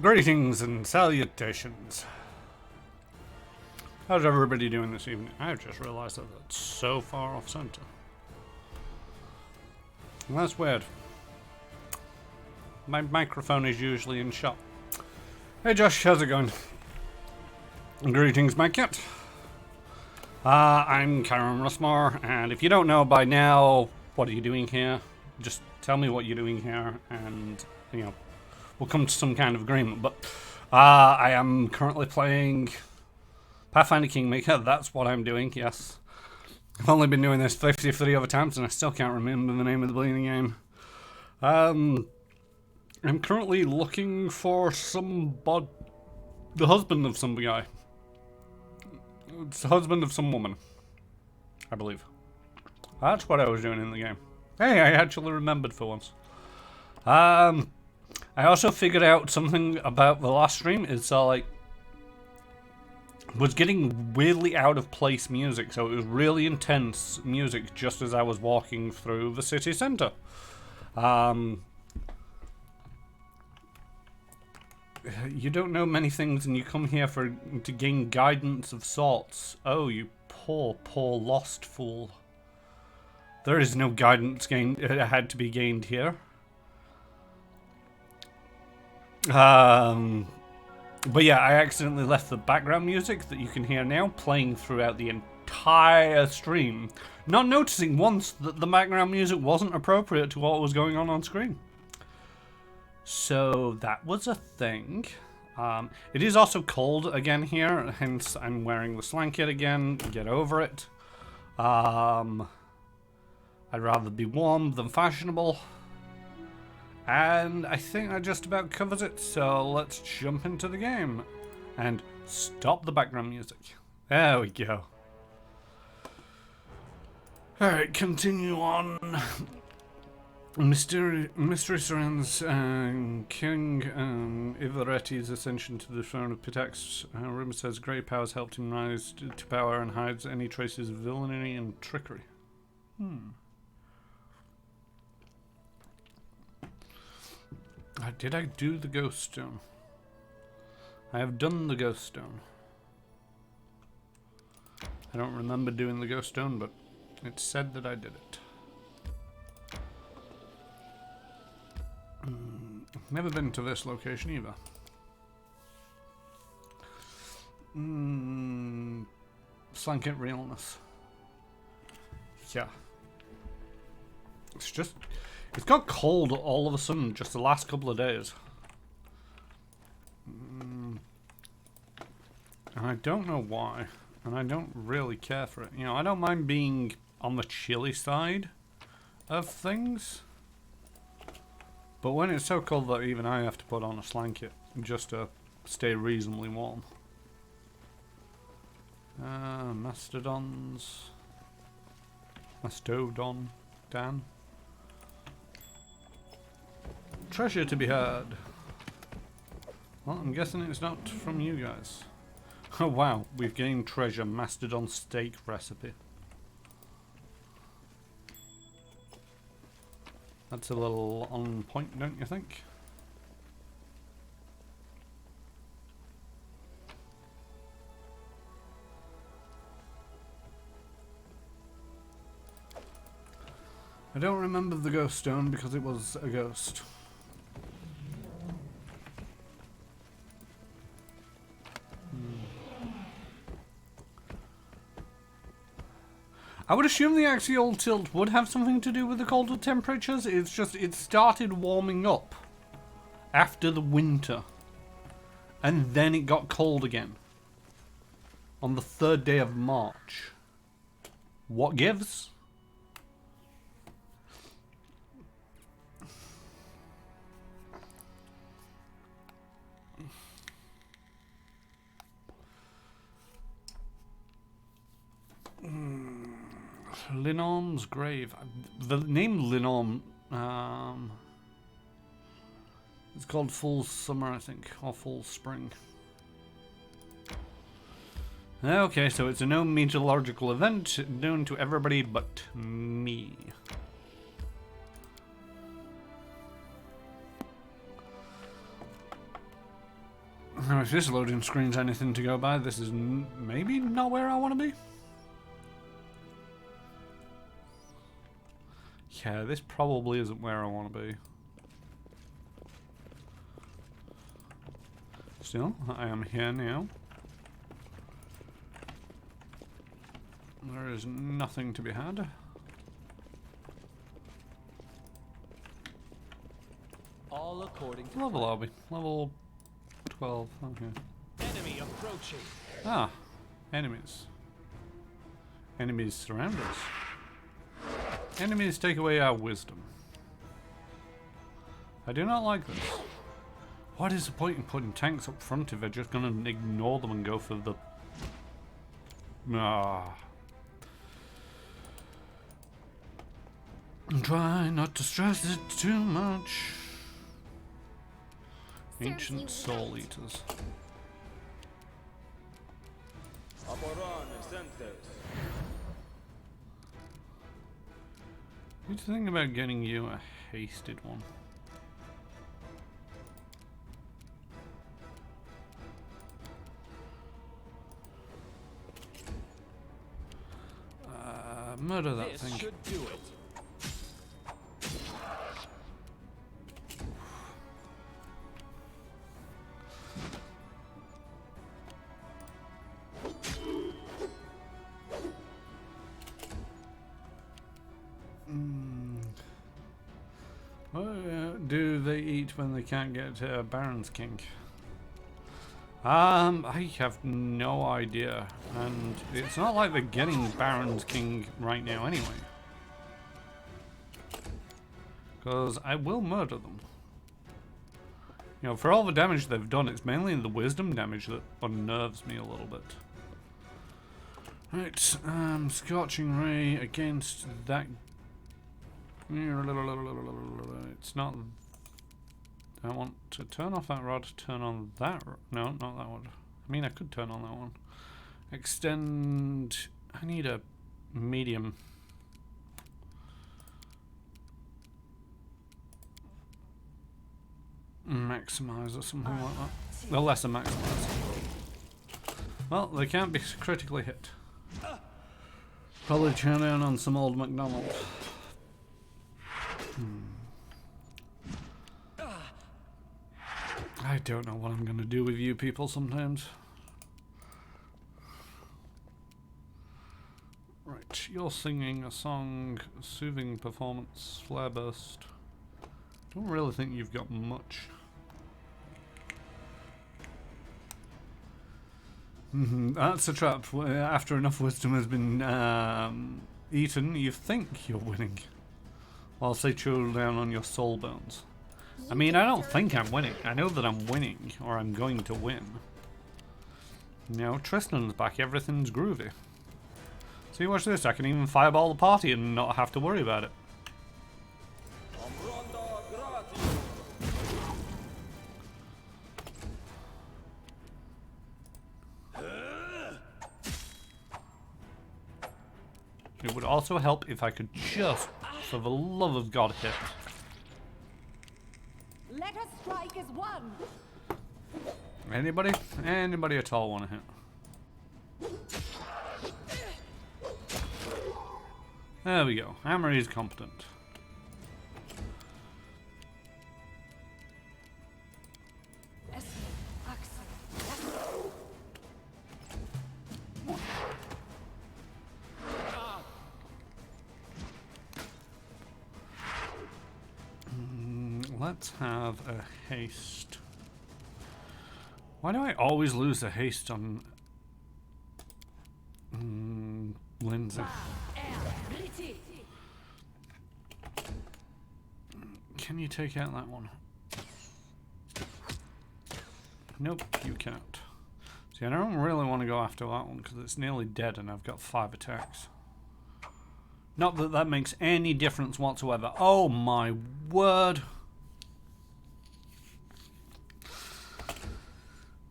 Greetings and salutations. How's everybody doing this evening? I've just realized that that's so far off center. Well, that's weird. My microphone is usually in shot. Hey Josh, how's it going? Greetings, my cat. I'm Karen Russmore, and if you don't know by now, what are you doing here? Just tell me what you're doing here, and, you know, we'll come to some kind of agreement. But I am currently playing Pathfinder Kingmaker. That's what I'm doing, yes. I've only been doing this 53 other times, and I still can't remember the name of the bleeding game. I'm currently looking for the husband of some guy. It's the husband of some woman, I believe. That's what I was doing in the game. Hey, I actually remembered for once. I also figured out something about the last stream. It's was getting weirdly out of place music, so it was really intense music just as I was walking through the city centre. You don't know many things, and you come here to gain guidance of sorts. Oh, you poor lost fool. There is no guidance had to be gained here. But yeah, I accidentally left the background music that you can hear now playing throughout the entire stream, not noticing once that the background music wasn't appropriate to what was going on screen. So that was a thing. It is also cold again here, hence I'm wearing the slanket again. Get over it. I'd rather be warm than fashionable. And I think that just about covers it, so let's jump into the game. And stop the background music. There we go. Alright, continue on. Mystery surrounds King Ivaretti's ascension to the throne of Pitax. Rumor says great powers helped him rise to power and hides any traces of villainy and trickery. Did I do the ghost stone? I have done the ghost stone. I don't remember doing the ghost stone, but it said that I did it. I've never been to this location either. Slanket realness. Yeah. It's got cold all of a sudden just the last couple of days. And I don't know why. And I don't really care for it. You know, I don't mind being on the chilly side of things. But when it's so cold that even I have to put on a slanket just to stay reasonably warm. Mastodons. Mastodon. Dan. Treasure to be had. Well, I'm guessing it's not from you guys. Oh wow, we've gained treasure. Mastodon steak recipe. That's a little on point, don't you think? I don't remember the ghost stone because it was a ghost. I would assume the axial tilt would have something to do with the colder temperatures. It's just, it started warming up after the winter. And then it got cold again. On the 3rd day of March. What gives? Linorm's grave. The name Linorm, it's called Full Summer, I think, or Full Spring. Okay, so it's a known meteorological event known to everybody but me. Now, if this loading screen's anything to go by, this is maybe not where I want to be. Yeah, this probably isn't where I want to be. Still, I am here now. There is nothing to be had. All according to Level are we? Level 12. Okay. enemy approaching. Ah, enemies. Enemies surround us. Enemies take away our wisdom. I do not like this. What is the point in putting tanks up front if they're just gonna ignore them and go for the... Ah. Try not to stress it too much. Ancient soul eaters. What do you think about getting you a hasted one? Murder that This thing. should do it. What do they eat when they can't get Baron's King? I have no idea, and it's not like they're getting Baron's King right now anyway. Because I will murder them. You know, for all the damage they've done, it's mainly the wisdom damage that unnerves me a little bit. Right, Scorching Ray against that... It's not... I want to turn off that rod, turn on that... No, not that one. I mean, I could turn on that one. Extend... I need a medium. Maximize or something like that. A lesser maximize. Well, they can't be critically hit. Probably turn down on some old McDonald's. I don't know what I'm going to do with you people sometimes. Right, you're singing a song, soothing performance, flare burst. Don't really think you've got much. That's a trap. After enough wisdom has been eaten, you think you're winning. Whilst they chew down on your soul bones. I mean, I don't think I'm winning. I know that I'm winning, or I'm going to win. Now, Tristan's back. Everything's groovy. See, watch this. I can even fireball the party and not have to worry about it. It would also help if I could just, for the love of God, hit. Let us strike as one. Anybody? Anybody at all want to hit? There we go. Hammer is competent. Let's have a haste. Why do I always lose a haste on Lindsay? Can you take out that one? Nope, you cannot. See, I don't really want to go after that one because it's nearly dead and I've got 5 attacks. Not that that makes any difference whatsoever. Oh my word.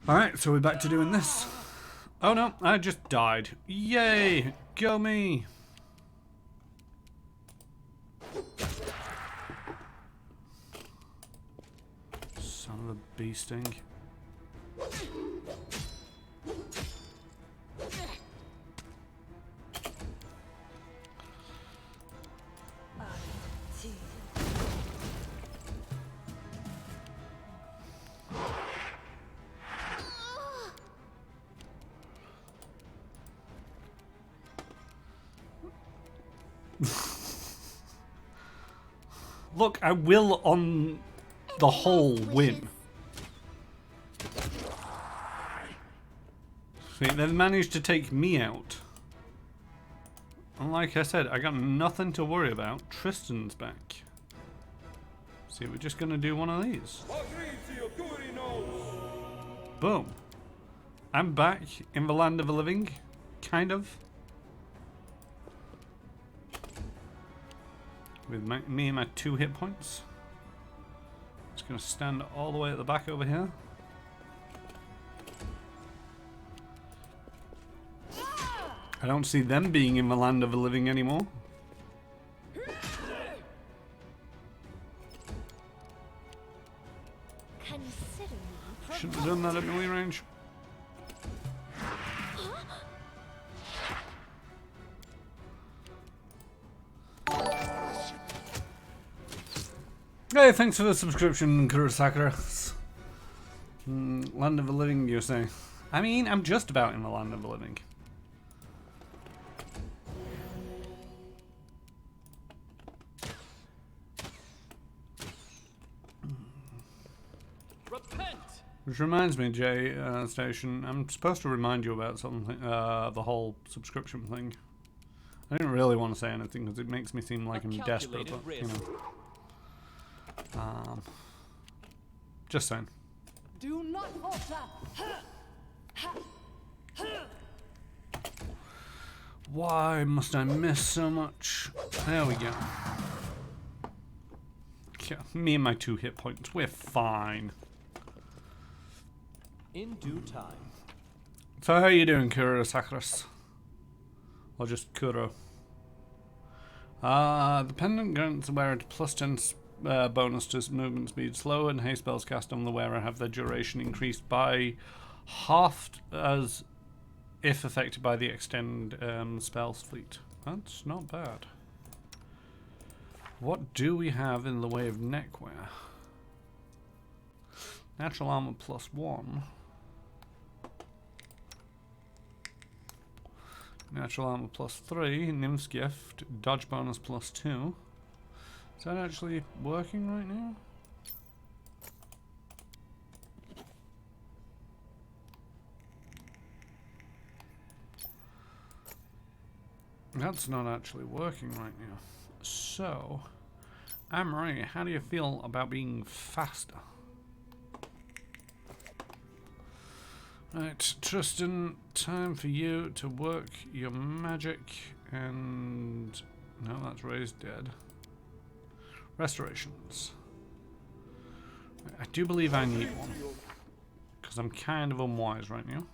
Alright, so we're back to doing this. Oh no, I just died. Yay! Go me! Son of a bee sting. Look, I will on the whole win. See, they've managed to take me out. And like I said, I got nothing to worry about. Tristan's back. See, we're just gonna do one of these. Boom. I'm back in the land of the living. Kind of. With me and my 2 hit points. Just gonna stand all the way at the back over here. I don't see them being in the land of the living anymore. Shouldn't have done that at melee range. Hey, thanks for the subscription, Kurosakura. Land of the living, you say? I mean, I'm just about in the land of the living. Which reminds me, Jay Station, I'm supposed to remind you about something, the whole subscription thing. I didn't really want to say anything because it makes me seem like I'm desperate, but, you know. Just saying. Do not falter. Why must I miss so much? There we go. Yeah, me and my 2 hit points, we're fine. In due time. So how are you doing, Kuro Sakuras? Or just Kuro? The pendant grants the wearer +10 bonus to movement speed. Slow and haste spells cast on the wearer have their duration increased by half as if affected by the extend spell fleet. That's not bad. What do we have in the way of neckwear? Natural armor +1. Natural armor +3. Nymph's gift. Dodge bonus +2. Is that actually working right now? That's not actually working right now. So, Amory, how do you feel about being faster? Right, Tristan, time for you to work your magic and... No, that's raised dead. Restorations. I do believe I need one. Because I'm kind of unwise right now.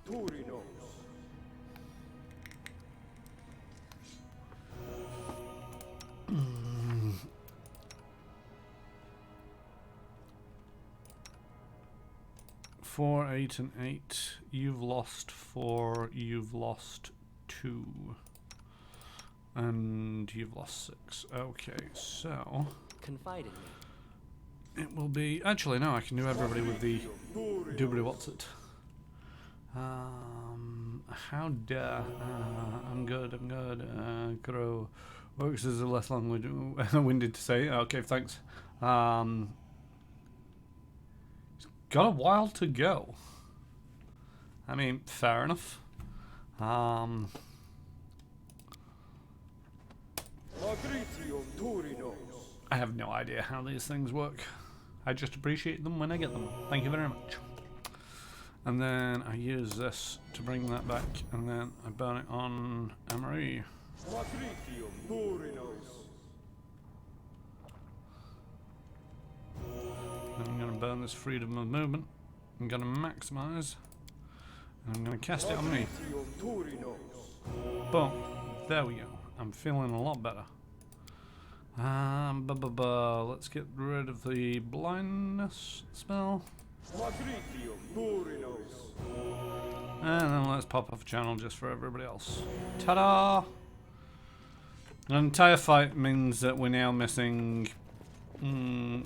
4, 8, and 8. You've lost 4. You've lost 2. And you've lost 6. Okay, so... Confide in me. It will be... Actually, no, I can do everybody with the... Doobly what's it. How dare... I'm good, I'm good. Grow. Works is a less long-winded to say. Okay, thanks. Got a while to go. I mean, fair enough. I have no idea how these things work. I just appreciate them when I get them. Thank you very much. And then I use this to bring that back, and then I burn it on Emery. I'm going to burn this freedom of movement. I'm going to maximize. And I'm going to cast it on me. Boom. There we go. I'm feeling a lot better. Let's get rid of the blindness spell. And then let's pop off a channel just for everybody else. Ta-da! An entire fight means that we're now missing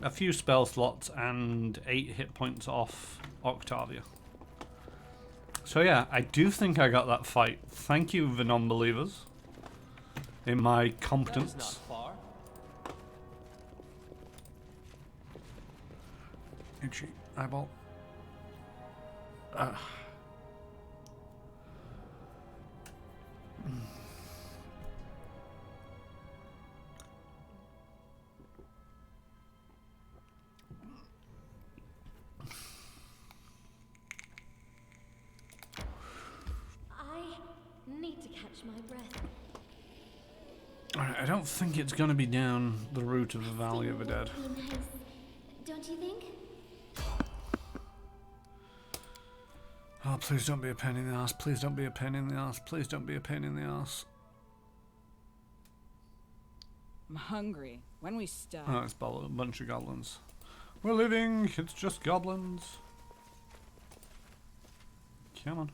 a few spell slots and 8 hit points off Octavia. So yeah, I do think I got that fight. Thank you, the non-believers. in my That is not competence. far. Itchy eyeball. I need to catch my breath. Alright, I don't think it's gonna be down the route of the Valley of the Dead. Would be nice, don't you think? Oh, please don't be a pain in the ass. Please don't be a pain in the ass. Please don't be a pain in the ass. I'm hungry. When we stop. Oh, it's a bunch of goblins. We're leaving. It's just goblins. Come on.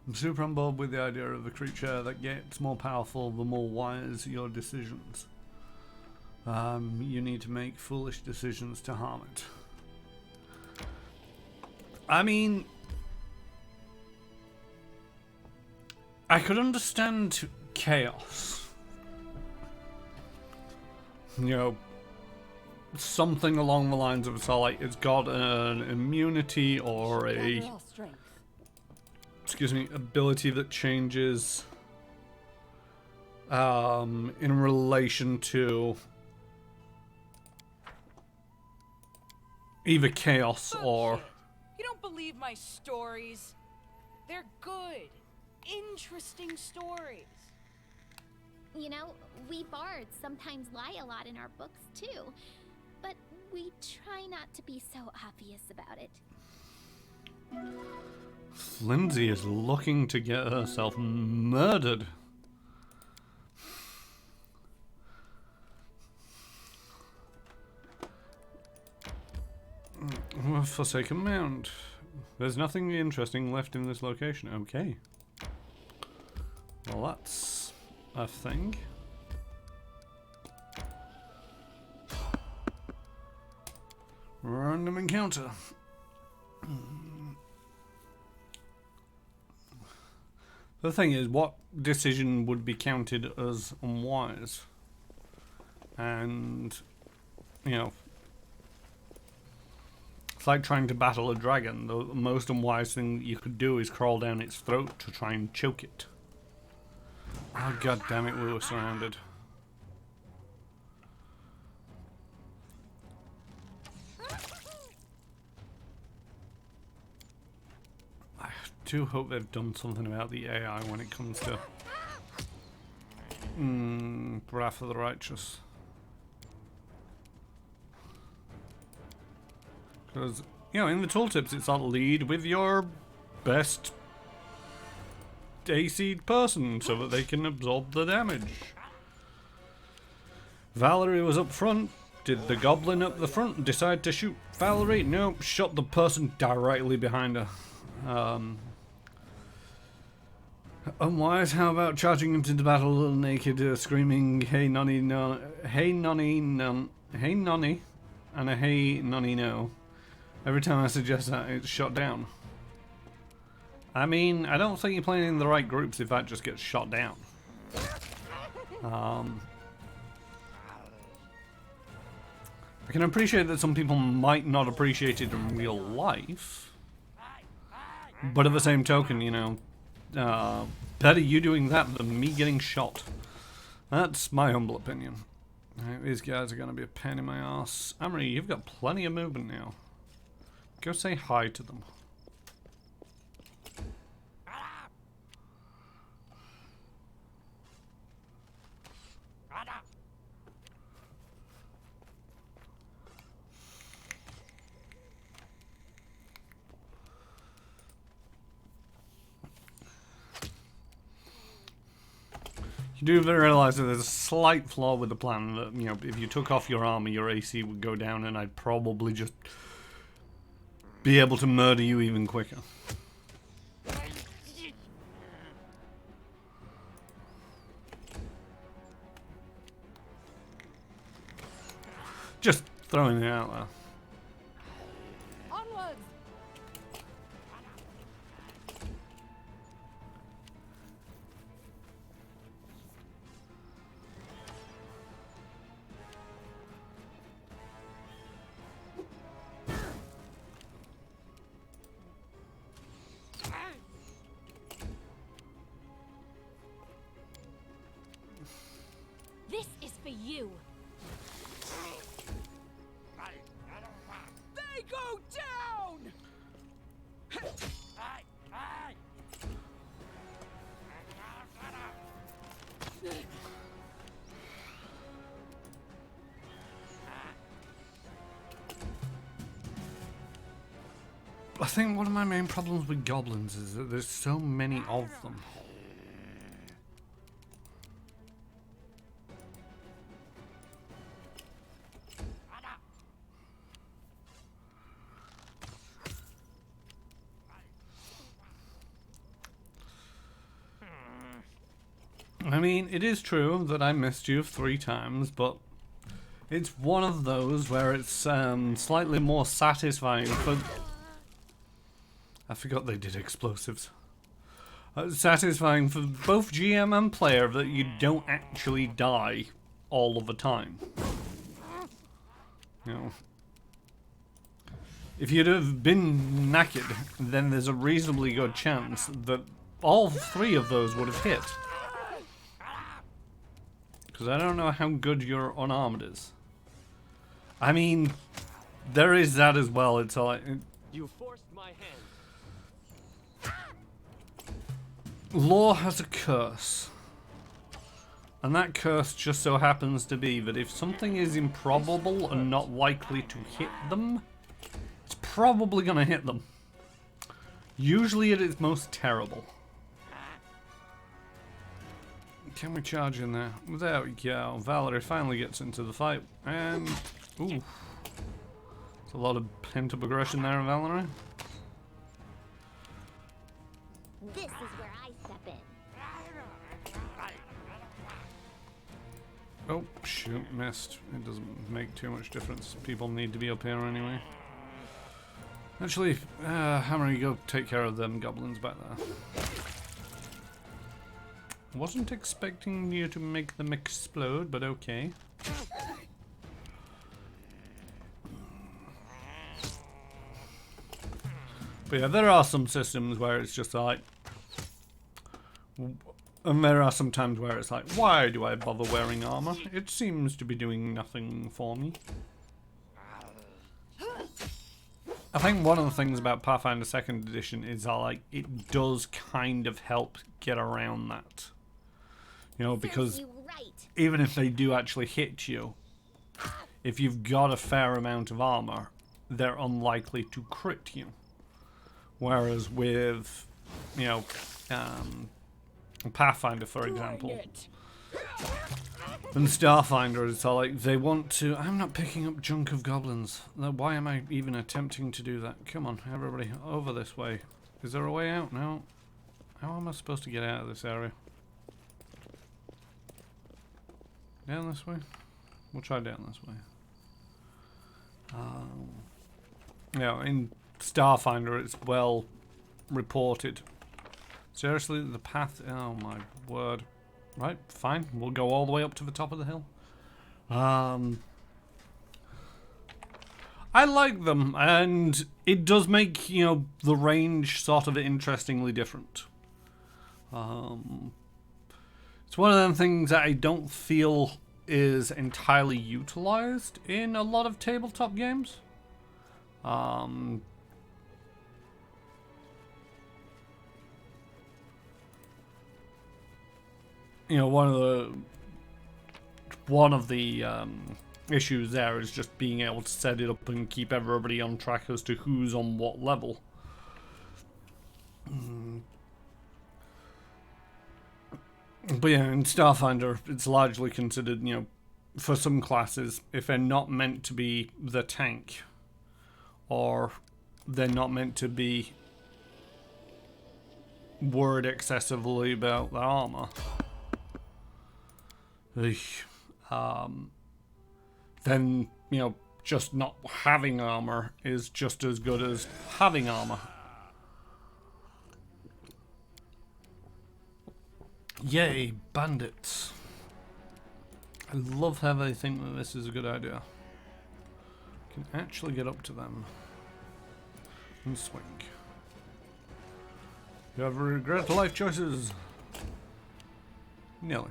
I'm super on board with the idea of a creature that gets more powerful the more wise your decisions. You need to make foolish decisions to harm it. I mean, I could understand chaos. You know, something along the lines of so like it's got an immunity or a Gather all strength. ability that changes in relation to either chaos or You don't believe my stories. They're good, interesting stories. You know, we bards sometimes lie a lot in our books too, but we try not to be so obvious about it. Lindsay is looking to get herself murdered. Forsaken Mound. There's nothing interesting left in this location. Okay. Well, that's a thing. Random encounter. The thing is, what decision would be counted as unwise? And, you know, it's like trying to battle a dragon. The most unwise thing that you could do is crawl down its throat to try and choke it. Oh, god damn it, we were surrounded. I do hope they've done something about the AI when it comes to Wrath of the Righteous. Because, you know, in the tooltips it's not lead with your best AC'd person so that they can absorb the damage. Valerie was up front. Did the goblin up the front decide to shoot Valerie? Nope, shot the person directly behind her. Unwise, how about charging into the battle naked, screaming, hey nonny, no, hey nonny, none, hey nonny, and a hey nonny no. Every time I suggest that, it's shot down. I mean, I don't think you're playing in the right groups if that just gets shot down. I can appreciate that some people might not appreciate it in real life, but at the same token, you know, better you doing that than me getting shot. That's my humble opinion. Right, these guys are going to be a pain in my ass. Amory, you've got plenty of movement now. Go say hi to them. You do realize that there's a slight flaw with the plan that, you know, if you took off your armor, your AC would go down and I'd probably just be able to murder you even quicker. Just throwing it out there. Onwards! This is for you. They go down! I think one of my main problems with goblins is that there's so many of them. I mean, it is true that I missed you 3 times, but it's one of those where it's slightly more satisfying for... I forgot they did explosives. Satisfying for both GM and player that you don't actually die all of the time. You know, if you'd have been knackered, then there's a reasonably good chance that all 3 of those would have hit. Because I don't know how good your unarmed is. I mean, there is that as well. It's like... You forced my hand. Law has a curse. And that curse just so happens to be that if something is improbable and not likely to hit them, it's probably going to hit them. Usually at its most terrible. Can we charge in there? There we go. Valerie finally gets into the fight. And... ooh. There's a lot of pent-up aggression there, Valerie. This is where I step in. Oh, shoot, missed. It doesn't make too much difference. People need to be up here anyway. Actually, Hammer, you go take care of them goblins back there. Wasn't expecting you to make them explode, but okay. But yeah, there are some systems where it's just like... and there are some times where it's like, why do I bother wearing armor? It seems to be doing nothing for me. I think one of the things about Pathfinder 2nd Edition is that, like, it does kind of help get around that. You know, because even if they do actually hit you, if you've got a fair amount of armor, they're unlikely to crit you. Whereas with, you know, Pathfinder, for example, and Starfinder, it's all like, they want to... I'm not picking up junk of goblins. Why am I even attempting to do that? Come on, everybody, over this way. Is there a way out? No. How am I supposed to get out of this area? Down this way? We'll try down this way. Yeah, in Starfinder, it's well reported. Seriously, the path... oh my word. Right, fine. We'll go all the way up to the top of the hill. I like them, and it does make, you know, the range sort of interestingly different. It's one of them things that I don't feel is entirely utilized in a lot of tabletop games. You know, one of the issues there is just being able to set it up and keep everybody on track as to who's on what level. But yeah, in Starfinder, it's largely considered, you know, for some classes, if they're not meant to be the tank, or they're not meant to be worried excessively about their armor, then, you know, just not having armor is just as good as having armor. Yay, bandits. I love how they think that this is a good idea. Can actually get up to them and swing. You ever regret life choices? Nearly.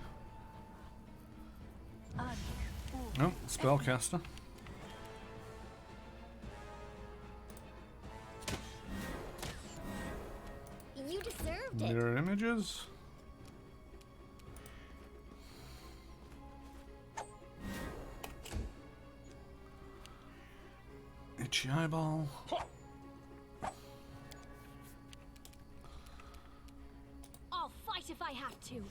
No, spellcaster. You deserved it. Mirror images. Itchy eyeball. I'll fight if I have to.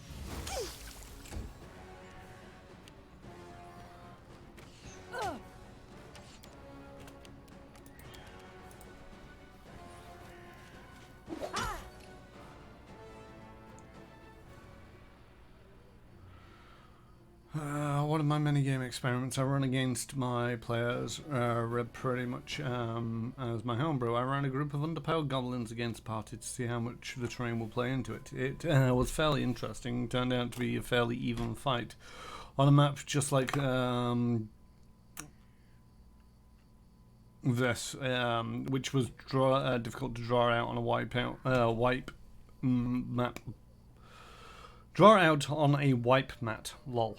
One of my many game experiments I run against my players pretty much as my homebrew. I ran a group of underpowered goblins against a party to see how much the terrain will play into it. It was fairly interesting. Turned out to be a fairly even fight on a map just like this, which was difficult to draw out on a wipe map. Draw out on a wipe mat. Lol.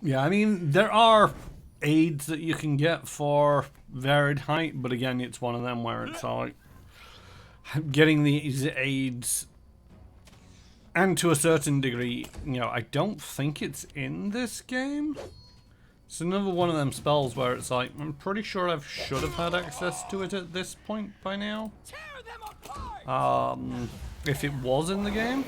Yeah, I mean, there are aids that you can get for varied height, but again, it's one of them where it's like getting these aids, and to a certain degree, you know, I don't think it's in this game. It's another one of them spells where it's like, I'm pretty sure I should have had access to it at this point by now. If it was in the game.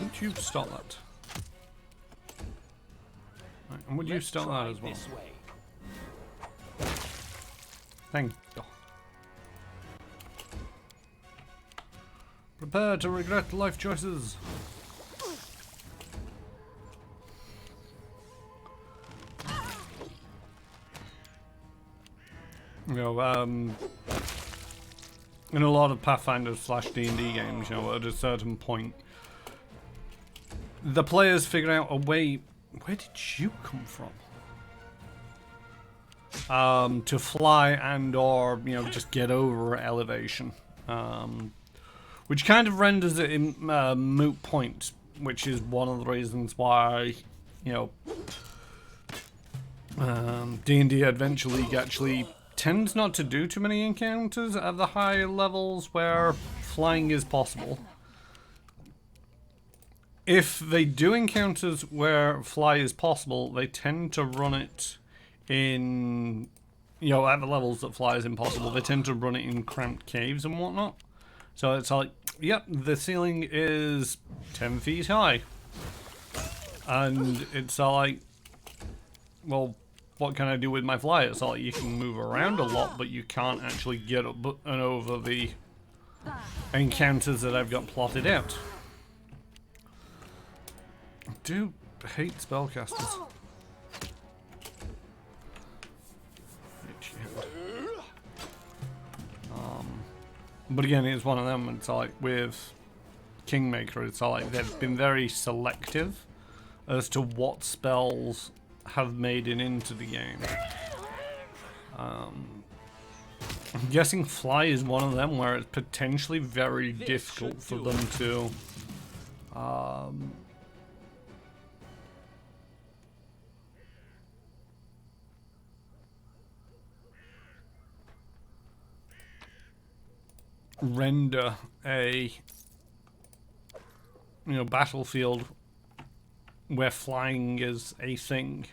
Would you stop that? Right, and would you stop that as well? Thank you. Prepare to regret life choices. You know, in a lot of Pathfinder / D&D games, you know, at a certain point, the players figure out a way. Where did you come from? To fly and or, you know, just get over elevation, which kind of renders it in moot point, which is one of the reasons why, you know, D&D Adventure League actually tends not to do too many encounters at the higher levels where flying is possible. If they do encounters where fly is possible, they tend to run it in, you know, at the levels that fly is impossible, they tend to run it in cramped caves and whatnot. So it's like, yep, the ceiling is 10 feet high. And it's like, well, what can I do with my fly? It's like you can move around a lot, but you can't actually get up and over the encounters that I've got plotted out. I do hate spellcasters. But again, it's one of them. It's like with Kingmaker, it's like they've been very selective as to what spells have made it into the game. I'm guessing fly is one of them where it's potentially very difficult for them to render a, you know, battlefield where flying is a thing.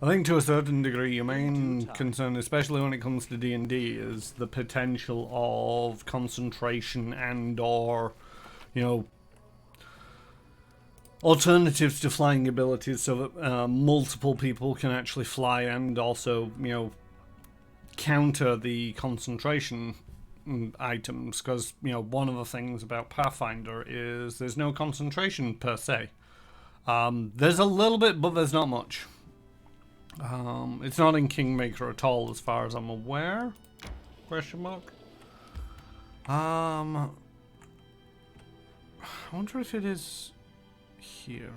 I think to a certain degree your main concern, especially when it comes to D&D, is the potential of concentration and or, you know, alternatives to flying abilities so that multiple people can actually fly and also, counter the concentration items, because, one of the things about Pathfinder is there's no concentration per se. There's a little bit, but there's not much. It's not in Kingmaker at all, as far as I'm aware. Question mark. I wonder if it is here.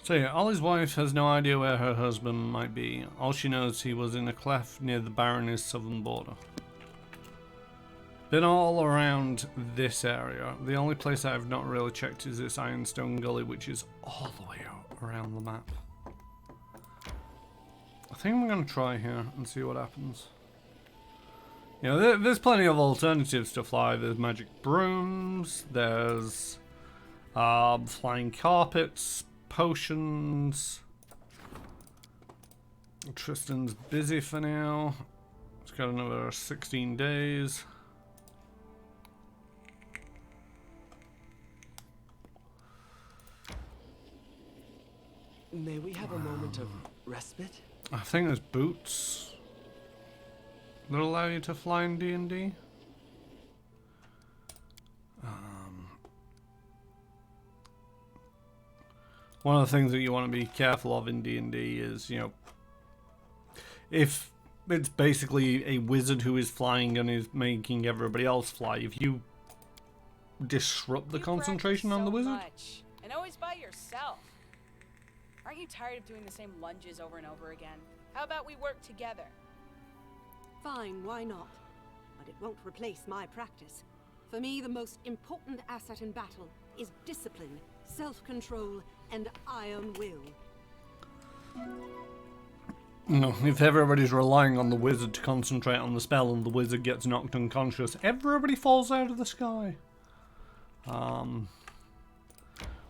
So yeah, Ollie's wife has no idea where her husband might be. All she knows he was in a cleft near the Barony's southern border. Been all around this area. The only place I've not really checked is this Ironstone Gully, which is all the way around the map. I think I'm going to try here and see what happens. There's plenty of alternatives to fly. There's magic brooms, there's flying carpets, potions. Tristan's busy for now. He's got another 16 days. May we have a moment of respite? I think there's boots that allow you to fly in D&D. One of the things that you want to be careful of in D&D is, if it's basically a wizard who is flying and is making everybody else fly, if you disrupt the concentration on the wizard. Much, and always by yourself. Aren't you tired of doing the same lunges over and over again? How about we work together? Fine, why not? But it won't replace my practice. For me, the most important asset in battle is discipline, self-control, and iron will. No, if everybody's relying on the wizard to concentrate on the spell and the wizard gets knocked unconscious, everybody falls out of the sky.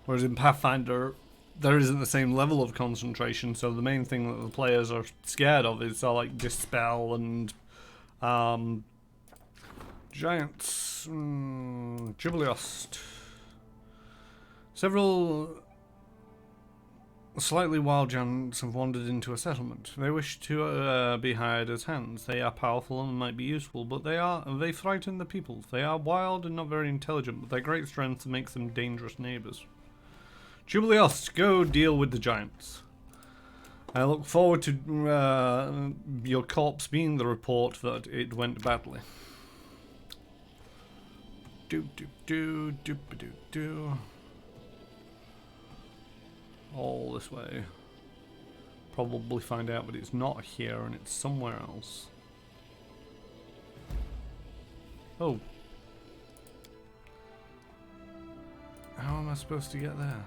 Whereas in Pathfinder, there isn't the same level of concentration, so the main thing that the players are scared of is like dispel and giants. Jubileost. Several slightly wild giants have wandered into a settlement. They wish to be hired as hands. They are powerful and might be useful, but they frighten the people. They are wild and not very intelligent, but their great strength makes them dangerous neighbours. Jubileost, go deal with the giants. I look forward to your corpse being the report that it went badly. Do. All this way. Probably find out that it's not here and it's somewhere else. Oh. How am I supposed to get there?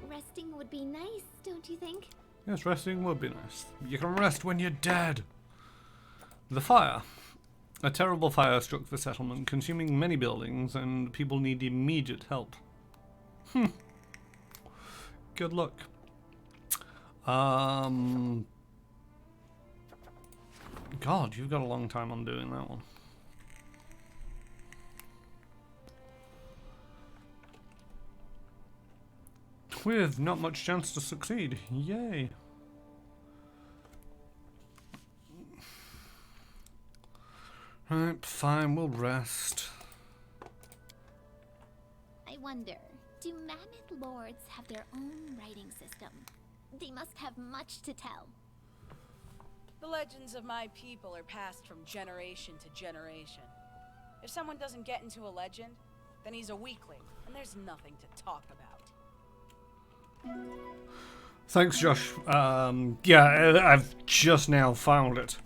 Resting would be nice, don't you think? Yes, resting would be nice. You can rest when you're dead. The fire. A terrible fire struck the settlement, consuming many buildings, and people need immediate help. Good luck. God, you've got a long time on doing that one. With not much chance to succeed. Yay. Right, fine, we'll rest. I wonder, do mammoth lords have their own writing system? They must have much to tell. The legends of my people are passed from generation to generation. If someone doesn't get into a legend, then he's a weakling, and there's nothing to talk about. Thanks, Josh. Yeah, I've just now found it.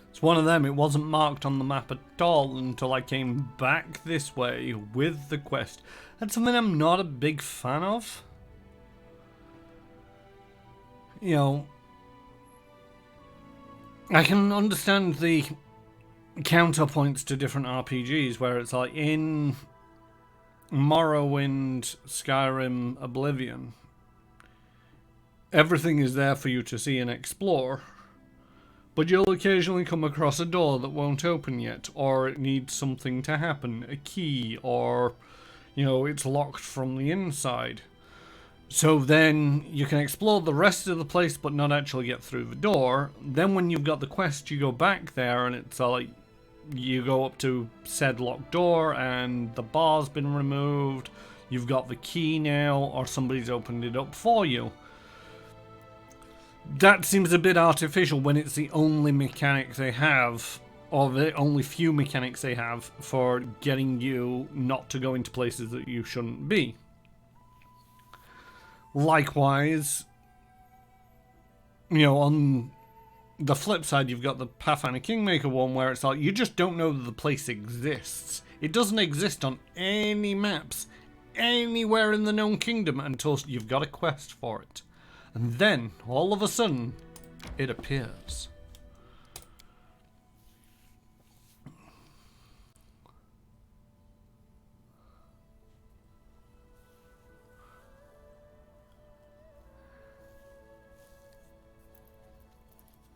It's one of them. It wasn't marked on the map at all until I came back this way with the quest. That's something I'm not a big fan of. You know, I can understand the counterpoints to different RPGs where it's like in Morrowind, Skyrim, Oblivion, everything is there for you to see and explore, but you'll occasionally come across a door that won't open yet, or it needs something to happen, a key, or, you know, it's locked from the inside. So then you can explore the rest of the place but not actually get through the door. Then when you've got the quest, you go back there and it's like you go up to said locked door and the bar's been removed. You've got the key now, or somebody's opened it up for you. That seems a bit artificial when it's the only mechanic they have, or the only few mechanics they have for getting you not to go into places that you shouldn't be. Likewise, you know, on the flip side, you've got the Pathfinder Kingmaker one where it's like you just don't know that the place exists. It doesn't exist on any maps anywhere in the known kingdom until you've got a quest for it. And then, all of a sudden, it appears.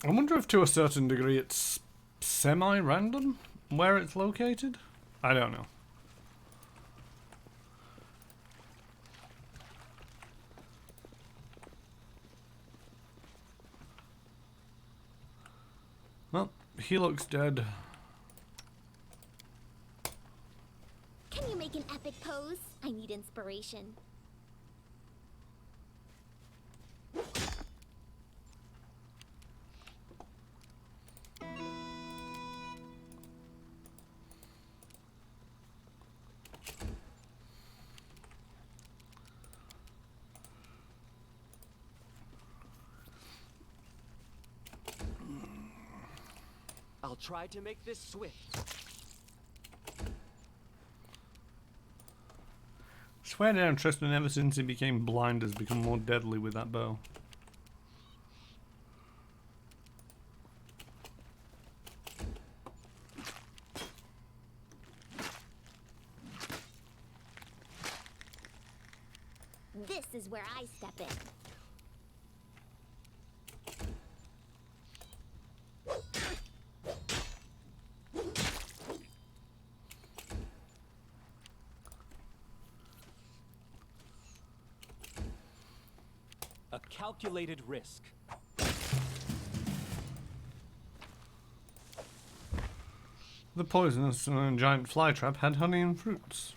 I wonder if to a certain degree it's semi-random where it's located? I don't know. Well, he looks dead. Can you make an epic pose? I need inspiration. I'll try to make this swift. Swear down, Tristan, ever since he became blind, has become more deadly with that bow. This is where I step in. A calculated risk. The poisonous giant flytrap had honey and fruits.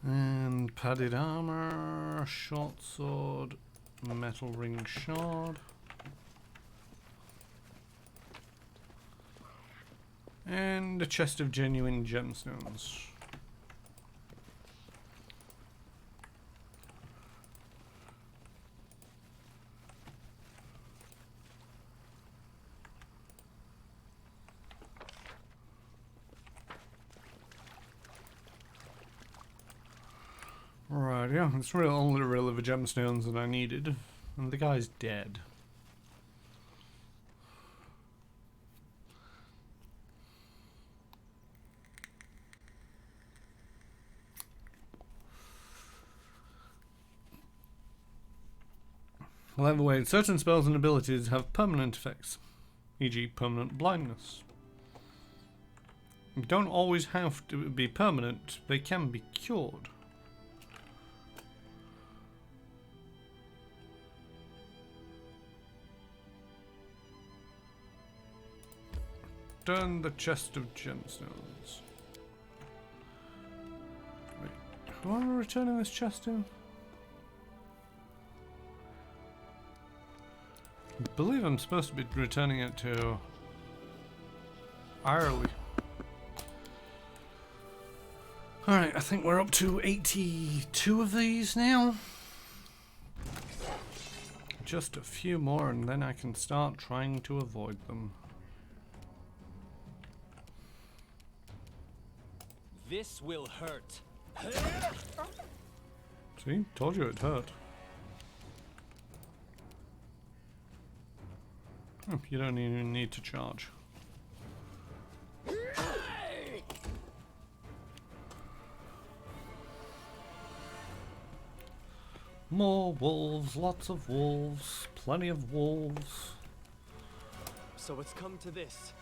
And padded armor, short sword, metal ring shard. And a chest of genuine gemstones. Right, yeah, it's really only really the gemstones that I needed. And the guy's dead. Well, either way, certain spells and abilities have permanent effects, e.g. permanent blindness. They don't always have to be permanent, they can be cured. Turn the chest of gemstones. Wait, who am I returning this chest to? I believe I'm supposed to be returning it to Ireland. Alright, I think we're up to 82 of these now. Just a few more and then I can start trying to avoid them. This will hurt. See? Told you it hurt. Oh, you don't even need to charge. More wolves, lots of wolves, plenty of wolves. So it's come to this.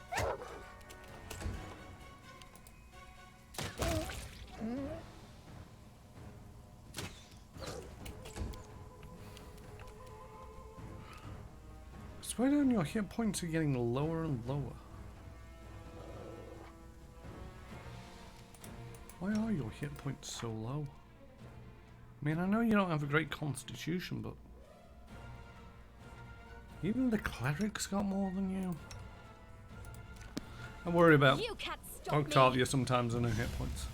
Swear down, your hit points are getting lower and lower. Why are your hit points so low? I mean, I know you don't have a great constitution, but even the cleric's got more than you. I worry about You can't stop me. Octavia sometimes and her hit points.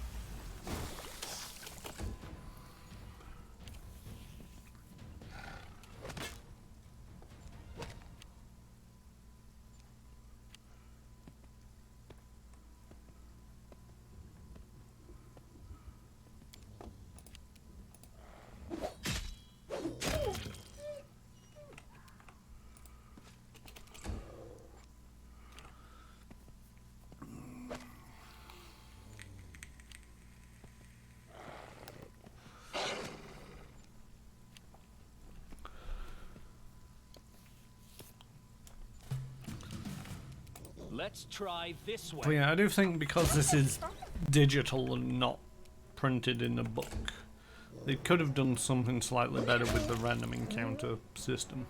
Let's try this But way. yeah, I do think because this is digital and not printed in a book, they could have done something slightly better with the random encounter system.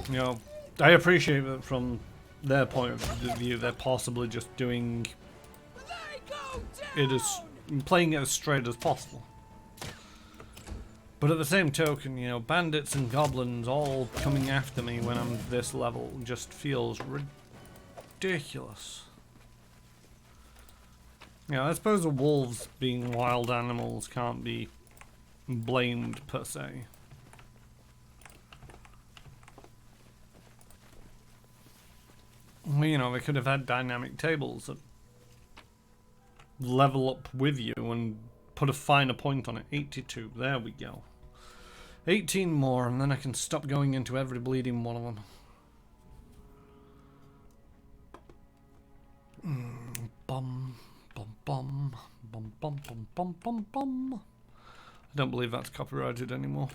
You know, I appreciate that from their point of view, they're possibly just doing it as playing it as straight as possible. But at the same token, you know, bandits and goblins all coming after me when I'm this level just feels ridiculous. You know, I suppose the wolves being wild animals can't be blamed per se. Well, you know, they could have had dynamic tables that level up with you and put a finer point on it. 82, there we go. 18 more, and then I can stop going into every bleeding one of them. Bum, bum, bum, bum, bum, bum, bum, bum, bum. I don't believe that's copyrighted anymore.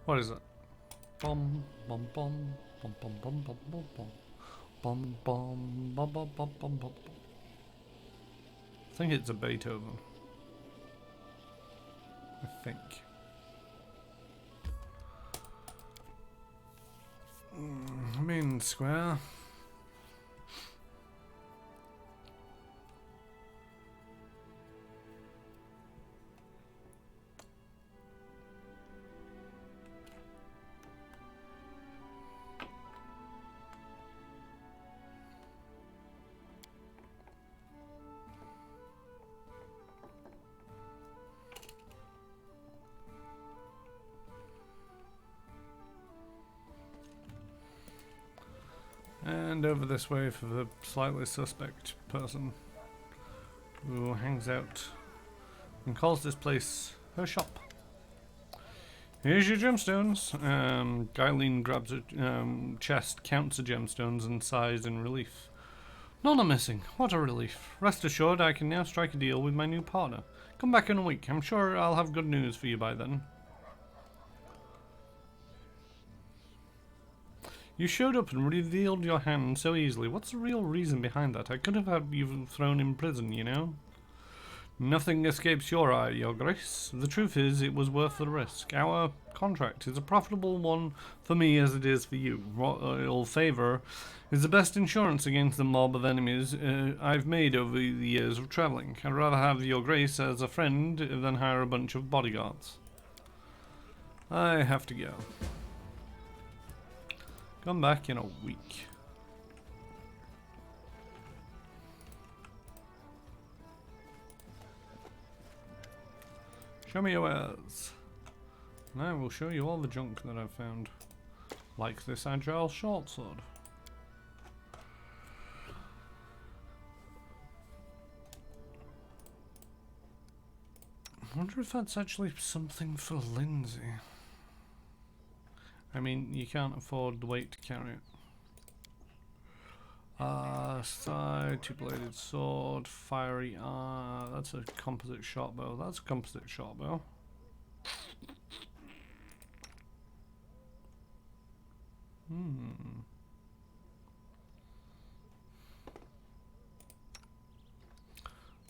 What is it? Bum, bum, bum, bum, bum, bum, bum, bum, bum. Bum, bum, bum, bum, bum, bum, bum. I think it's a Beethoven. I think. Main square. And over this way for the slightly suspect person who hangs out and calls this place her shop. Here's your gemstones. Guyleen grabs a chest, counts the gemstones, and sighs in relief. None are missing. What a relief. Rest assured, I can now strike a deal with my new partner. Come back in a week. I'm sure I'll have good news for you by then. You showed up and revealed your hand so easily. What's the real reason behind that? I could have had you thrown in prison, you know? Nothing escapes your eye, Your Grace. The truth is, it was worth the risk. Our contract is a profitable one for me as it is for you. Royal favour is the best insurance against the mob of enemies I've made over the years of travelling. I'd rather have Your Grace as a friend than hire a bunch of bodyguards. I have to go. Come back in a week. Show me your wares. And I will show you all the junk that I've found. Like this Agile short sword. I wonder if that's actually something for Lindsay. I mean, you can't afford the weight to carry it. Side, two-bladed sword, fiery, that's a composite short bow. That's a composite short bow.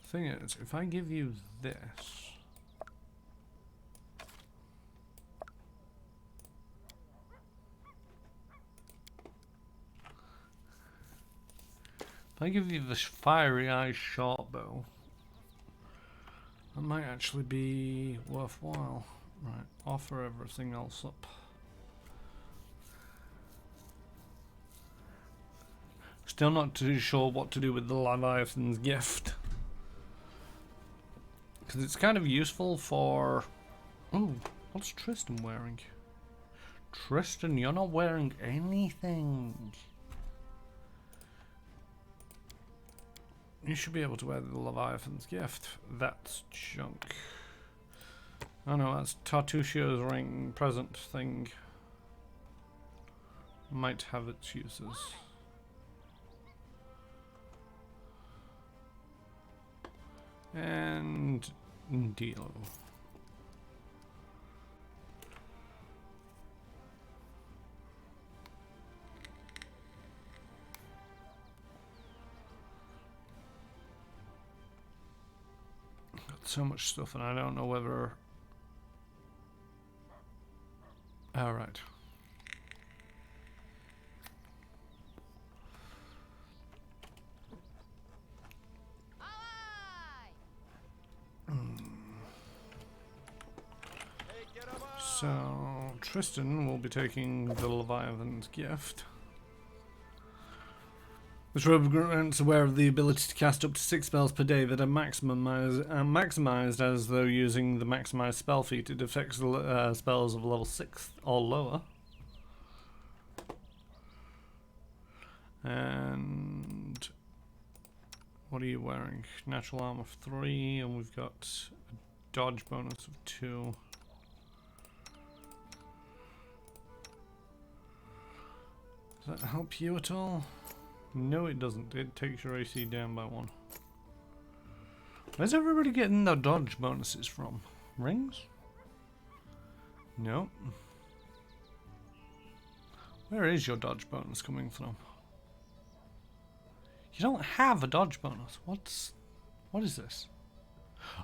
Thing is, if I give you this, if I give you this fiery eye short bow, that might actually be worthwhile. Right, offer everything else up. Still not too sure what to do with the Leviathan's gift. Because it's kind of useful for... Oh, what's Tristan wearing? Tristan, you're not wearing anything. You should be able to wear the Leviathan's gift. That's junk. Oh no, that's Tartuccio's ring present thing. Might have its uses. And deal. Got so much stuff, and I don't know whether. All right. So, Tristan will be taking the Leviathan's gift. This robe grants aware of the ability to cast up to 6 spells per day that are maximized as though using the maximized spell feat. It affects spells of level 6 or lower. And what are you wearing? Natural armor 3, and we've got a dodge bonus of 2. Does that help you at all? No, it doesn't. It takes your AC down by 1. Where's everybody getting their dodge bonuses from? Rings? Nope. Where is your dodge bonus coming from? You don't have a dodge bonus. What is this?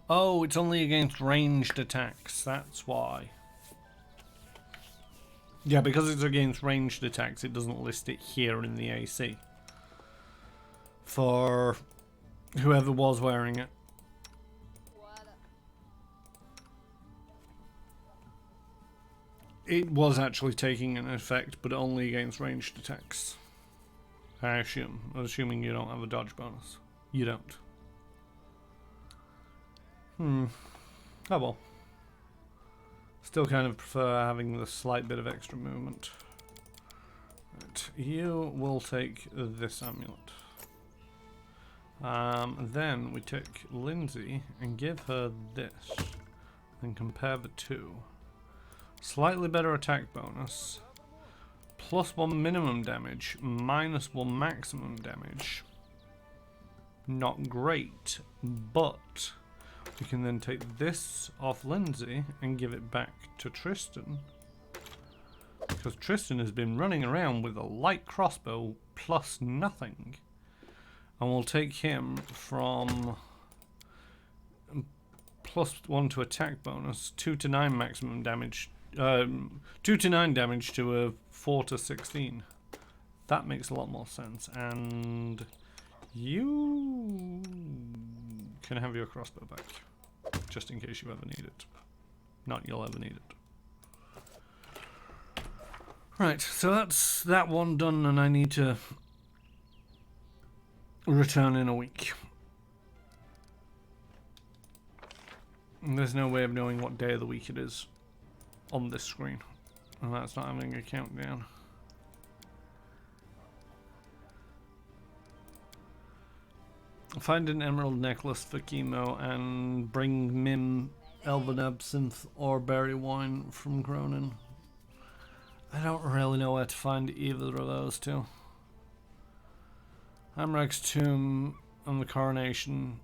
Oh, it's only against ranged attacks. That's why. Yeah, because it's against ranged attacks, it doesn't list it here in the AC. For whoever was wearing it. It was actually taking an effect, but only against ranged attacks. I assume. Assuming you don't have a dodge bonus. You don't. Oh well. Still kind of prefer having the slight bit of extra movement. Right. You will take this amulet. Then we take Lindsay and give her this. And compare the two. Slightly better attack bonus. +1 minimum damage, -1 maximum damage. Not great, but we can then take this off Lindsay and give it back to Tristan. Because Tristan has been running around with a light crossbow plus nothing. And we'll take him from +1 to attack bonus, 2 to 9 maximum damage, 2 to 9 damage to a 4 to 16. That makes a lot more sense. And you can have your crossbow back, just in case you ever need it. Not you'll ever need it. Right, so that's that one done, and I need to return in a week. And there's no way of knowing what day of the week it is on this screen, and that's not having a countdown. Find an emerald necklace for chemo and bring Mim elven absinthe or berry wine from Cronin. I don't really know where to find either of those two. Amrag's tomb and the coronation.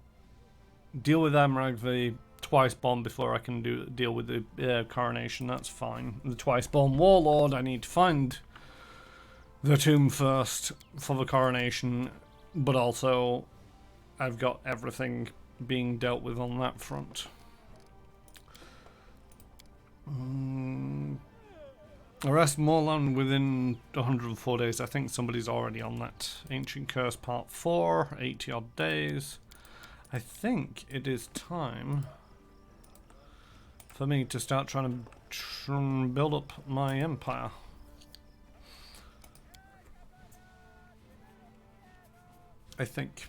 Deal with Amrag the twice born before I can deal with the coronation. That's fine. The twice born warlord, I need to find the tomb first for the coronation, but also I've got everything being dealt with on that front. Arrest more land within 104 days. I think somebody's already on that. Ancient Curse Part 4, 80 odd days. I think it is time for me to start trying to build up my empire. I think.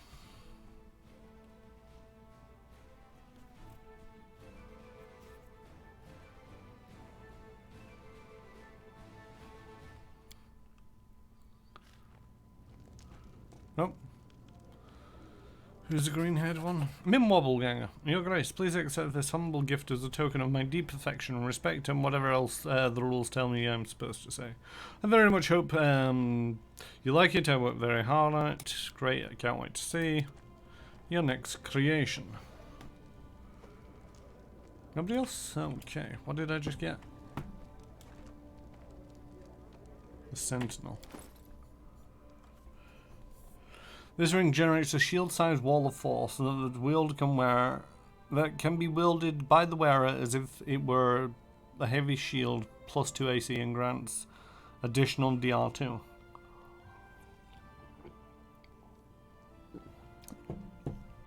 Oh. Who's the green-haired one? Mim Wobbleganger. Your Grace, please accept this humble gift as a token of my deep affection and respect and whatever else the rules tell me I'm supposed to say. I very much hope you like it. I worked very hard on it. Great, I can't wait to see your next creation. Nobody else? Okay, what did I just get? The Sentinel. This ring generates a shield-sized wall of force that the wielder can wear, that can be wielded by the wearer as if it were a heavy shield plus 2 AC and grants additional DR2.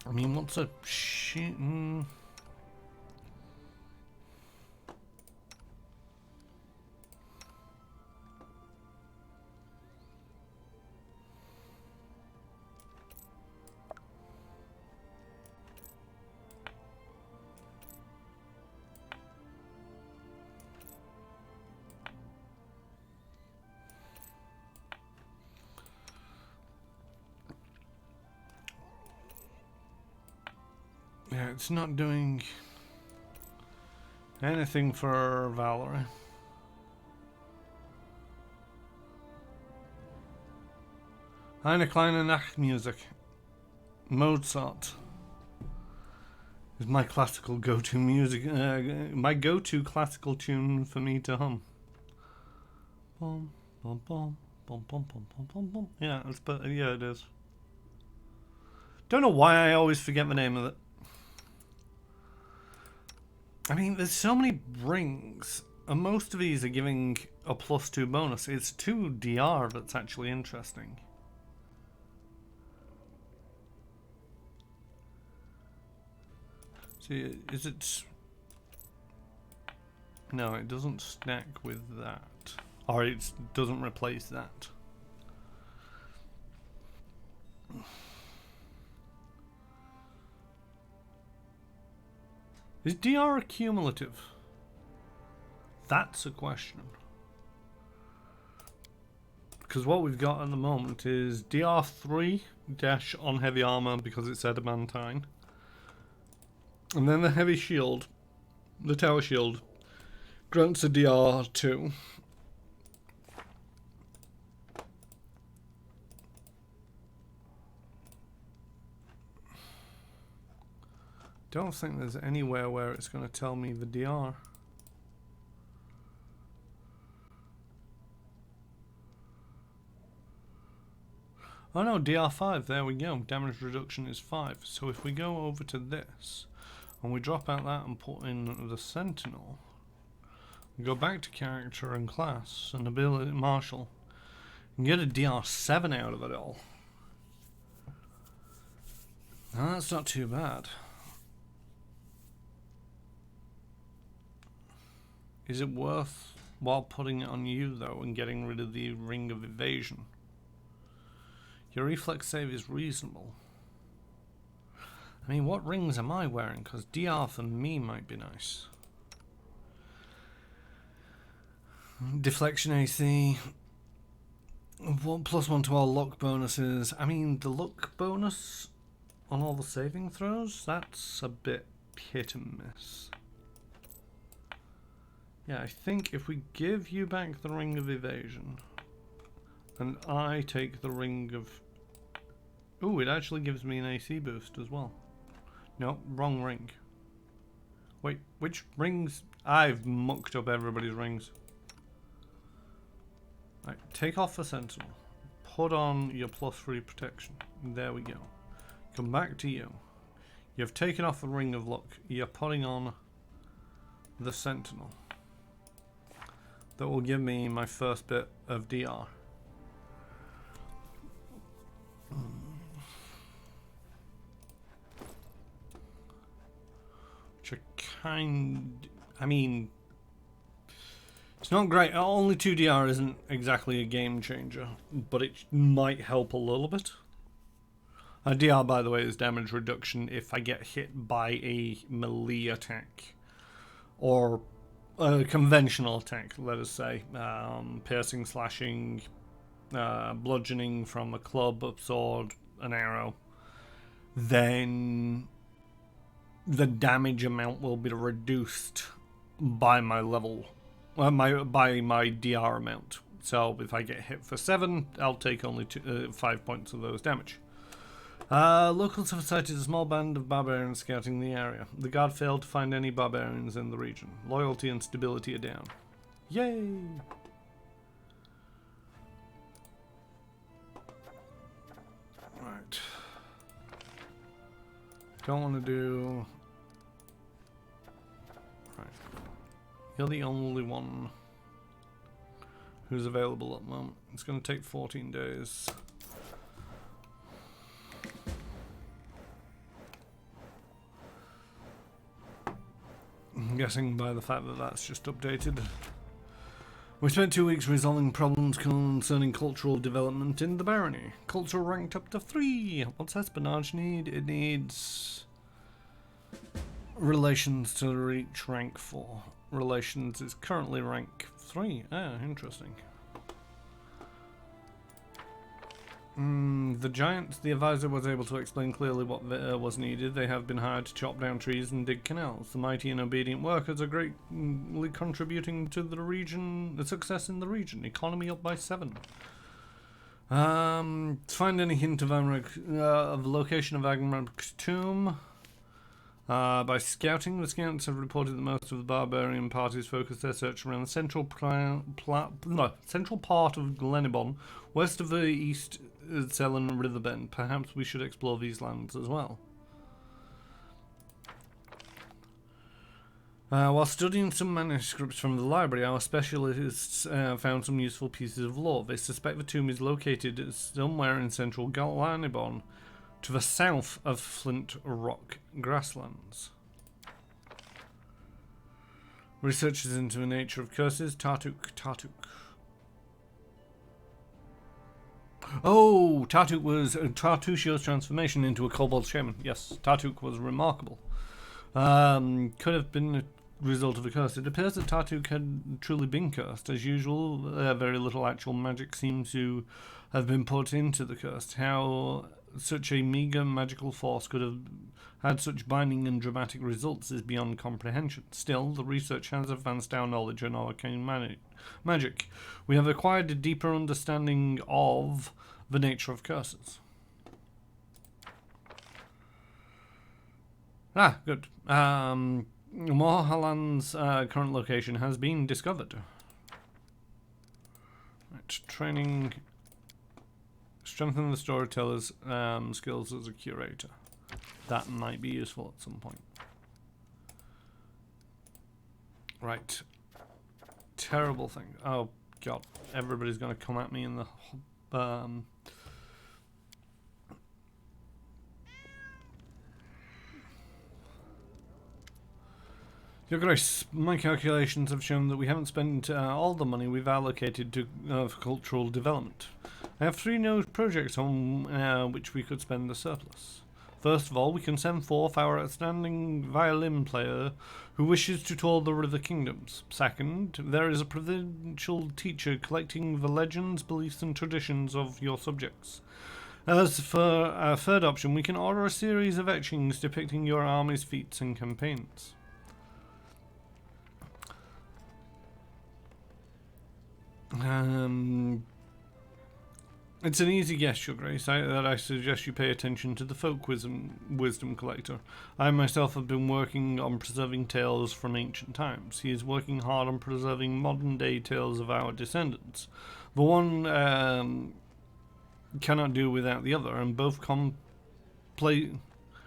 I mean, what's a shield? Yeah, it's not doing anything for Valerie. Eine kleine Nachtmusik. Mozart is my classical go-to music. My go-to classical tune for me to hum. Bum, bum, bum, bum, bum, bum, bum, bum, bum. Yeah, yeah, it is. Don't know why I always forget the name of it. I mean, there's so many rings, and most of these are giving a +2 bonus. It's 2 DR that's actually interesting. See, is it... No, it doesn't stack with that. Or it doesn't replace that. Is DR cumulative? That's a question. Because what we've got at the moment is DR3 dash on heavy armor because it's adamantine. And then the heavy shield, the tower shield, grants a DR2. Don't think there's anywhere where it's going to tell me the DR. Oh no, DR5, there we go. Damage reduction is 5. So if we go over to this, and we drop out that and put in the Sentinel, we go back to character and class and ability martial, and get a DR7 out of it all. Now that's not too bad. Is it worth while putting it on you though and getting rid of the Ring of Evasion? Your reflex save is reasonable. I mean, what rings am I wearing? Because DR for me might be nice. Deflection AC. +1 to all luck bonuses. I mean, the luck bonus on all the saving throws, that's a bit hit and miss. Yeah, I think if we give you back the Ring of Evasion, and I take the Ring of... Ooh, it actually gives me an AC boost as well. No, wrong ring. Wait, which rings? I've mucked up everybody's rings. Right, take off the sentinel. Put on your +3 protection. There we go. Come back to you. You've taken off the ring of luck. You're putting on the sentinel. That will give me my first bit of DR. Which I mean, it's not great. Only 2 DR isn't exactly a game changer, but it might help a little bit. DR, by the way, is damage reduction if I get hit by a melee attack or a conventional attack, let us say. Piercing, slashing, bludgeoning from a club, a sword, an arrow. Then the damage amount will be reduced by my level, by my DR amount. So if I get hit for 7, I'll take only 5 points of those damage. Locals have sighted a small band of barbarians scouting the area. The guard failed to find any barbarians in the region. Loyalty and stability are down. Yay! Right. Don't want to do... Right. You're the only one who's available at the moment. It's going to take 14 days. I'm guessing by the fact that that's just updated. We spent 2 weeks resolving problems concerning cultural development in the barony. Culture ranked up to 3. What's espionage need? It needs relations to reach rank 4. Relations is currently rank 3. Ah, interesting. The giants, the advisor was able to explain clearly what was needed. They have been hired to chop down trees and dig canals. The mighty and obedient workers are greatly contributing to the success in the region. Economy up by 7. To find any hint of the location of Agmark's tomb. By scouting, the scouts have reported that most of the barbarian parties focus their search around the central part of Glenibon, west of the East Selen River Bend. Perhaps we should explore these lands as well. While studying some manuscripts from the library, our specialists found some useful pieces of lore. They suspect the tomb is located somewhere in central Glenibon, to the south of Flint Rock grasslands. Researches into the nature of curses. Tartuk. Oh, Tartuk was Tartushio's transformation into a kobold shaman. Yes, Tartuk was remarkable. Could have been a result of a curse. It appears that Tartuk had truly been cursed. As usual, very little actual magic seems to have been put into the curse. How such a meager magical force could have had such binding and dramatic results is beyond comprehension. Still, the research has advanced our knowledge on arcane magic. We have acquired a deeper understanding of the nature of curses. Ah, good. Morhalan's current location has been discovered. Right, training. Strengthen the storyteller's skills as a curator. That might be useful at some point. Right. Terrible thing. Oh, God. Everybody's going to come at me in the... Your Grace, my calculations have shown that we haven't spent all the money we've allocated to for cultural development. I have 3 new projects on which we could spend the surplus. First of all, we can send forth our outstanding violin player who wishes to tour the River Kingdoms. Second, there is a provincial teacher collecting the legends, beliefs and traditions of your subjects. As for our third option, we can order a series of etchings depicting your army's feats and campaigns. It's an easy guess, Your Grace, that I suggest you pay attention to the folk wisdom collector. I myself have been working on preserving tales from ancient times. He is working hard on preserving modern-day tales of our descendants. The one cannot do without the other, and both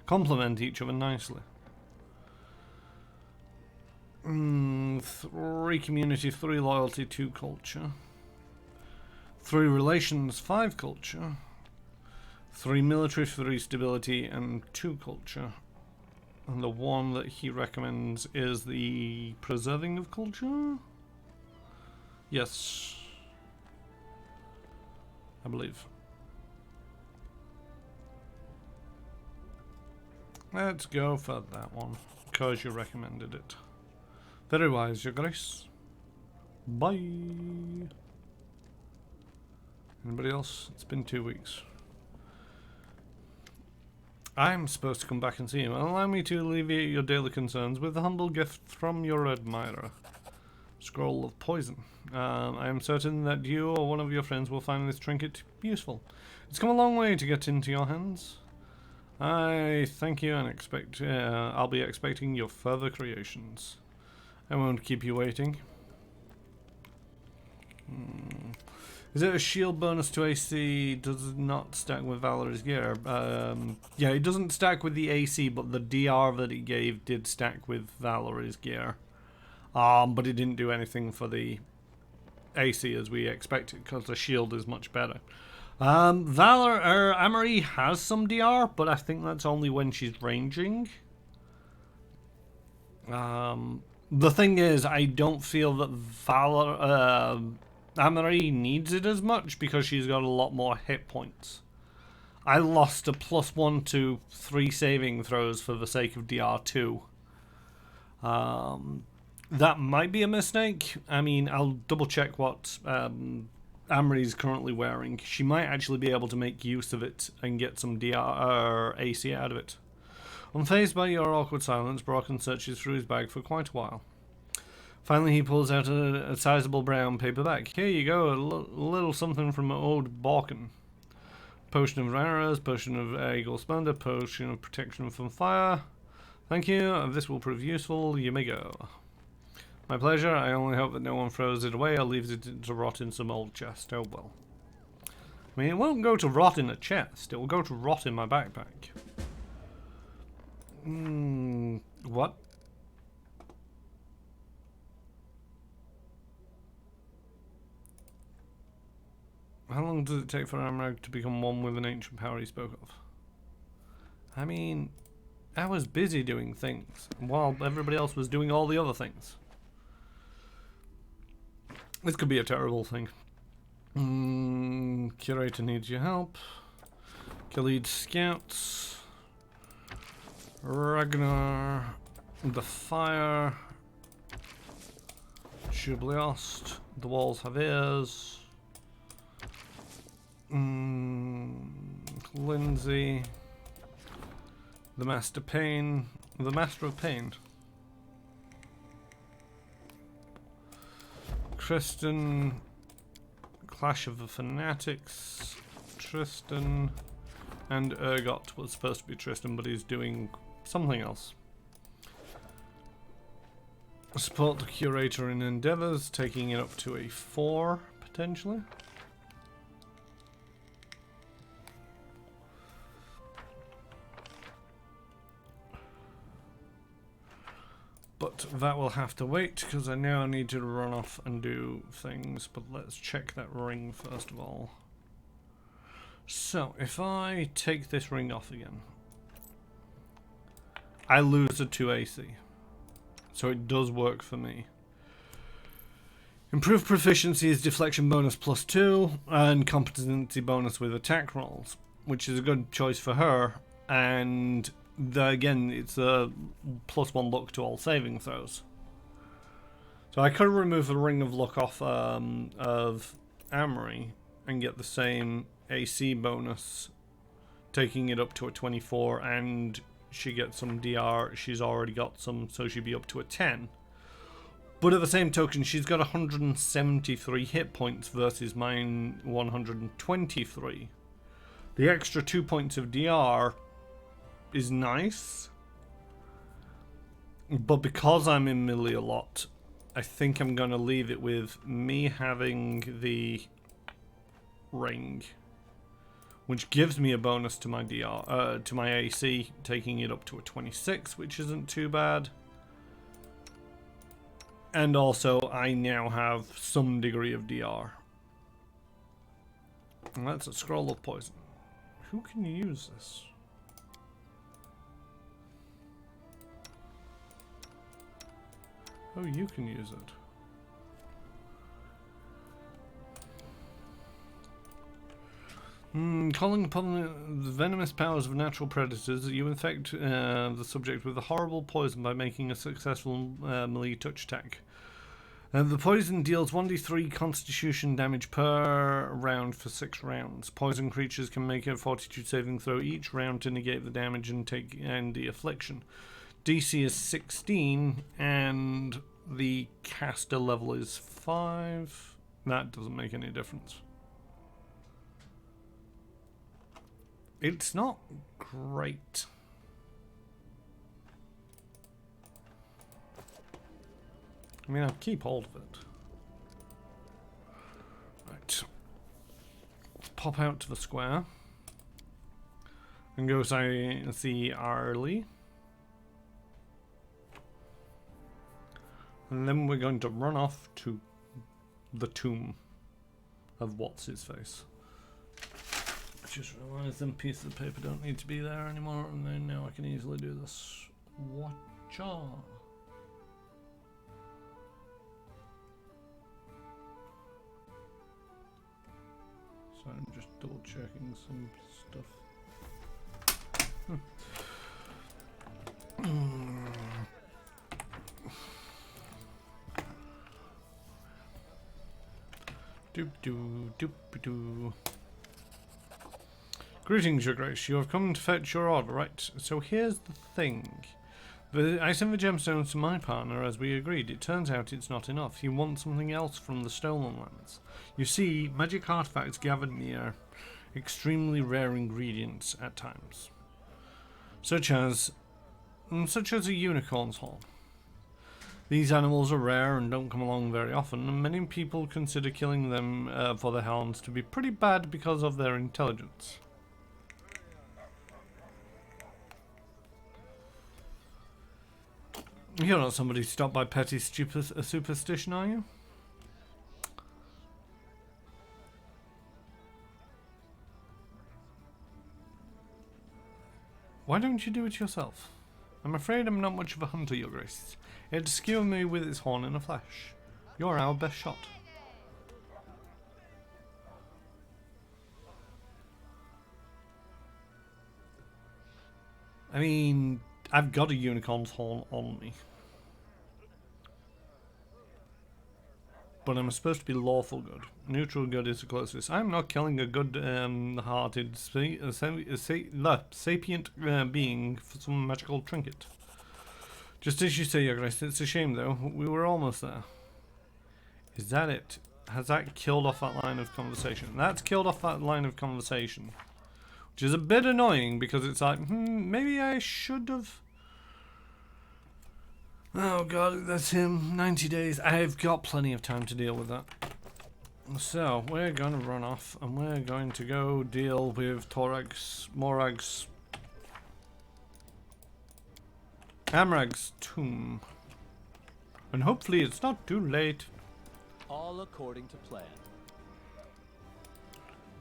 complement each other nicely. 3 community, 3 loyalty, 2 culture. 3 relations, 5 culture. 3 military, 3 stability, and 2 culture. And the one that he recommends is the preserving of culture? Yes. I believe. Let's go for that one, because you recommended it. Very wise, Your Grace. Bye. Anybody else? It's been 2 weeks. I'm supposed to come back and see you. Allow me to alleviate your daily concerns with a humble gift from your admirer. Scroll of poison. I am certain that you or one of your friends will find this trinket useful. It's come a long way to get into your hands. I thank you and I'll be expecting your further creations. I won't keep you waiting. Is it a shield bonus to AC? Does not stack with Valor's gear. Yeah, it doesn't stack with the AC, but the DR that it gave did stack with Valor's gear. But it didn't do anything for the AC as we expected, because the shield is much better. Amory has some DR, but I think that's only when she's ranging. The thing is, I don't feel that Amory needs it as much because she's got a lot more hit points. I lost a +1 to 3 saving throws for the sake of DR2. That might be a mistake. I mean, I'll double check what Amory's currently wearing. She might actually be able to make use of it and get some DR AC out of it. Unfazed by your awkward silence, Brocken searches through his bag for quite a while. Finally, he pulls out a sizable brown paperback. Here you go, a little something from old Borkin. Potion of arrows, potion of eagle splendor, potion of protection from fire. Thank you, this will prove useful. You may go. My pleasure. I only hope that no one throws it away or leaves it to rot in some old chest. Oh well. I mean, it won't go to rot in a chest. It will go to rot in my backpack. What? How long does it take for Amrag to become one with an ancient power he spoke of? I mean, I was busy doing things while everybody else was doing all the other things. This could be a terrible thing. Curator needs your help. Khalid scouts. Ragnar, the fire, Shubliost, the walls have ears, Lindsay, the Master of Pain, Kristen, Clash of the Fanatics, Tristan, and Urgot was supposed to be Tristan, but he's doing something else. Support the curator in endeavors, taking it up to a 4 potentially. But that will have to wait because I now need to run off and do things. But let's check that ring first of all. So if I take this ring off again, I lose a 2 AC. So it does work for me. Improved proficiency is deflection bonus +2 and competency bonus with attack rolls, which is a good choice for her. And again, it's a +1 luck to all saving throws. So I could remove the ring of luck off of Amory and get the same AC bonus, taking it up to a 24, and she gets some DR. She's already got some, so she'd be up to a 10. But at the same token, she's got 173 hit points versus mine 123. The extra 2 points of DR is nice. But because I'm in melee a lot, I think I'm going to leave it with me having the ring, which gives me a bonus to my DR, to my AC, taking it up to a 26, which isn't too bad. And also, I now have some degree of DR. And that's a scroll of poison. Who can use this? Oh, you can use it. Calling upon the venomous powers of natural predators, you infect the subject with a horrible poison by making a successful melee touch attack. The poison deals 1d3 constitution damage per round for 6 rounds. Poison creatures can make a fortitude saving throw each round to negate the damage and take the affliction. DC is 16 and the caster level is 5. That doesn't make any difference. It's not great. I mean, I'll keep hold of it. Right. Let's pop out to the square. And go see Arlie. And then we're going to run off to the tomb of what's-his-face. Just realised them pieces of paper don't need to be there anymore, and then now I can easily do this. Watcha. So I'm just double checking some stuff. Doop doo doop doo. Greetings, Your Grace. You have come to fetch your order, right? So here's the thing. I sent the gemstones to my partner as we agreed. It turns out it's not enough. He wants something else from the stolen lands. You see, magic artifacts gathered near extremely rare ingredients at times. Such as a unicorn's horn. These animals are rare and don't come along very often, and many people consider killing them for their horns to be pretty bad because of their intelligence. You're not somebody stopped by petty superstition, are you? Why don't you do it yourself? I'm afraid I'm not much of a hunter, Your Grace. It'd skewer me with its horn in a flash. You're our best shot. I mean, I've got a unicorn's horn on me. But I'm supposed to be lawful good. Neutral good is the closest. I'm not killing a good-hearted, sapient being for some magical trinket. Just as you say, Your Grace, it's a shame though. We were almost there. Is that it? Has that killed off that line of conversation? That's killed off that line of conversation. Which is a bit annoying because it's like, maybe I should have... Oh god, that's him. 90 days. I've got plenty of time to deal with that. So, we're going to run off and we're going to go deal with Morag's, Amrag's tomb. And hopefully it's not too late. All according to plan.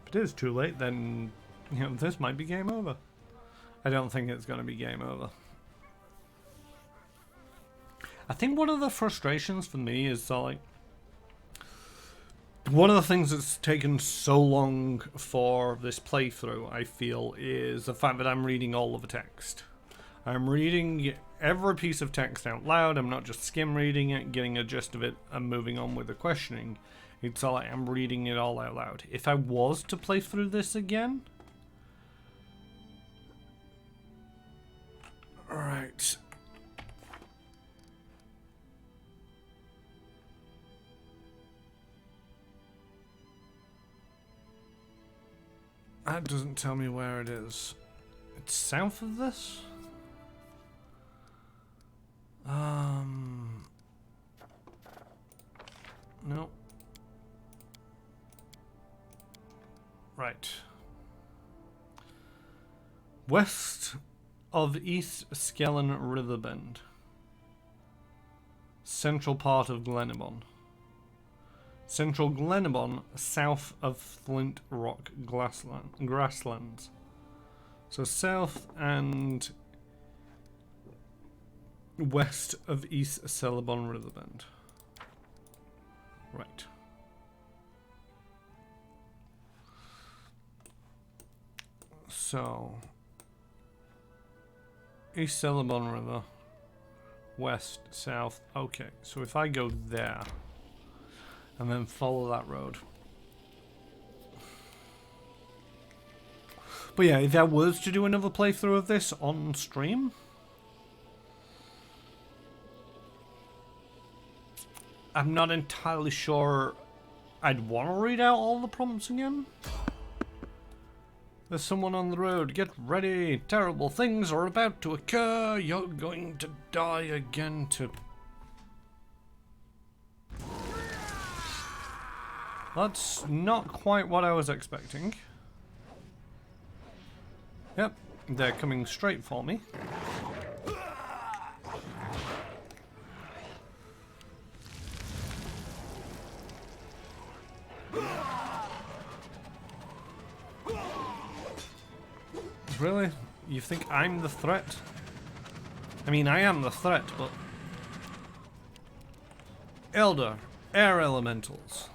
If it is too late, then, you know, this might be game over. I don't think it's going to be game over. I think one of the frustrations for me is that, like, one of the things that's taken so long for this playthrough, I feel, is the fact that I'm reading all of the text. I'm reading every piece of text out loud. I'm not just skim reading it, getting a gist of it, and moving on with the questioning. It's like I'm reading it all out loud. If I was to play through this again... Alright. That doesn't tell me where it is. It's south of this? No. Right. West of East Skellen Riverbend. Central part of Glenibon. Central Glenibon, south of Flint Rock grasslands. So south and west of East Celebon Riverbend. Right. So East Celebon River, west, south. Okay, so if I go there and then follow that road. But yeah, if I was to do another playthrough of this on stream, I'm not entirely sure I'd want to read out all the prompts again. There's someone on the road. Get ready. Terrible things are about to occur. You're going to die again to... That's not quite what I was expecting. Yep, they're coming straight for me. Really? You think I'm the threat? I mean, I am the threat, but... Elder, air elementals.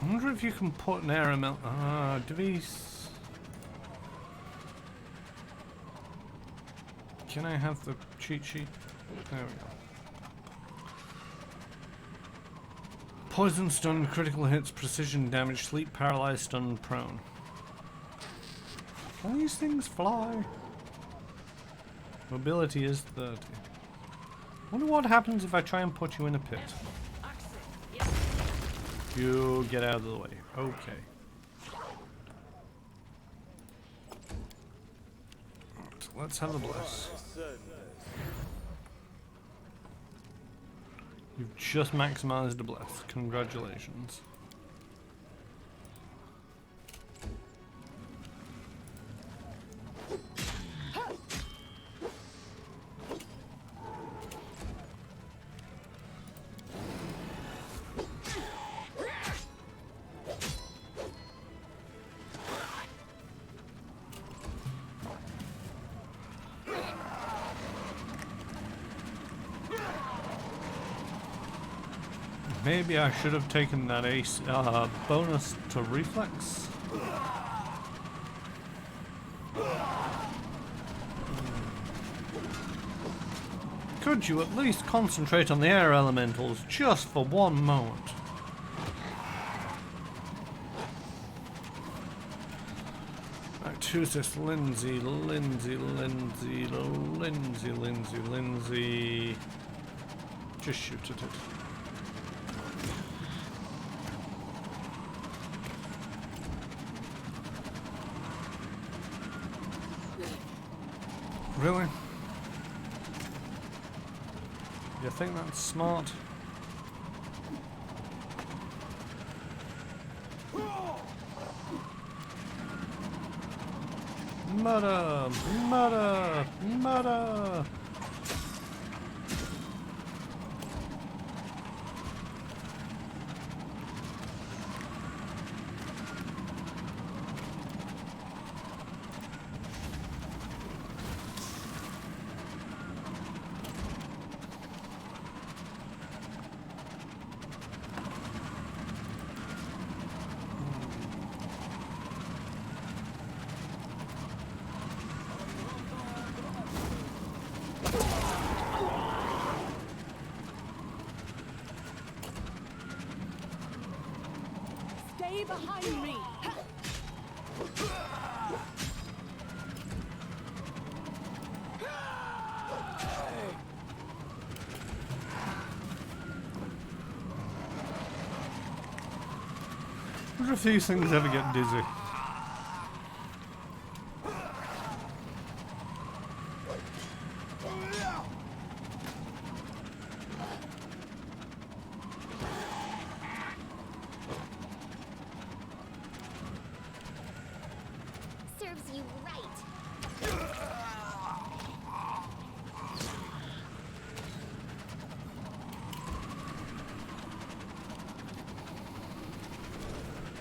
I wonder if you can put an air element. Do these? Can I have the cheat sheet? There we go. Poison, stun, critical hits, precision damage, sleep, paralyzed, stun, prone. Can these things fly? Mobility is 30. Wonder what happens if I try and put you in a pit. You get out of the way. Okay. Right, let's have a bless. You've just maximized a bless. Congratulations. Maybe I should have taken that ace bonus to reflex. Could you at least concentrate on the air elementals just for one moment? Right, who's this? Lindsay. Just shoot at it. Really? You think that's smart? Murder! Murder! Murder! Stay behind me! I wonder if these things ever get dizzy. Serves you right.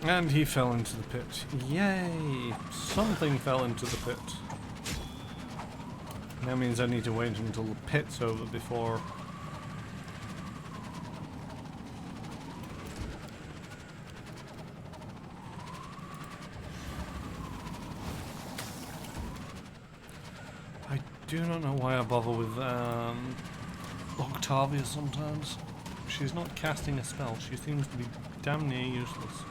And he fell into the pit. Yay! Something fell into the pit. That means I need to wait until the pit's over before... I do not know why I bother with Octavia sometimes. She's not casting a spell. She seems to be damn near useless.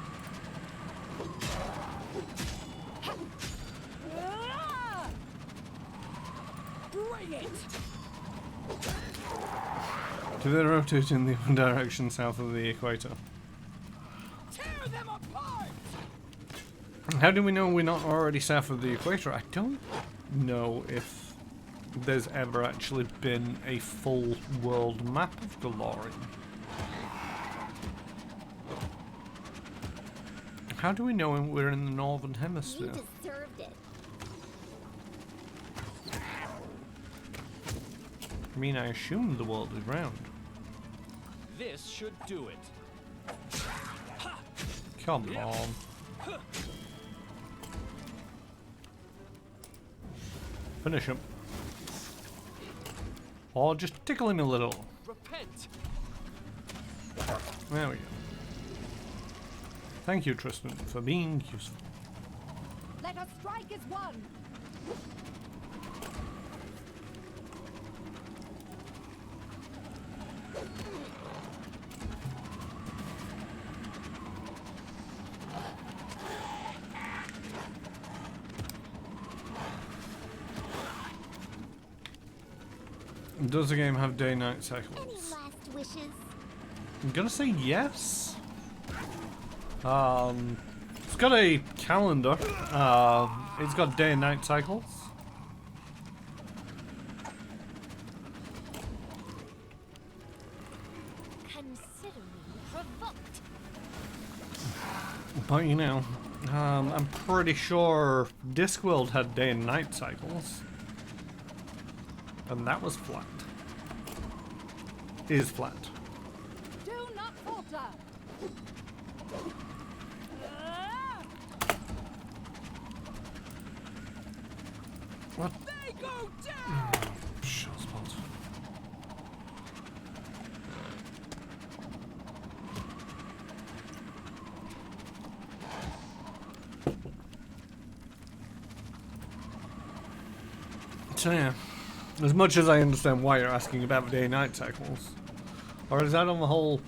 Bring it! Do they rotate in the direction south of the equator? Tear them apart! How do we know we're not already south of the equator? I don't know if there's ever actually been a full world map of Galorian. How do we know when we're in the northern hemisphere? You deserved it. I mean, I assume the world is round. This should do it. Come on. Finish him. Or just tickle him a little. Repent. There we go. Thank you, Tristan, for being useful. Let us strike as one! Does the game have day-night Any cycles? last wishes? I'm gonna say yes. It's got a calendar. It's got day and night cycles. Consider me provoked. But you know, I'm pretty sure Discworld had day and night cycles. And that was flat. Is flat. Do not falter! What? They go down! Shut spot. So yeah, as much as I understand why you're asking about the day-night cycles, or is that on the whole,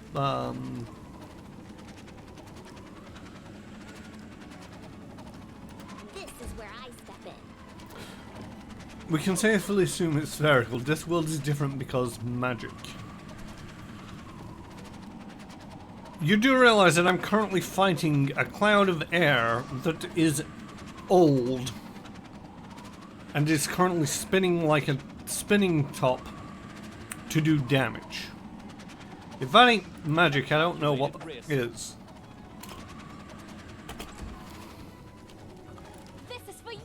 This is where I step in. we can safely assume it's spherical. This world is different because magic. You do realize that I'm currently fighting a cloud of air that is old and is currently spinning like a spinning top to do damage. If that ain't magic, I don't know what is. This is for you!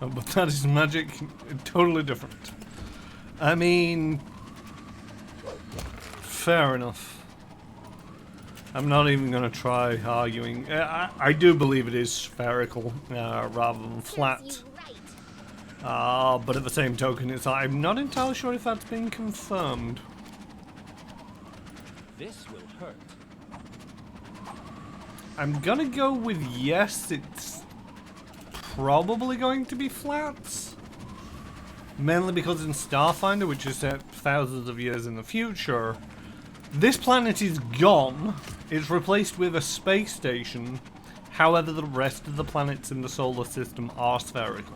Oh, but that is magic, totally different. I mean, fair enough. I'm not even going to try arguing. I do believe it is spherical rather than flat. Serves you right. But at the same token, I'm not entirely sure if that's been confirmed. This will hurt. I'm gonna go with yes, it's probably going to be flats. Mainly because in Starfinder, which is set thousands of years in the future, this planet is gone. It's replaced with a space station. However, the rest of the planets in the solar system are spherical.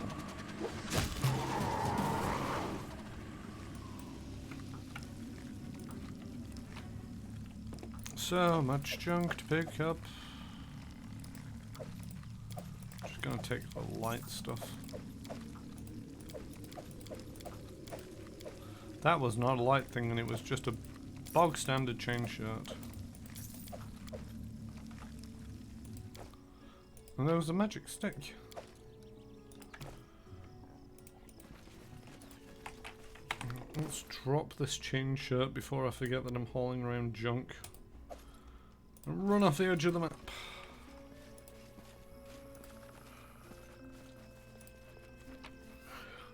So much junk to pick up. Just gonna take the light stuff. That was not a light thing, and it was just a bog standard chain shirt. And there was a magic stick. Let's drop this chain shirt before I forget that I'm hauling around junk. And run off the edge of the map.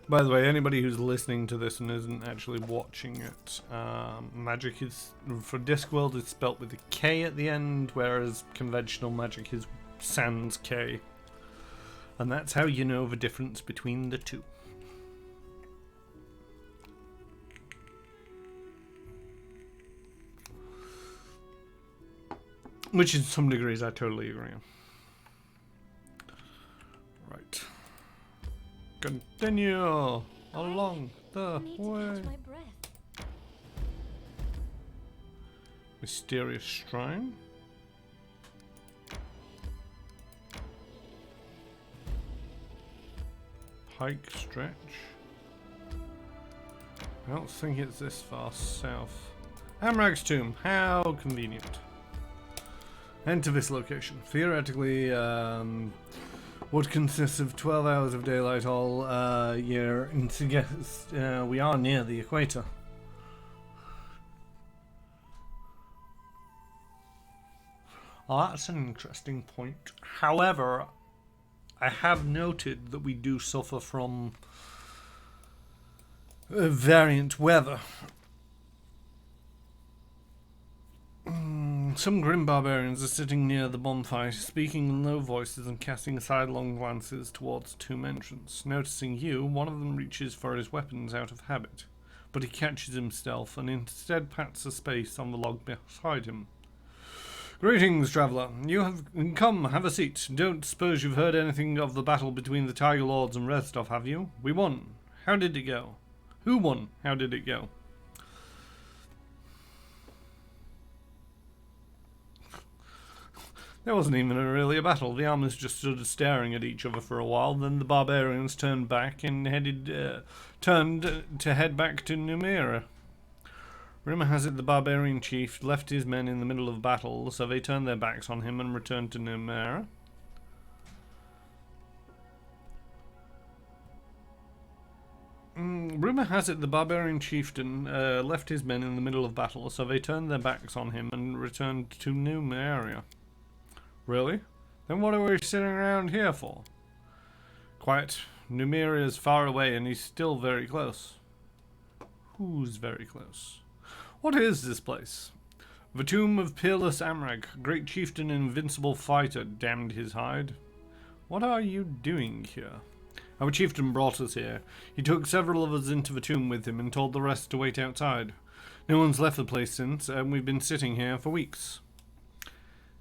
By the way, anybody who's listening to this and isn't actually watching it, magic is, for Discworld, it's spelt with a K at the end, whereas conventional magic is sans K. And that's how you know the difference between the two. Which in some degrees I totally agree on. Right. Continue along the way. Mysterious shrine. Hike stretch. I don't think it's this far south. Amrag's tomb. How convenient. Enter this location. Theoretically, would consist of 12 hours of daylight all year, and suggests we are near the equator. Oh, that's an interesting point. However, I have noted that we do suffer from variant weather. Some grim barbarians are sitting near the bonfire, speaking in low voices and casting sidelong glances towards the tomb entrance. Noticing you, one of them reaches for his weapons out of habit, but he catches himself and instead pats a space on the log beside him. Greetings, traveller. You have come, have a seat. Don't suppose you've heard anything of the battle between the Tiger Lords and Redstuff, have you? We won. How did it go? Who won? How did it go? There wasn't even really a battle. The armies just stood staring at each other for a while. Then the barbarians turned back and turned to head back to Numeria. Rumor has it the barbarian chief left his men in the middle of battle, so they turned their backs on him and returned to Numeria. Rumor has it the barbarian chieftain left his men in the middle of battle, so they turned their backs on him and returned to Numeria. Really? Then what are we sitting around here for? Quiet. Numeria is far away and he's still very close. Who's very close? What is this place? The tomb of peerless Amrag, great chieftain and invincible fighter, damned his hide. What are you doing here? Our chieftain brought us here. He took several of us into the tomb with him and told the rest to wait outside. No one's left the place since, and we've been sitting here for weeks.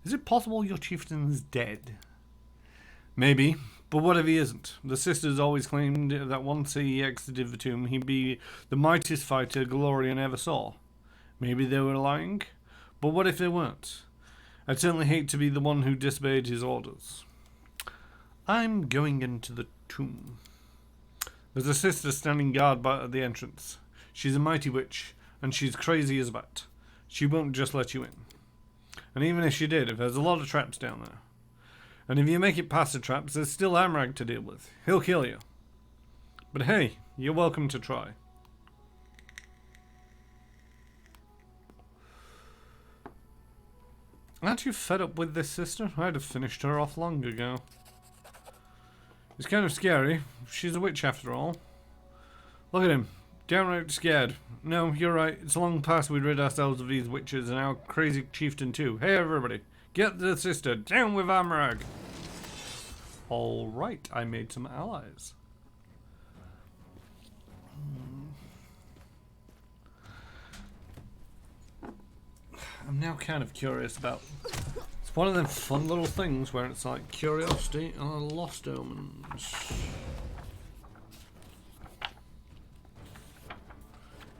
Is it possible your chieftain's dead? Maybe, but what if he isn't? The sisters always claimed that once he exited the tomb, he'd be the mightiest fighter Glorian ever saw. Maybe they were lying, but what if they weren't? I'd certainly hate to be the one who disobeyed his orders. I'm going into the tomb. There's a sister standing guard by the entrance. She's a mighty witch, and she's crazy as a bat. She won't just let you in. And even if she did, there's a lot of traps down there. And if you make it past the traps, there's still Amrag to deal with. He'll kill you. But hey, you're welcome to try. Aren't you fed up with this sister? I'd have finished her off long ago. It's kind of scary. She's a witch after all. Look at him. Downright scared. No, you're right. It's long past we'd rid ourselves of these witches and our crazy chieftain too. Hey everybody, Get the sister. Down with Amrag. Alright, I made some allies. I'm now kind of curious about... It's one of them fun little things where it's like curiosity and lost omens.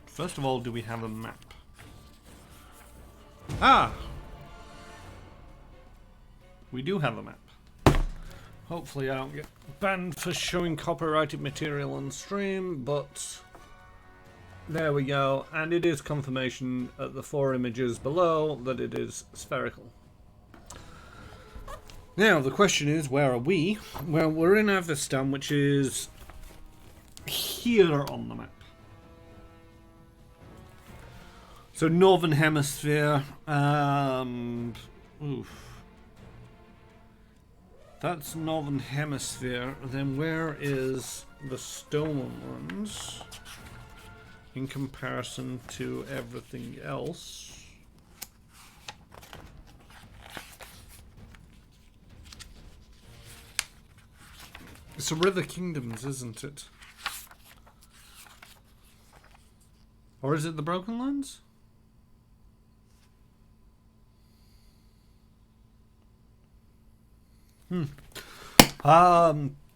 First of all, do we have a map? Ah! We do have a map. Hopefully I don't get banned for showing copyrighted material on stream, but there we go. And it is confirmation at the 4 images below that it is spherical. Now the question is, where are we? Well, we're in Avestan, which is here on the map. So Northern Hemisphere, oof. That's Northern Hemisphere. Then where is the stolen ones in comparison to everything else? It's a River Kingdoms, isn't it? Or is it the Broken Lands?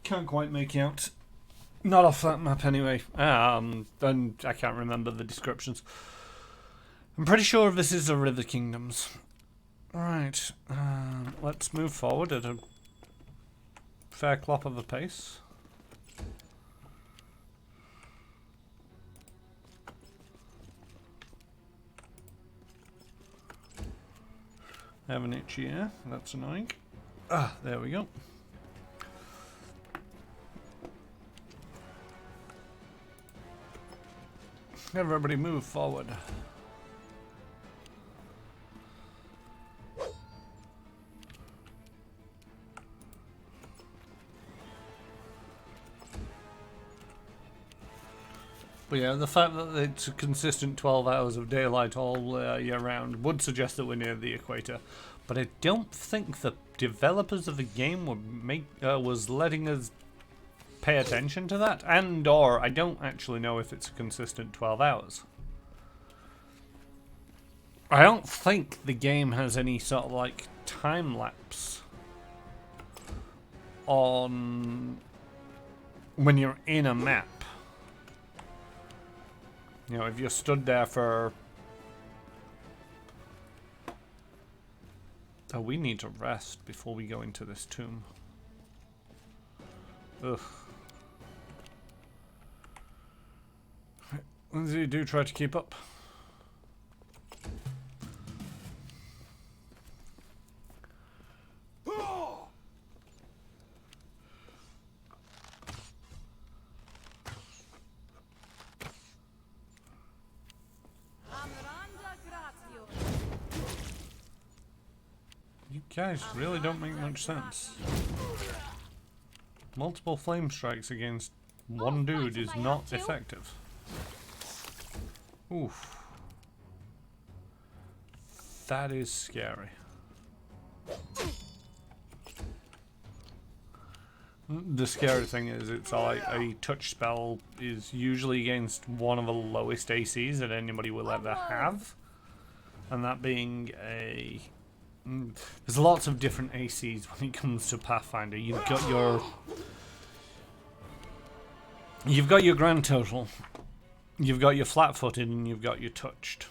Can't quite make out. Not off that map anyway. And I can't remember the descriptions. I'm pretty sure this is the River Kingdoms. Right. Let's move forward at a fair clop of a pace. I have an itchy ear. That's annoying. Ah, there we go. Everybody move forward. But yeah, the fact that it's a consistent 12 hours of daylight all year round would suggest that we're near the equator. But I don't think the developers of the game was letting us pay attention to that, and or I don't actually know if it's a consistent 12 hours. I don't think the game has any sort of like time lapse on when you're in a map. You know, if you're stood there for... Oh, we need to rest before we go into this tomb. Ugh. Lindsay, do try to keep up. You guys really don't make much sense. Multiple flame strikes against one dude is not effective. Oof. That is scary. The scary thing is it's like a touch spell is usually against one of the lowest ACs that anybody will ever have. And that being a... There's lots of different ACs when it comes to Pathfinder. You've got your grand total, you've got your flat-footed, and you've got your touched.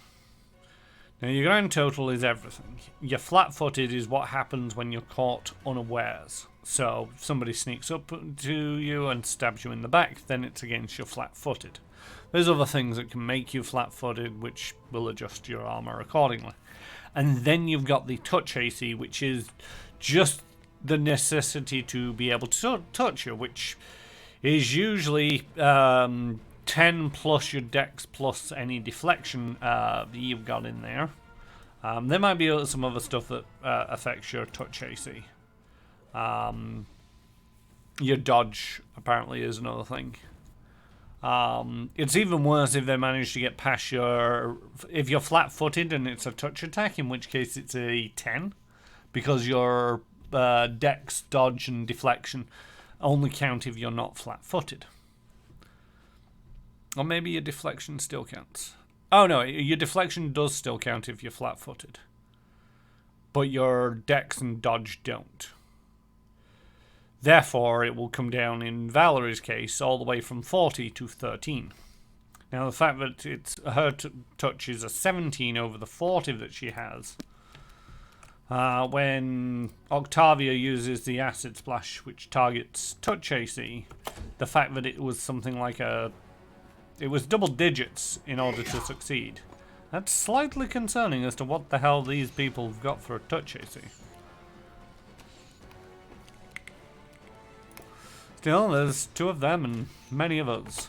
Now your grand total is everything. Your flat-footed is what happens when you're caught unawares. So if somebody sneaks up to you and stabs you in the back, then it's against your flat-footed. There's other things that can make you flat-footed, which will adjust your armor accordingly. And then you've got the touch AC, which is just the necessity to be able to touch you, which is usually 10 plus your dex plus any deflection that you've got in there. There might be some other stuff that affects your touch AC. Your dodge apparently is another thing. It's even worse if they manage to get past your... If you're flat-footed and it's a touch attack, in which case it's a 10. because your dex, dodge, and deflection only count if you're not flat-footed. Or maybe your deflection still counts. Oh no, your deflection does still count if you're flat-footed. But your dex and dodge don't. Therefore, it will come down in Valerie's case all the way from 40 to 13. Now, the fact that her touch is a 17 over the 40 that she has, when Octavia uses the Acid Splash, which targets touch AC, the fact that it was something like it was double digits in order to succeed. That's slightly concerning as to what the hell these people have got for a touch AC. Still, there's 2 of them and many of us.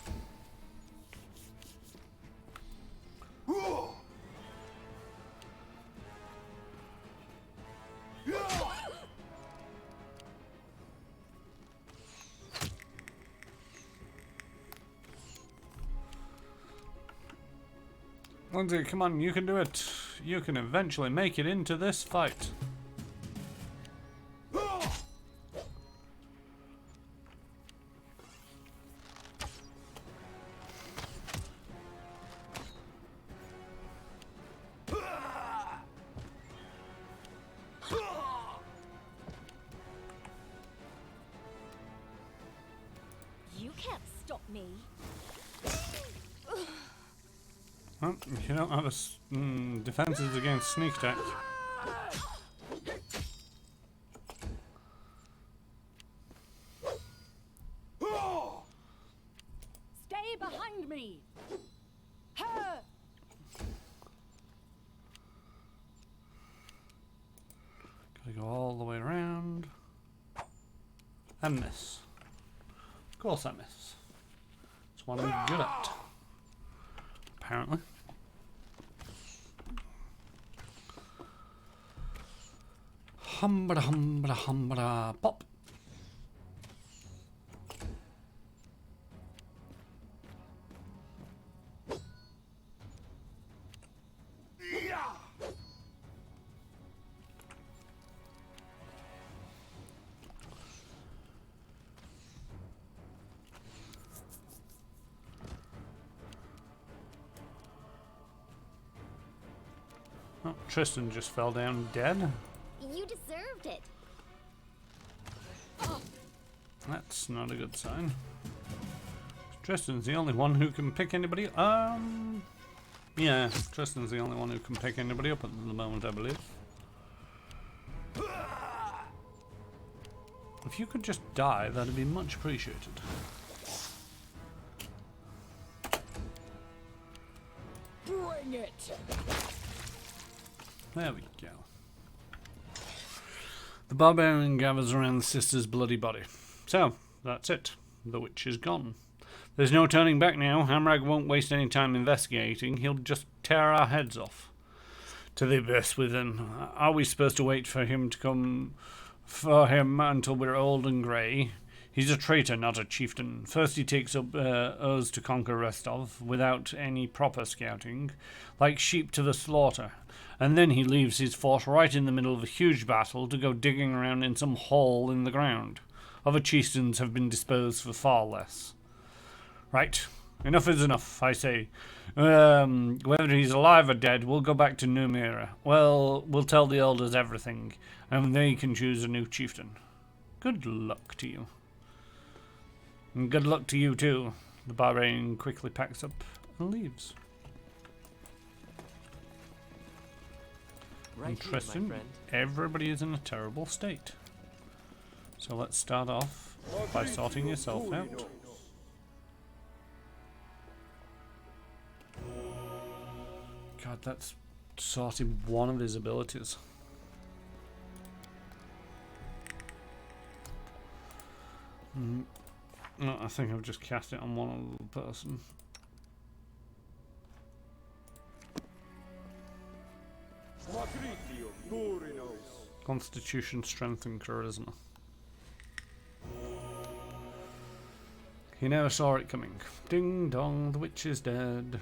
Lindsay, come on, you can do it. You can eventually make it into this fight. You can't stop me. Well, you don't have a defenses against sneak attack. Stay behind me! Her! Gotta go all the way around. And miss. Of course I miss. It's what I'm good at. Apparently. Humbada pop. Oh, Tristan just fell down dead. You deserved it. That's not a good sign. Tristan's the only one who can pick anybody. Yeah, Tristan's the only one who can pick anybody up at the moment, I believe. If you could just die, that'd be much appreciated. Bring it! There we go. The barbarian gathers around the sister's bloody body. So, that's it. The witch is gone. There's no turning back now. Hamrag won't waste any time investigating. He'll just tear our heads off. To the abyss with him. Are we supposed to wait for him to come for him until we're old and grey? He's a traitor, not a chieftain. First he takes up us to conquer Restov without any proper scouting, like sheep to the slaughter. And then he leaves his force right in the middle of a huge battle to go digging around in some hole in the ground. Other chieftains have been disposed for far less. Right, enough is enough, I say. Whether he's alive or dead, we'll go back to Numira. Well, we'll tell the elders everything, and they can choose a new chieftain. Good luck to you. And good luck to you too. The barbarian quickly packs up and leaves. Right here, my Interesting. friend. Everybody is in a terrible state. So let's start off by sorting yourself out. God, that's sorted one of his abilities. No, I think I've just cast it on one other person. Constitution, Strength, and Charisma. He never saw it coming. Ding dong, the witch is dead.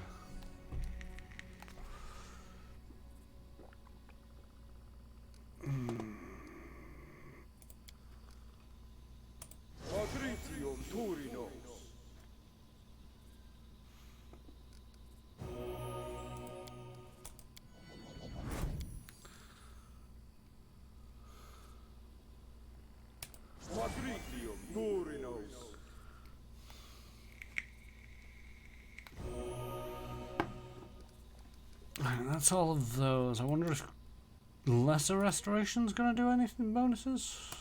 Right, that's all of those. I wonder if lesser restoration's gonna do anything bonuses?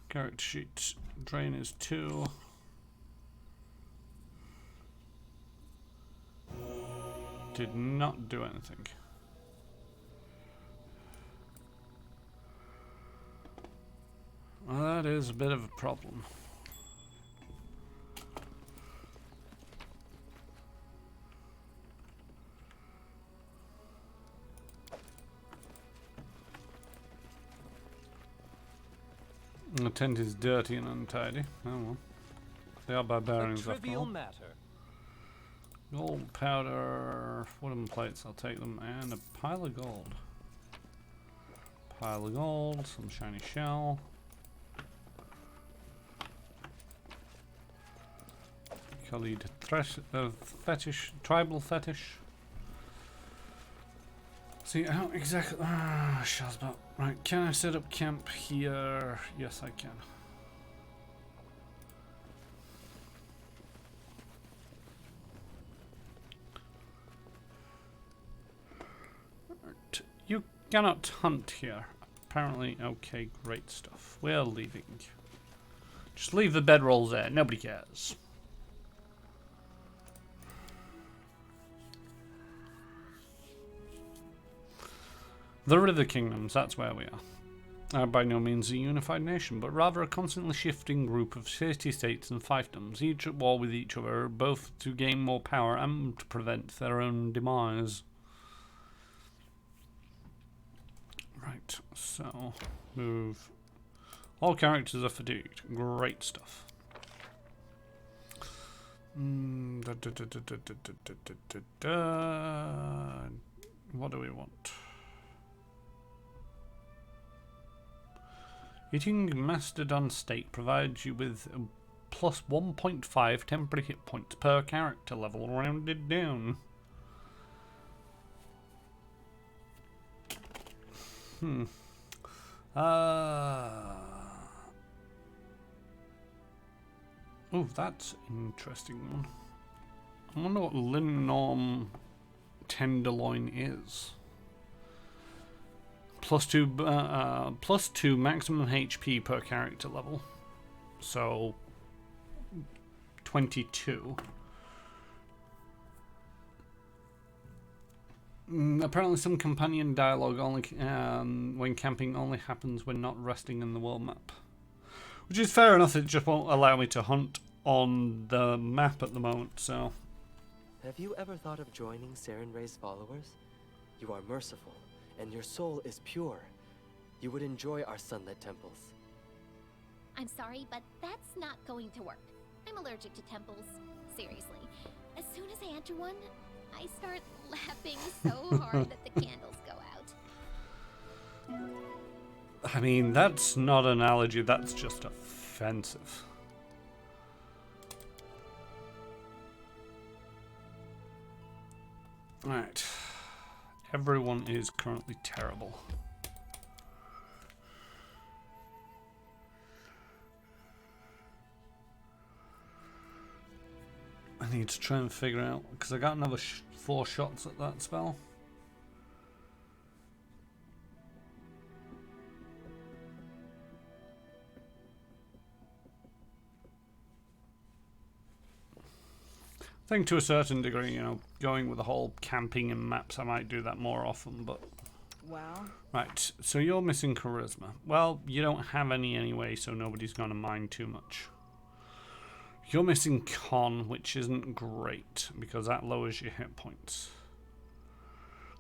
Character sheet. Drain is 2. Did not do anything. Well, that is a bit of a problem. The tent is dirty and untidy. Oh well. They are barbarians after trivial all. matter. Gold, powder, wooden plates, I'll take them, and a pile of gold. Pile of gold, some shiny shell. Khalid fetish, tribal fetish. See, I don't exactly. Shell's about. Right, can I set up camp here? Yes, I can. Right, you cannot hunt here. Apparently, okay, great stuff. We're leaving. Just leave the bedrolls there. Nobody cares. The River Kingdoms, that's where we are by no means a unified nation, but rather a constantly shifting group of city-states and fiefdoms, each at war with each other, both to gain more power and to prevent their own demise. Right, so move. All characters are fatigued. Great stuff. What do we want? Eating Mastodon steak provides you with a plus 1.5 temporary hit points per character level, rounded down. Oh, that's an interesting one. I wonder what Linnorm Tenderloin is. Plus 2 maximum HP per character level. So 22. Apparently some companion dialogue only when camping only happens when not resting in the world map. Which is fair enough, it just won't allow me to hunt on the map at the moment, so. Have you ever thought of joining Saren Ray's followers? You are merciful, and your soul is pure. You would enjoy our sunlit temples. I'm sorry, but that's not going to work. I'm allergic to temples. Seriously. As soon as I enter one, I start laughing so hard that the candles go out. I mean, that's not an allergy, that's just offensive. Alright. Everyone is currently terrible. I need to try and figure out, because I got another 4 shots at that spell. I think to a certain degree, you know, going with the whole camping and maps, I might do that more often, but... Well? Right, so you're missing charisma. Well, you don't have any anyway, so nobody's going to mind too much. You're missing con, which isn't great, because that lowers your hit points.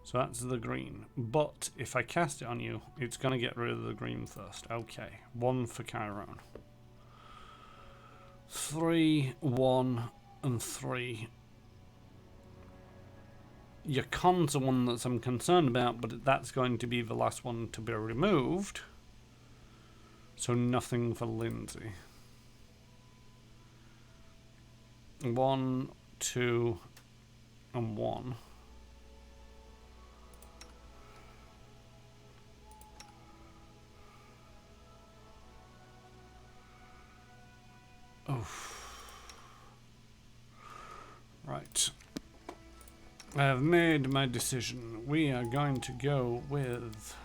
So that's the green. But if I cast it on you, it's going to get rid of the green first. Okay, 1 for Chiron. 3, 1... and 3. Your con's the one that I'm concerned about, but that's going to be the last one to be removed. So nothing for Lindsay. 1, 2, and 1. Oof. Right. I have made my decision. We are going to go with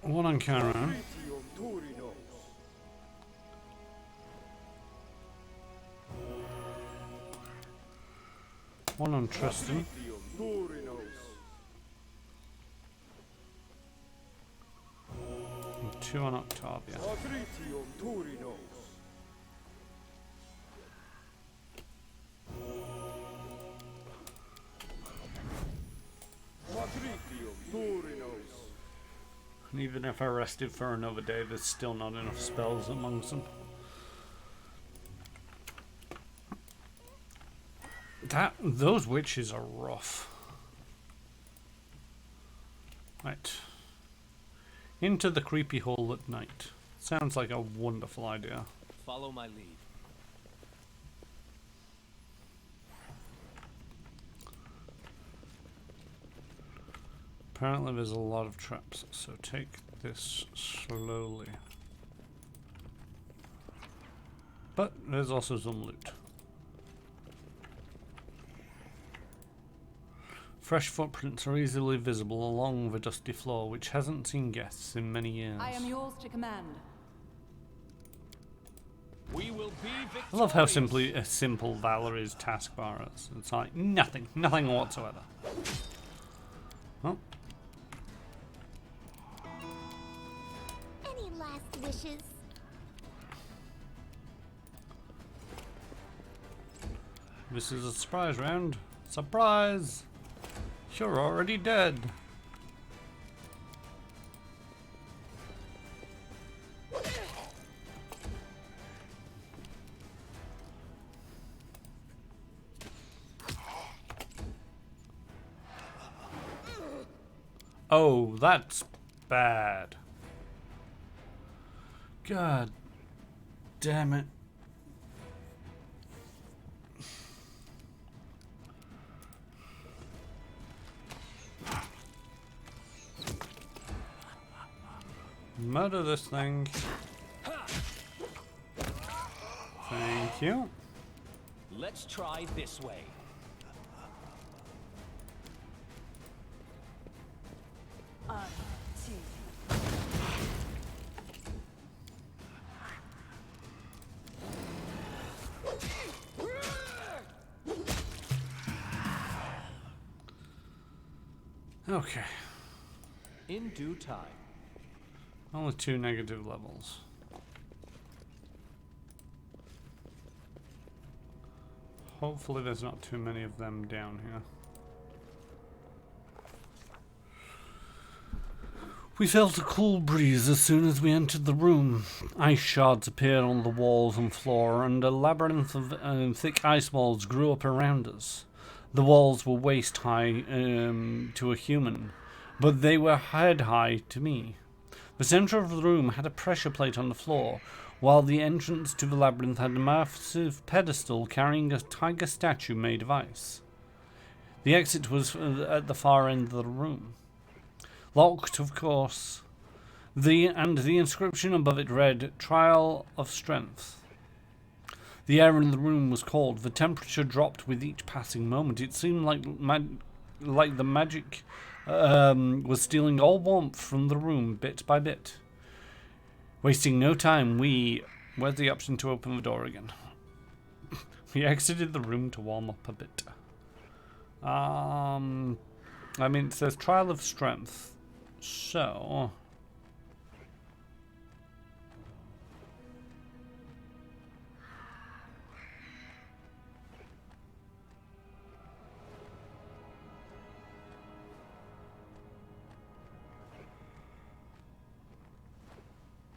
one on Chiron. One on Tristan. And two on Octavia. And even if I rested for another day, there's still not enough spells amongst them. Those witches are rough. Right. Into the creepy hole at night. Sounds like a wonderful idea. Follow my lead. Apparently there's a lot of traps, so take this slowly. But there's also some loot. Fresh footprints are easily visible along the dusty floor, which hasn't seen guests in many years. I am yours to command. We will be victorious. I love how simple Valerie's taskbar is. It's like nothing whatsoever. Oh. Any last wishes? This is a surprise round. Surprise! You're already dead. Oh, that's bad. God damn it. Murder this thing. Thank you. Let's try this way. Okay. In due time. Only 2 negative levels. Hopefully there's not too many of them down here. We felt a cool breeze as soon as we entered the room. Ice shards appeared on the walls and floor, and a labyrinth of thick ice walls grew up around us. The walls were waist high to a human, but they were head high to me. The center of the room had a pressure plate on the floor, while the entrance to the labyrinth had a massive pedestal carrying a tiger statue made of ice. The exit was at the far end of the room. Locked, of course. The inscription above it read, "Trial of Strength." The air in the room was cold. The temperature dropped with each passing moment. It seemed like the magic was stealing all warmth from the room bit by bit. Wasting no time, where's the option to open the door again? We exited the room to warm up a bit. I mean, it says Trial of Strength. So...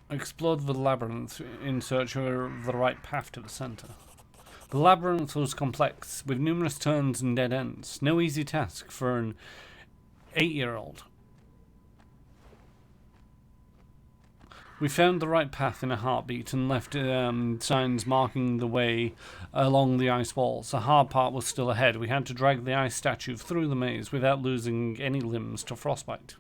explored the labyrinth in search of the right path to the center. The labyrinth was complex, with numerous turns and dead ends. No easy task for an 8-year-old. We found the right path in a heartbeat and left signs marking the way along the ice walls. The hard part was still ahead. We had to drag the ice statue through the maze without losing any limbs to frostbite.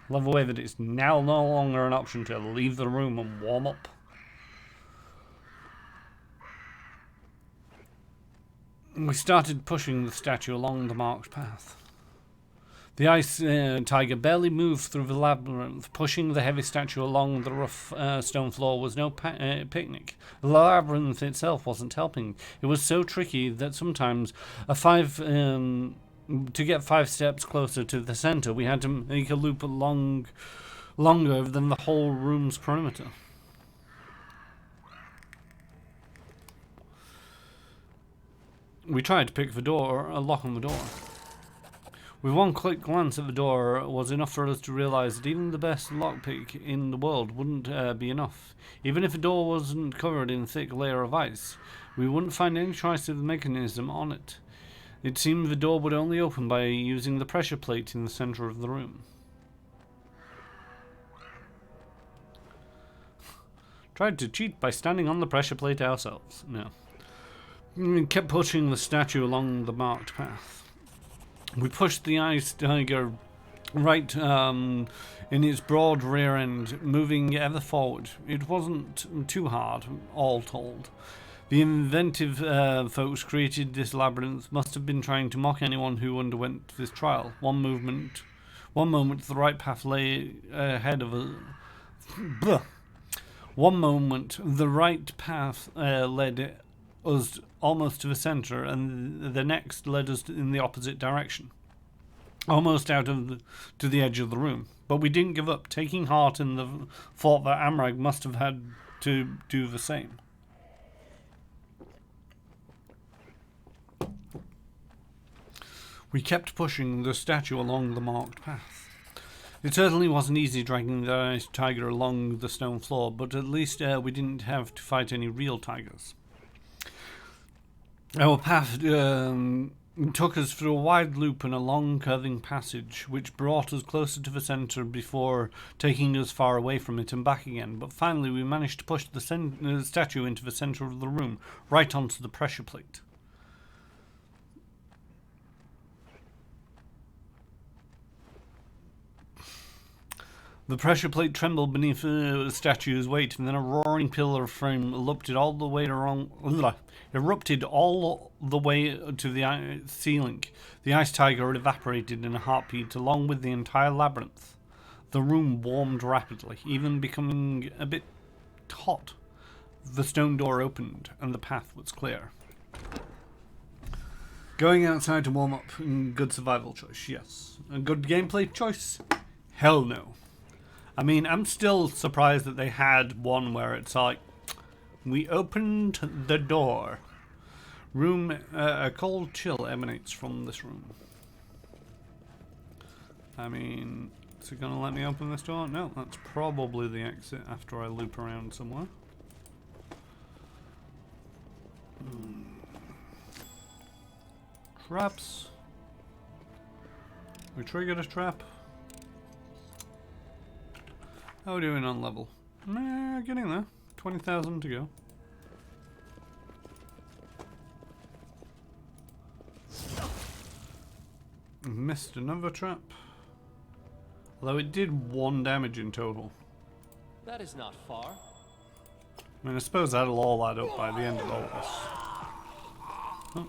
Love the way that it's now no longer an option to leave the room and warm up. We started pushing the statue along the marked path. The ice tiger barely moved through the labyrinth. Pushing the heavy statue along the rough stone floor was no picnic. The labyrinth itself wasn't helping. It was so tricky that sometimes to get 5 steps closer to the center, we had to make a loop longer than the whole room's perimeter. We tried to pick a lock on the door. With one quick glance at the door was enough for us to realize that even the best lockpick in the world wouldn't be enough. Even if the door wasn't covered in a thick layer of ice, we wouldn't find any trace of the mechanism on it. It seemed the door would only open by using the pressure plate in the center of the room. Tried to cheat by standing on the pressure plate ourselves. No. We kept pushing the statue along the marked path. We pushed the ice tiger right in its broad rear end, moving ever forward. It wasn't too hard, all told. The inventive folks created this labyrinth must have been trying to mock anyone who underwent this trial. One moment, the right path lay ahead of us. One moment, the right path led us almost to the center, and the next led us in the opposite direction, almost to the edge of the room. But we didn't give up, taking heart in the thought that Amrag must have had to do the same. We kept pushing the statue along the marked path. It certainly wasn't easy dragging the ice tiger along the stone floor, but at least we didn't have to fight any real tigers. Our path took us through a wide loop and a long curving passage, which brought us closer to the center before taking us far away from it and back again. But finally we managed to push the statue into the center of the room, right onto the pressure plate. The pressure plate trembled beneath the statue's weight, and then a roaring pillar of flame erupted all the way to the ceiling. The ice tiger evaporated in a heartbeat, along with the entire labyrinth. The room warmed rapidly, even becoming a bit hot. The stone door opened, and the path was clear. Going outside to warm up, good survival choice, yes. A good gameplay choice? Hell no. I mean, I'm still surprised that they had one where it's like, we opened the door. A cold chill emanates from this room. I mean, is it going to let me open this door? No, that's probably the exit after I loop around somewhere. Traps. We triggered a trap. How are we doing on level? Getting there. 20,000 to go. Missed another trap. Although it did 1 damage in total. That is not far. I mean, I suppose that'll all add up by the end of all this. Oh.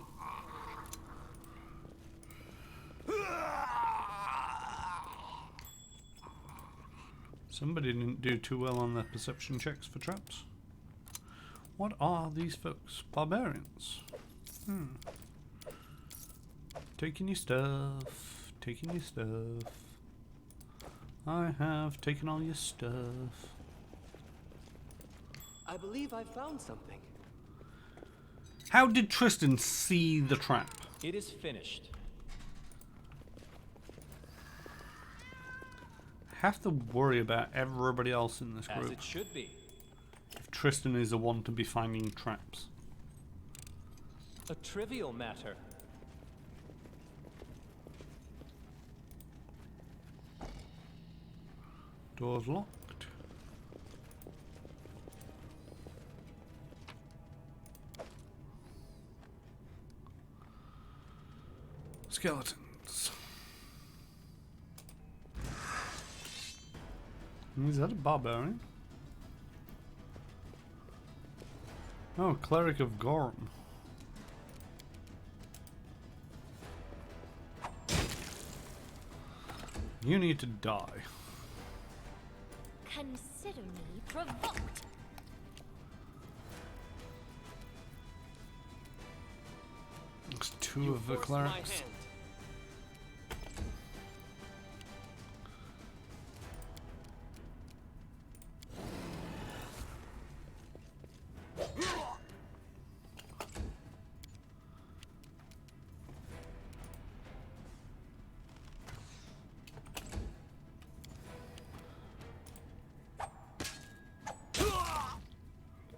Somebody didn't do too well on their perception checks for traps. What are these folks? Barbarians. Taking your stuff. Taking your stuff. I have taken all your stuff. I believe I found something. How did Tristan see the trap? It is finished. Have to worry about everybody else in this group. As it should be. If Tristan is the one to be finding traps. A trivial matter. Door's locked. Skeletons. Is that a barbarian? Oh, Cleric of Gorm. You need to die. Consider me provoked. It's two of the clerics.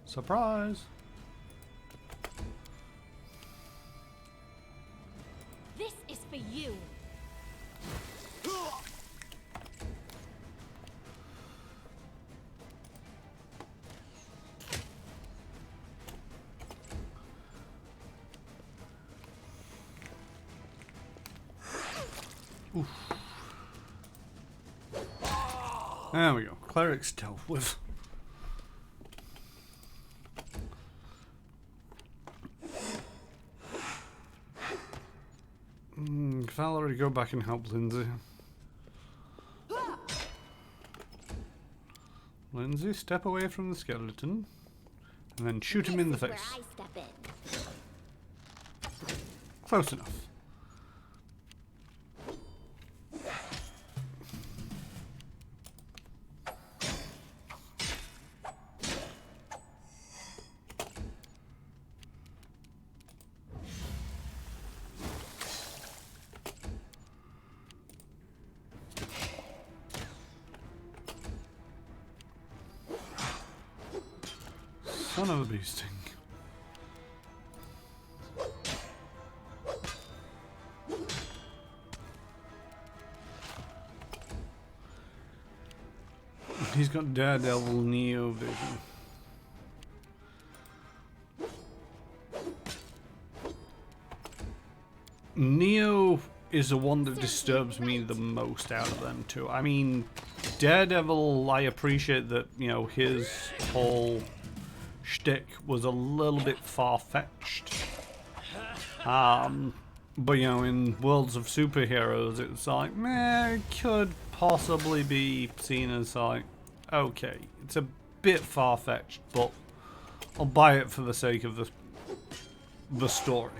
Surprise! This is for you. Oof. There we go. Clerics dealt with. Valerie, go back and help Lindsay. Lindsay, step away from the skeleton and then shoot him in the face. Where I step in. Close enough. Son of a bee sting. He's got Daredevil Neo vision. Neo is the one that disturbs me the most out of them two. I mean, Daredevil, I appreciate that, you know, his whole shtick was a little bit far-fetched. But, you know, in Worlds of Superheroes, it's like, meh, it could possibly be seen as like, okay, it's a bit far-fetched, but I'll buy it for the sake of the story.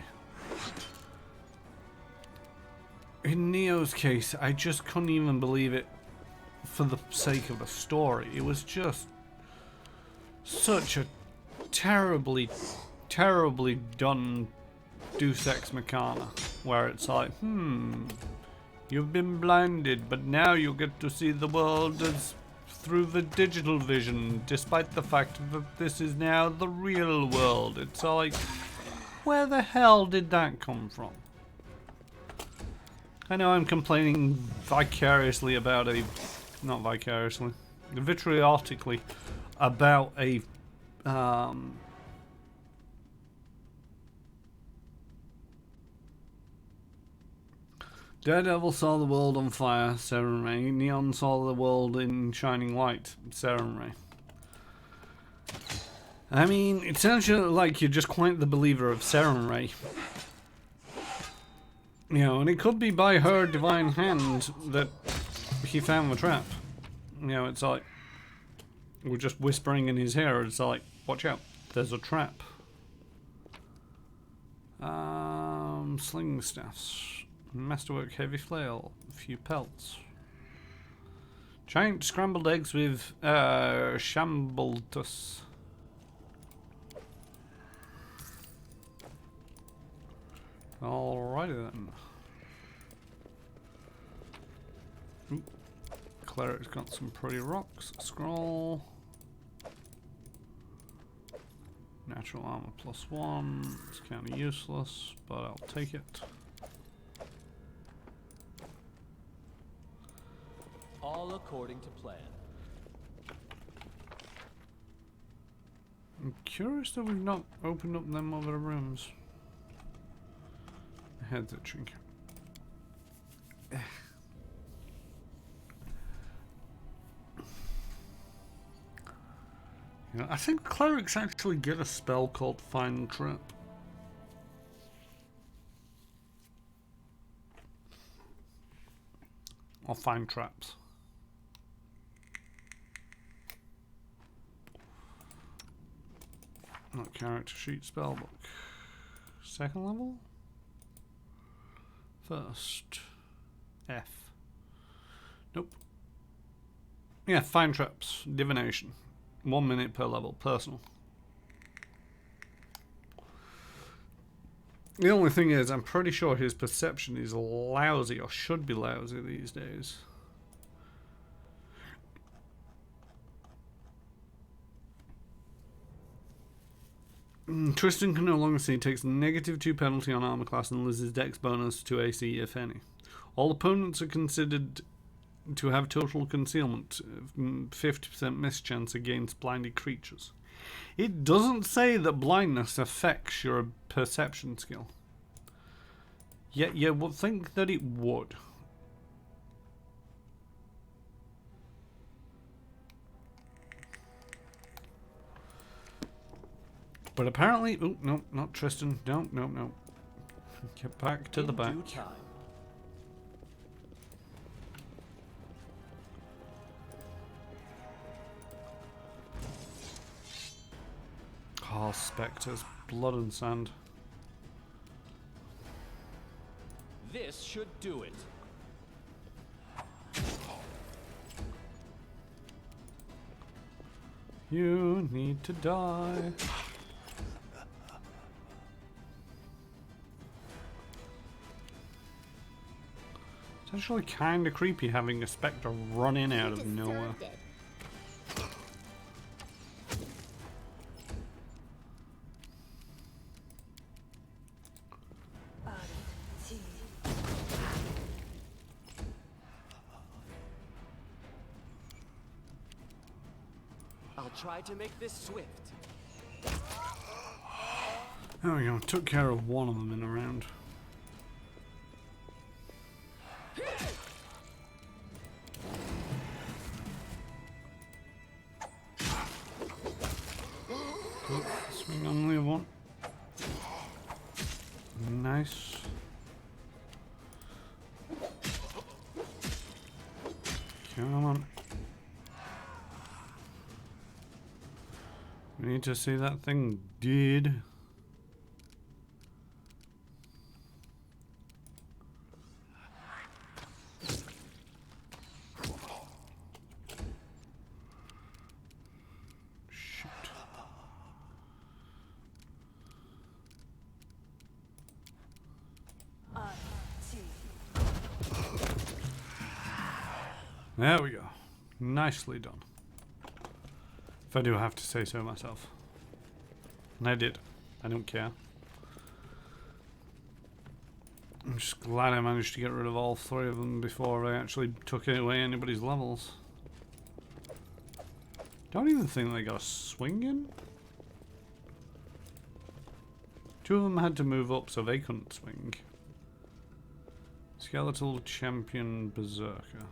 In Neo's case, I just couldn't even believe it for the sake of the story. It was just such a terribly, terribly done Deus Ex Machina, where it's like, you've been blinded, but now you get to see the world as through the digital vision, despite the fact that this is now the real world. It's like, where the hell did that come from? I know I'm complaining vicariously about not vicariously, vitriotically about a, Daredevil saw the world on fire, Serenray. Neon saw the world in shining light, Serenray. I mean, it sounds like you're just quite the believer of Serenray. You know, and it could be by her divine hand that he found the trap. You know, it's like, we're just whispering in his ear, it's like, watch out, there's a trap. Sling staffs. Masterwork heavy flail, a few pelts. Giant scrambled eggs with shambletus. Alrighty then. Ooh. Cleric's got some pretty rocks. Scroll. Natural armor +1. It's kind of useless, but I'll take it. All according to plan. I'm curious that we've not opened up them other rooms. My head's itching. You know, I think clerics actually get a spell called Final Trip. or find traps. Not character sheet, spellbook. Second level? First. F. Nope. Yeah, find traps. Divination. 1 minute per level. Personal. The only thing is, I'm pretty sure his perception is lousy, or should be lousy these days. Tristan can no longer see, takes -2 penalty on armor class and loses dex bonus to AC if any. All opponents are considered to have total concealment, 50% miss chance against blinded creatures. It doesn't say that blindness affects your perception skill. Yet you would think that it would. But apparently, oh no, not Tristan. No. Get back to the back. In due time. Oh, spectres, blood and sand. This should do it. You need to die. It's actually kind of creepy having a spectre run in out of nowhere. I'll try to make this swift. There we go, took care of one of them in a round. Swing on the other one. Nice. Come on. We need to see that thing dead. Shoot. There we go. Nicely done. If I do have to say so myself. And I did. I don't care. I'm just glad I managed to get rid of all 3 of them before I actually took away anybody's levels. Don't even think they got a swing in. 2 of them had to move up so they couldn't swing. Skeletal Champion Berserker.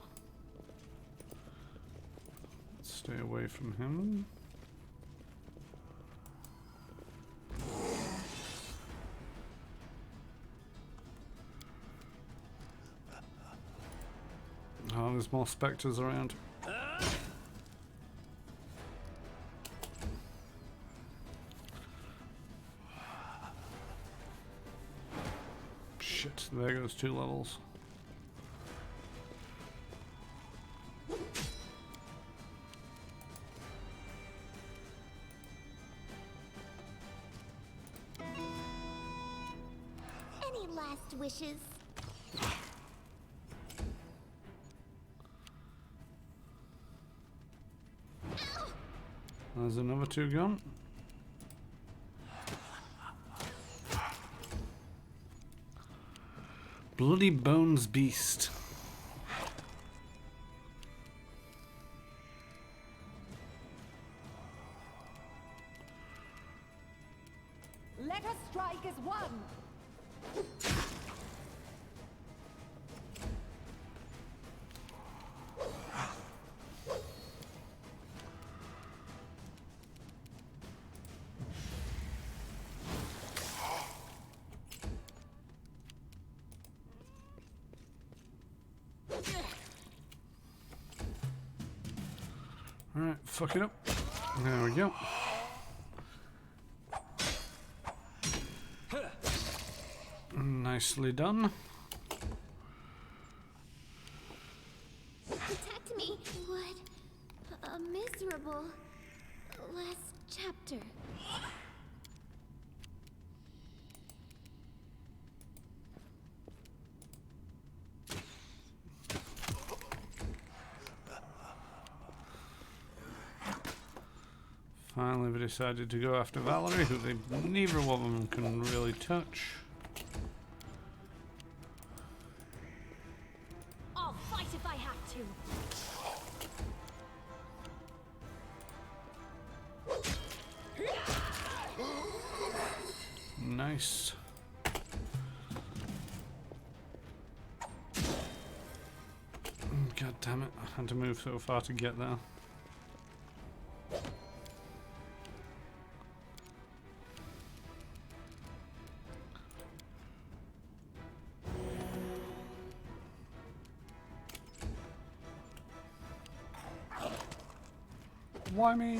Let's stay away from him. Oh, there's more spectres around. Shit, there goes 2 levels. Any last wishes? There's another 2 gone. Bloody Bones Beast. Let us strike as one. Alright, fuck it up. There we go. Nicely done. Protect me. What a miserable last chapter. Finally, we decided to go after Valerie, who neither of them can really touch. I'll fight if I have to. Nice. God damn it, I had to move so far to get there. Why me?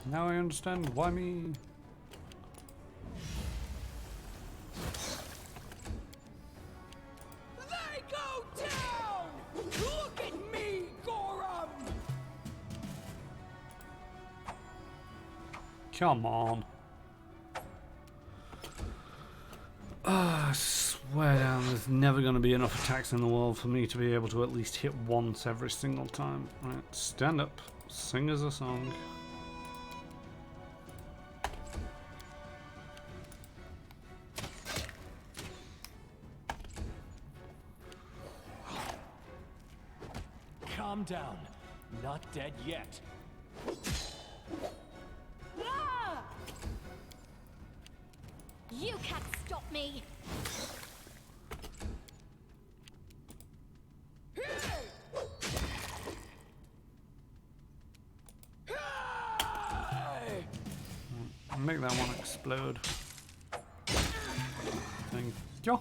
Now I understand why me. They go down! Look at me, Gorum! Come on. I swear down, there's never going to be enough attacks in the world for me to be able to at least hit once every single time. Right, stand up, sing us a song. Calm down. Not dead yet. You can't stop me. Make that one explode. Thank you.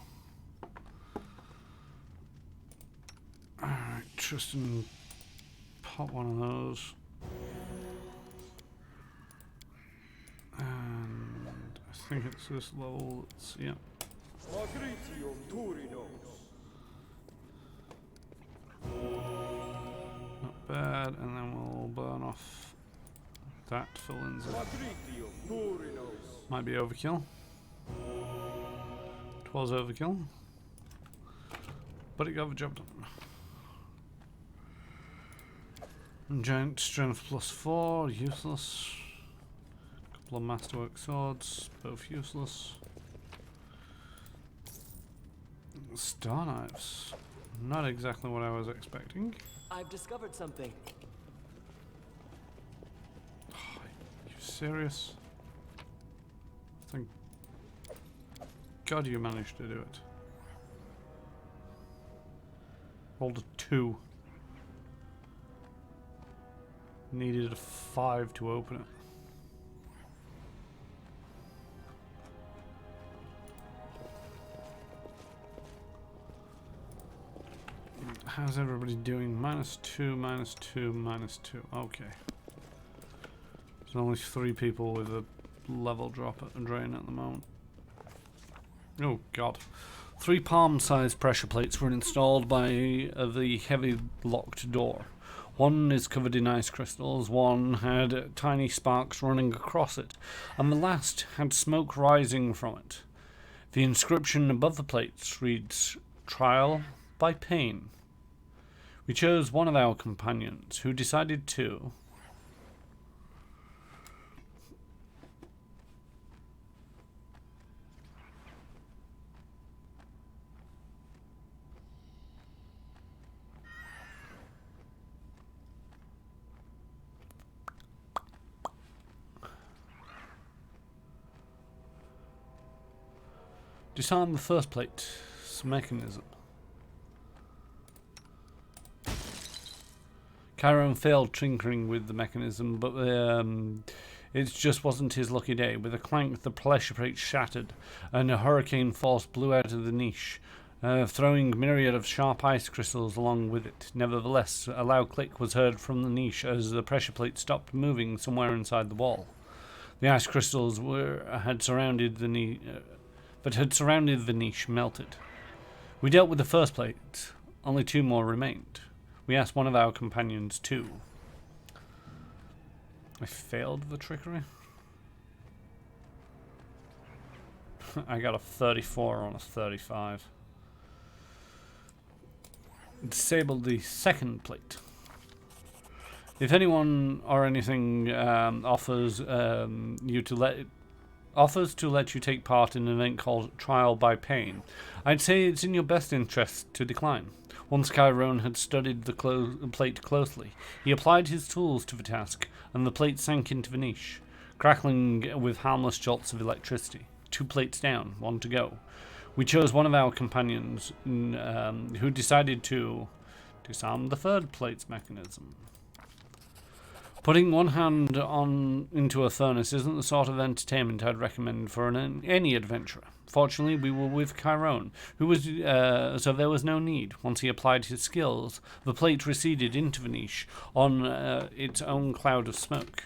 Alright, Tristan, pop one of those. And I think it's this level. It's, yeah. Not bad, and then we'll burn off that for Lindsay. Might be overkill. It was overkill. But it got the job done. Giant strength +4, useless. Couple of masterwork swords, both useless. Star knives. Not exactly what I was expecting. I've discovered something. You serious? Thank God you managed to do it. Rolled a 2. Needed a 5 to open it. How's everybody doing? -2, -2, -2. Okay. There's only 3 people with a level drop at the drain at the moment. Oh god. 3 palm-sized pressure plates were installed by the heavy locked door. One is covered in ice crystals, one had tiny sparks running across it, and the last had smoke rising from it. The inscription above the plates reads, "Trial by Pain." We chose one of our companions, who decided to disarm the first plate's mechanism. Chiron failed tinkering with the mechanism, but it just wasn't his lucky day. With a clank, the pressure plate shattered, and a hurricane force blew out of the niche throwing myriad of sharp ice crystals along with it. Nevertheless, a loud click was heard from the niche as the pressure plate stopped moving somewhere inside the wall. The ice crystals had surrounded the niche melted. We dealt with the first plate. Only 2 more remained. We asked one of our companions too. I failed the trickery. I got a 34 on a 35. Disabled the second plate. If anyone or anything offers to let you take part in an event called Trial by Pain, I'd say it's in your best interest to decline. Once Chiron had studied the plate closely, he applied his tools to the task, and the plate sank into the niche, crackling with harmless jolts of electricity. 2 plates down, 1 to go. We chose one of our companions, who decided to disarm the third plate's mechanism. Putting one hand into a furnace isn't the sort of entertainment I'd recommend for any adventurer. Fortunately, we were with Chiron, so there was no need. Once he applied his skills, the plate receded into the niche on its own cloud of smoke.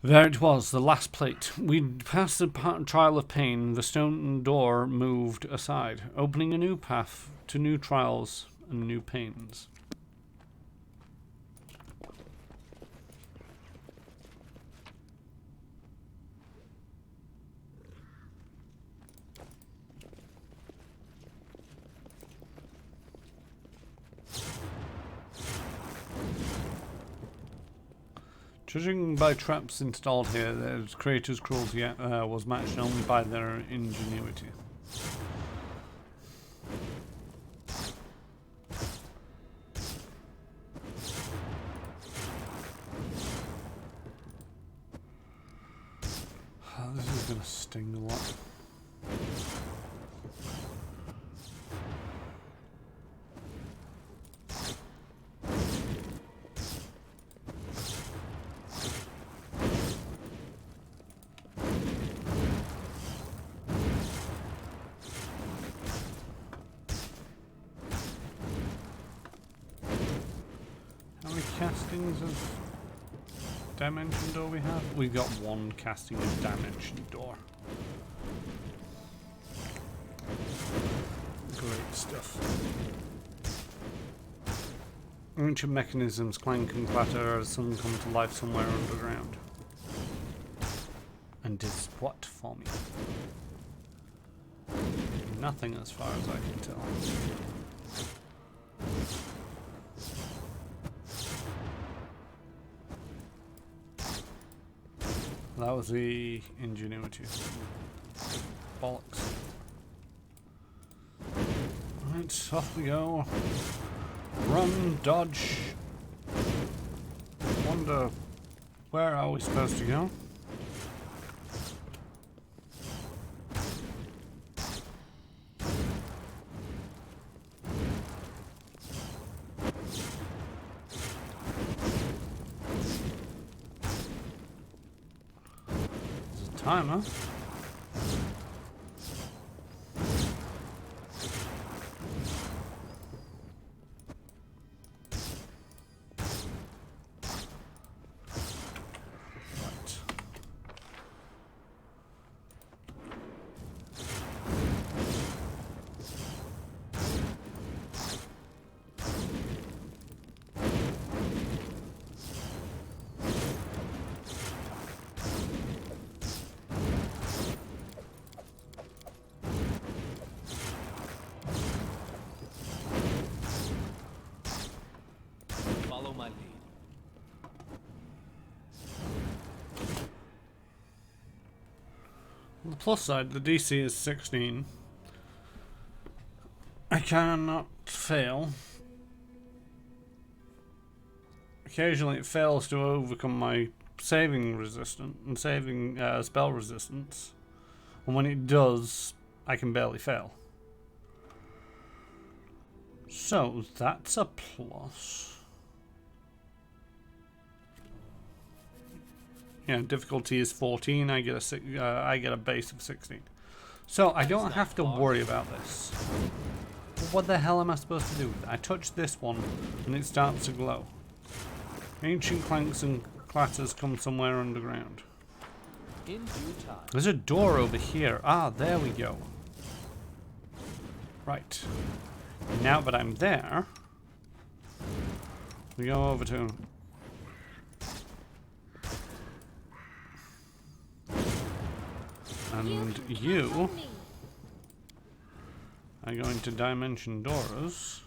There it was, the last plate. We'd passed the trial of pain. The stone door moved aside, opening a new path to new trials and new pains. Judging by traps installed here, the creators' cruelty was matched only by their ingenuity. This is going to sting a lot. Castings of dimension door we have? We've got 1 casting of dimension door. Great stuff. Ancient mechanisms clank and clatter as some come to life somewhere underground. And does what for me? Nothing as far as I can tell. That was the ingenuity. Bollocks. Right, off we go. Run, dodge. Wonder, where are we supposed to go? Timer. On the plus side, the DC is 16. I cannot fail. Occasionally it fails to overcome my saving resistance and saving spell resistance. And when it does, I can barely fail. So that's a plus. Yeah, difficulty is 14. I get a base of 16. So I don't have to worry about this. But what the hell am I supposed to do? I touch this one and it starts to glow. Ancient clanks and clatters come somewhere underground. In due time. There's a door over here. Ah, there we go. Right. Now that I'm there, we go over to... And you are going to dimension doors.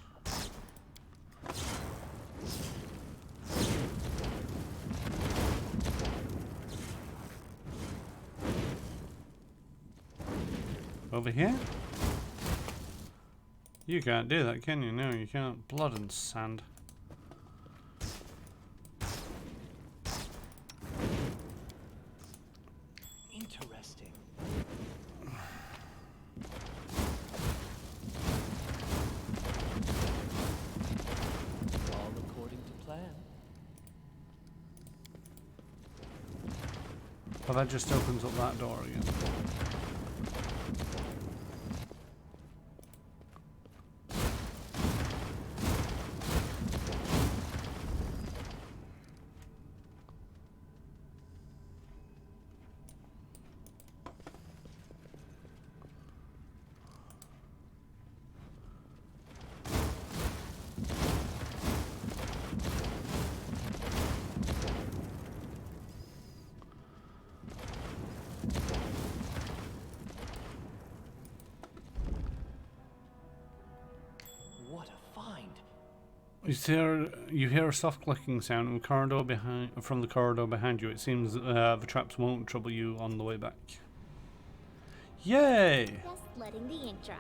Over here? You can't do that, can you? No, you can't. Blood and sand. Interesting. All according to plan. Well, that just opens up that door again. What a find. You hear a soft clicking sound from the corridor behind you. It seems the traps won't trouble you on the way back. Yay! Just letting the ink dry.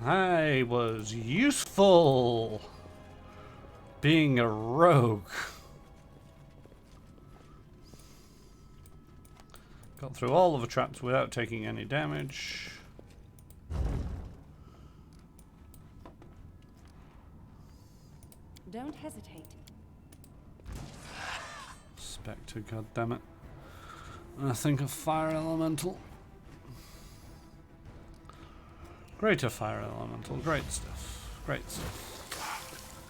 I was useful being a rogue. Got through all of the traps without taking any damage. Don't hesitate. Spectre, goddammit. I think of fire elemental. Greater fire elemental, great stuff. Great stuff.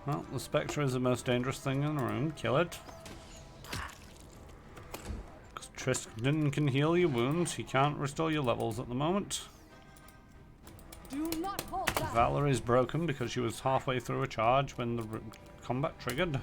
Well, the Spectre is the most dangerous thing in the room. Kill it. Because Tristan can heal your wounds. He can't restore your levels at the moment. Do not hold back. Valerie's broken because she was halfway through a charge when the combat triggered.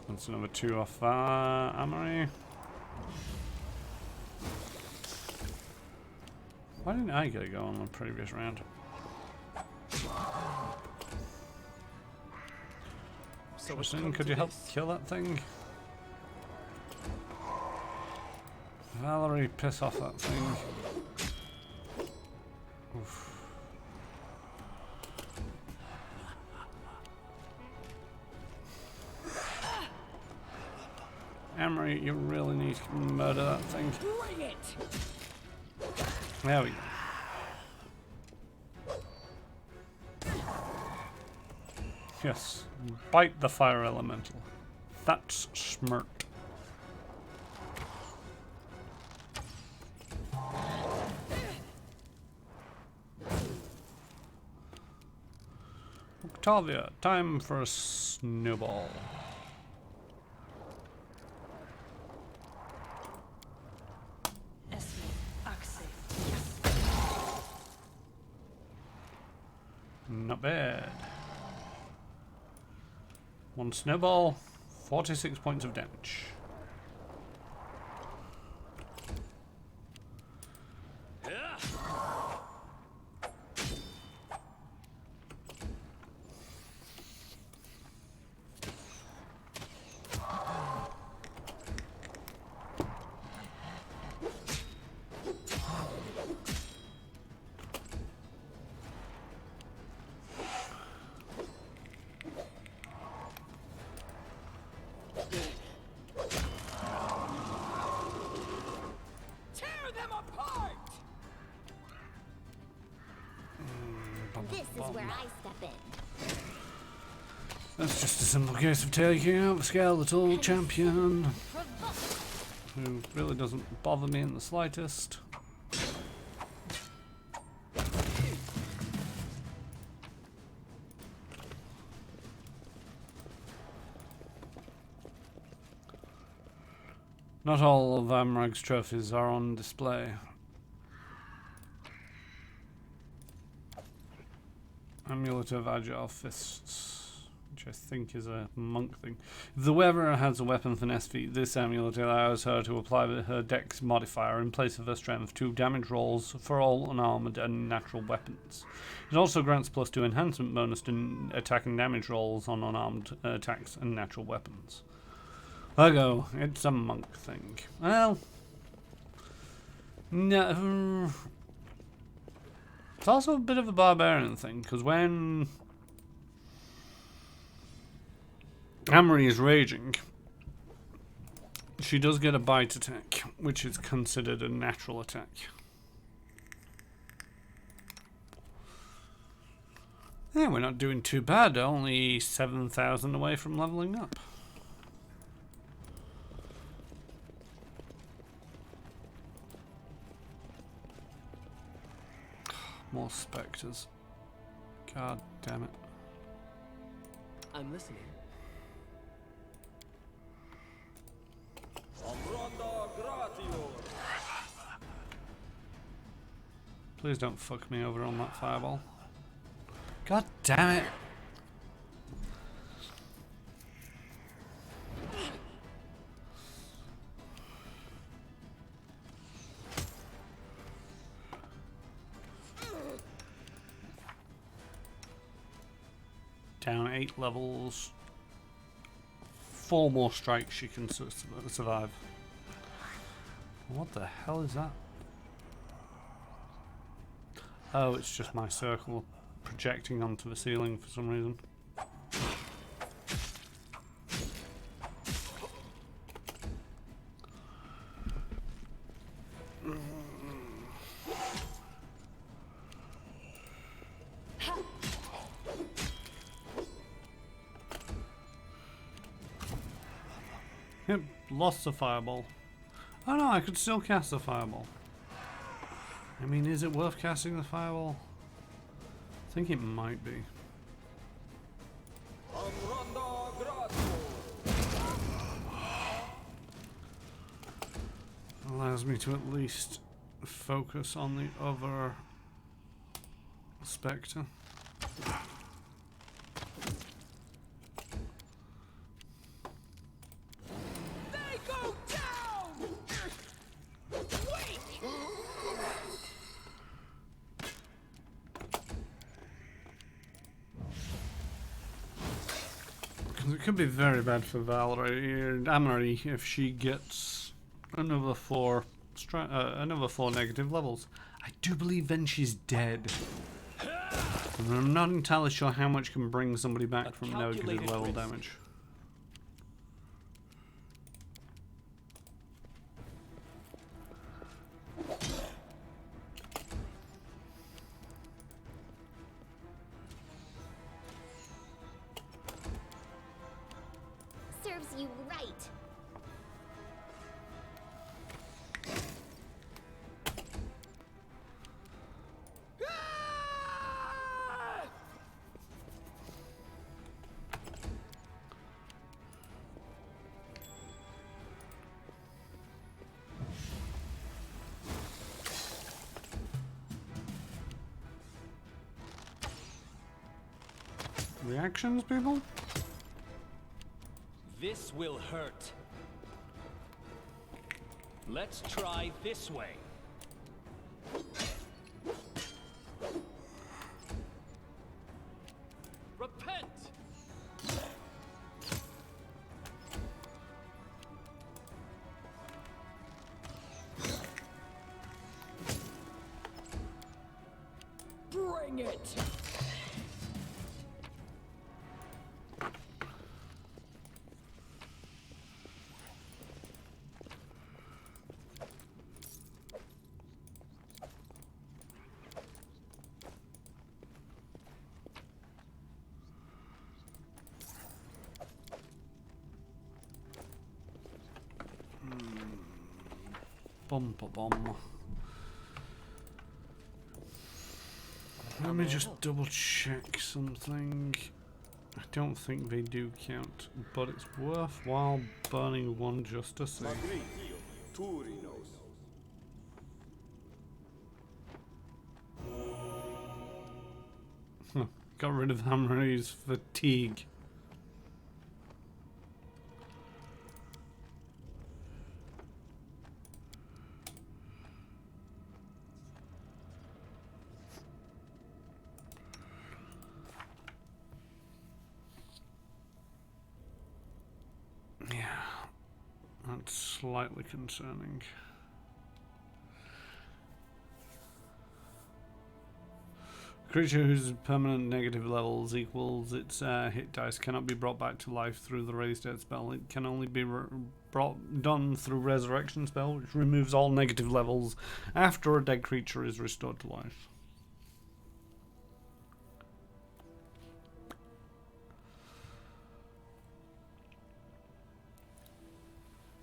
That's number 2 off Amory. Why didn't I get a go on the previous round? So Tristan, could you help kill that thing? Valerie, piss off that thing. Oof. Amory, you really need to murder that thing. Bring it! There we go. Yes, bite the fire elemental. That's smart. Octavia, time for a snowball. Not bad. 1 snowball, 46 points of damage. where I step in. That's just a simple case of taking out the skeletal champion, who really doesn't bother me in the slightest. Not all of Amrag's trophies are on display. Amulet of Agile Fists, which I think is a monk thing. If the wearer has a weapon finesse feat, this amulet allows her to apply her dex modifier in place of her strength to damage rolls for all unarmed and natural weapons. It also grants +2 enhancement bonus to attack and damage rolls on unarmed attacks and natural weapons. Ergo, it's a monk thing. Well, no. It's also a bit of a barbarian thing, because when Amory is raging, she does get a bite attack, which is considered a natural attack. Yeah, we're not doing too bad, only 7,000 away from leveling up. More spectres. God damn it. I'm listening. Please don't fuck me over on that fireball. God damn it. Down 8 levels. 4 more strikes she can survive. What the hell is that? Oh, it's just my circle projecting onto the ceiling for some reason. Yep, lost the fireball. Oh no, I could still cast the fireball. I mean, is it worth casting the fireball? I think it might be. Allows me to at least focus on the other spectre. It could be very bad for Valerie, Amory, if she gets another 4 negative levels. I do believe then she's dead. And I'm not entirely sure how much can bring somebody back from negative level damage. Serves you right. Reactions, people? This will hurt. Let's try this way. Repent! Bring it! Bum, ba, bum. Let me just double check something. I don't think they do count, but it's worthwhile burning one just to see. Huh, got rid of Hamri's fatigue. That's slightly concerning. Creature whose permanent negative levels equals its hit dice cannot be brought back to life through the Raise Dead spell. It can only be done through Resurrection spell, which removes all negative levels after a dead creature is restored to life.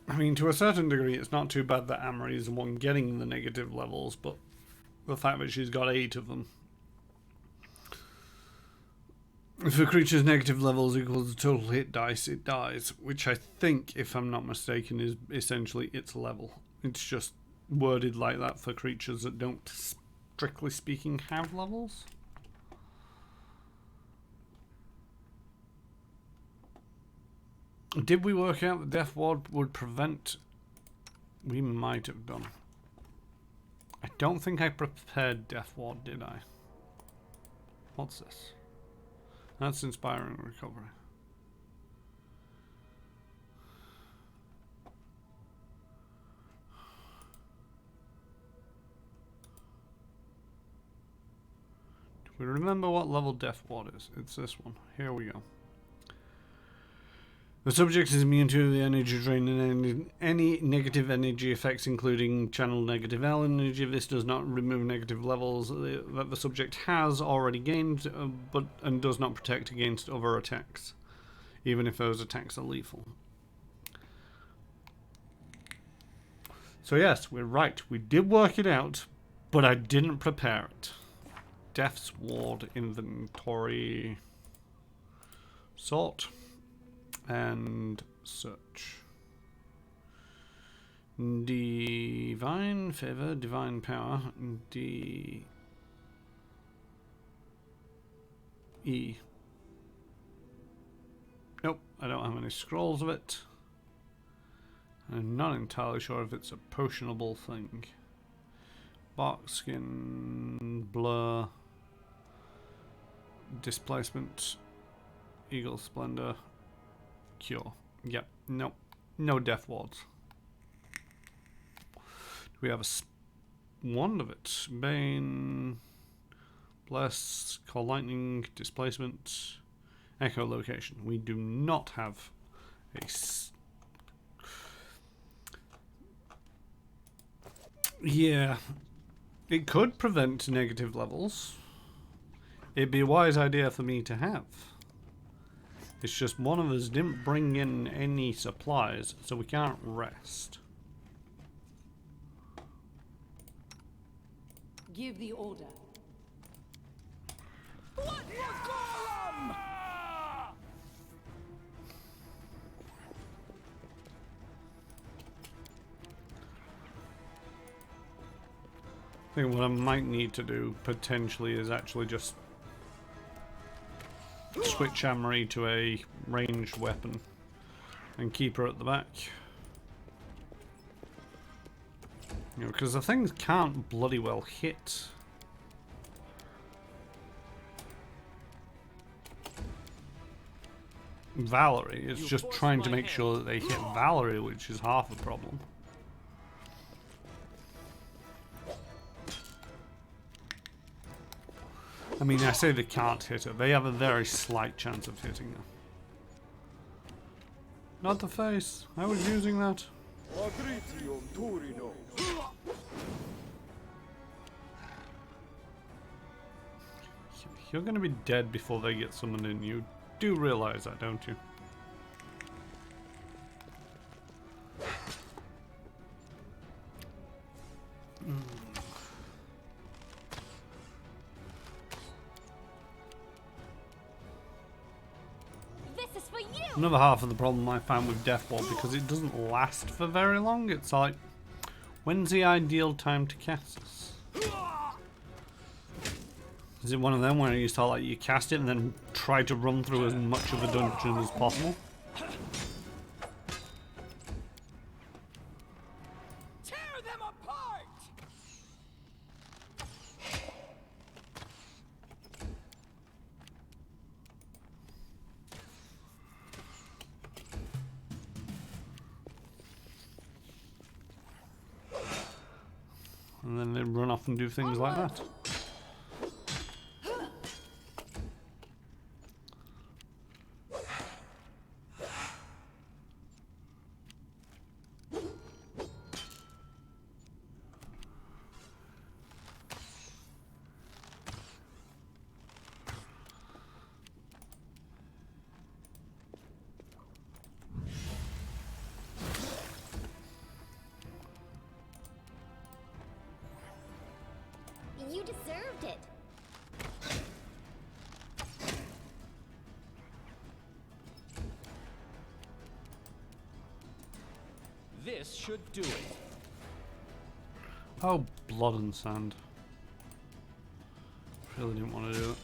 I mean, to a certain degree, it's not too bad that Amory is the one getting the negative levels, but the fact that she's got 8 of them. If a creature's negative levels equals the total hit dice, it dies, which I think, if I'm not mistaken, is essentially its level. It's just worded like that for creatures that don't, strictly speaking, have levels. Did we work out that Death Ward would prevent? We might have done. I don't think I prepared Death Ward, did I? What's this? That's Inspiring Recovery. Do we remember what level Death Ward is? It's this one. Here we go. The subject is immune to the energy drain and any negative energy effects, including channel negative energy. This does not remove negative levels that the subject has already gained, and does not protect against other attacks, even if those attacks are lethal. So yes, we're right. We did work it out, but I didn't prepare it. Death's Ward inventory. Sort. And search. Divine favor, divine power, D E. Nope, I don't have any scrolls of it. I'm not entirely sure if it's a potionable thing. Bark skin, blur, displacement, eagle splendor. Cure. Yep. Nope. No death wards. Do we have a wand of it? Bane. Bless. Call lightning. Displacement. Echolocation. We do not have a. Yeah. It could prevent negative levels. It'd be a wise idea for me to have. It's just one of us didn't bring in any supplies, so we can't rest. Give the order. What for Gorum? I think what I might need to do, potentially, is actually just switch Amory to a ranged weapon and keep her at the back. You know, because the things can't bloody well hit. Valerie. It's just trying to make sure that they hit Valerie, which is half the problem. I mean, I say they can't hit her. They have a very slight chance of hitting her. Not the face. I was using that. You're going to be dead before they get summoned in. You do realize that, don't you? Another half of the problem I found with Deathwall, because it doesn't last for very long. It's like, when's the ideal time to cast this? Is it one of them where you start like you cast it and then try to run through as much of a dungeon as possible? Tear them apart! And then they run off and do things like that. You deserved it. This should do it. Oh, blood and sand. Really didn't want to do it.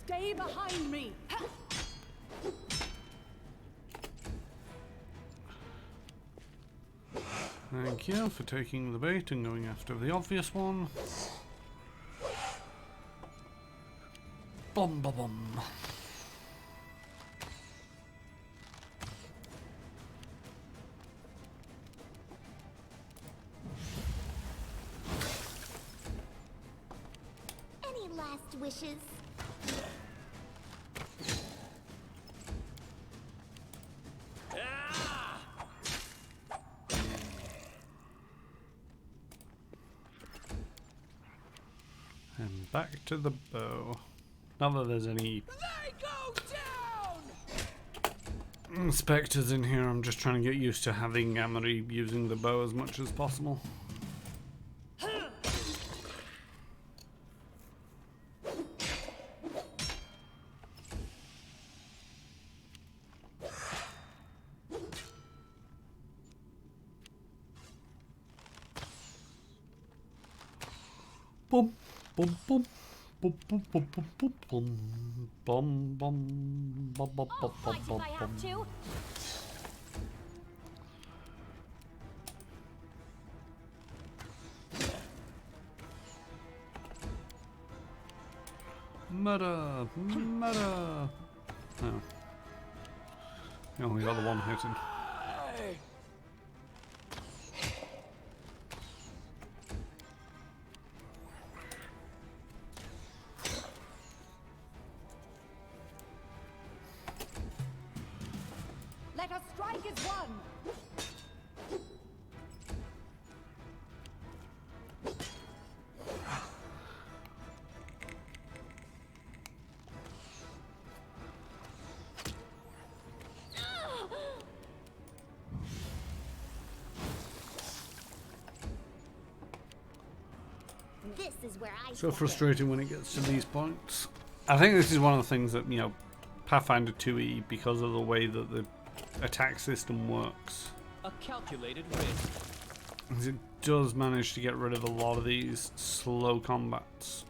Stay behind me. Thank you for taking the bait and going after the obvious one. Bum bum bum. Any last wishes? And back to the bow. Not that there's any They go down! spectres in here, I'm just trying to get used to having Amory using the bow as much as possible. Boom, boom, boom. Boom, boom, boom, boom, boom, boom, boom, boom, boom, boom, I'll boom, fight if boom, I have to. Murder! Murder! Oh. You only got the one hitting. Let us strike as one. This is where I So step frustrating when it gets to these points. I think this is one of the things that, you know, Pathfinder 2e, because of the way that the attack system works, A calculated risk. is it does manage to get rid of a lot of these slow combats.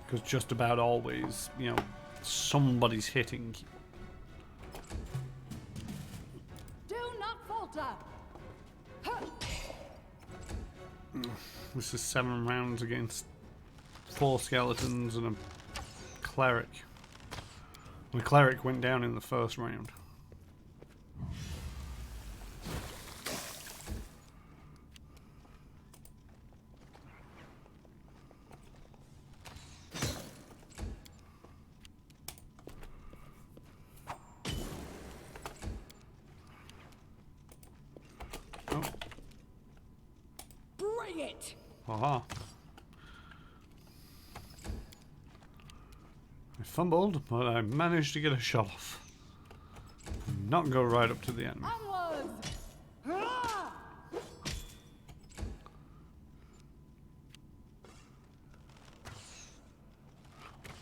Because just about always, you know, somebody's hitting. Do not falter. This is 7 rounds against 4 skeletons and a cleric. And the cleric went down in the first round. doing it! Aha. I fumbled, but I managed to get a shot off. Not go right up to the enemy. Onwards! Hurrah!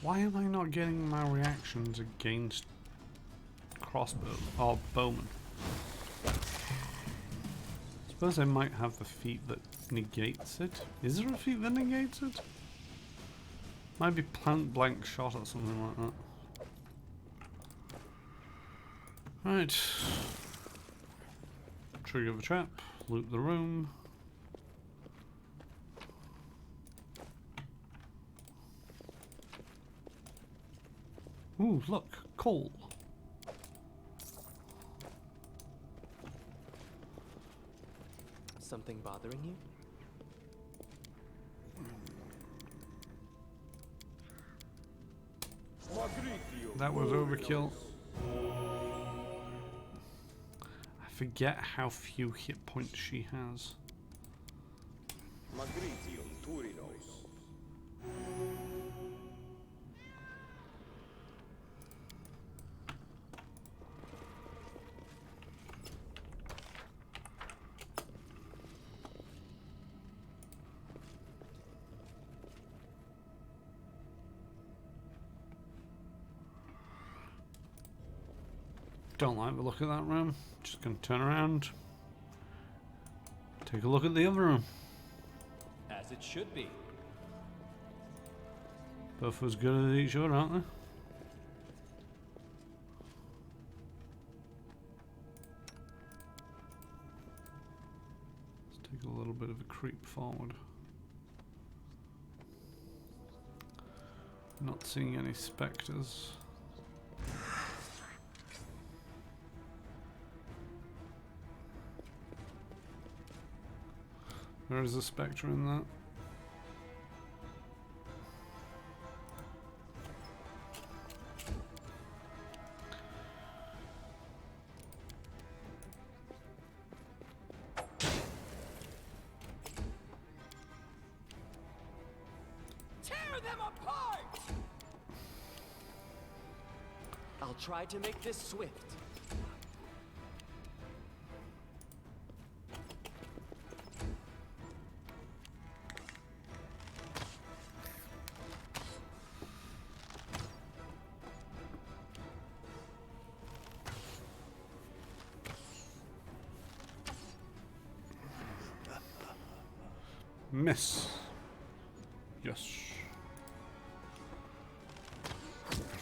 Why am I not getting my reactions against crossbow or bowmen? Suppose I might have the feat that negates it. Is there a feat that negates it? Might be plant blank shot or something like that. Right. Trigger the trap, loot the room. Ooh, look, coal. Something bothering you? That was overkill. I forget how few hit points she has. Don't like the look of that room. Just gonna turn around. Take a look at the other room. As it should be. Both as good as each other, aren't they? Let's take a little bit of a creep forward. Not seeing any spectres. There is a spectre in that. Tear them apart! I'll try to make this swift. Miss. Yes.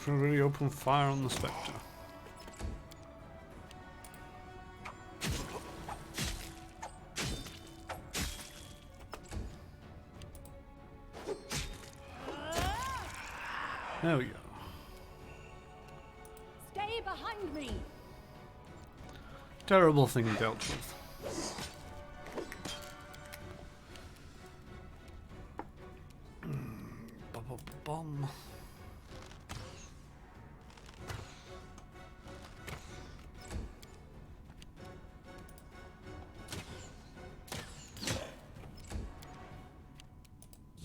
Really open fire on the spectre. There we go. Stay behind me! Terrible thing dealt with. Bomb.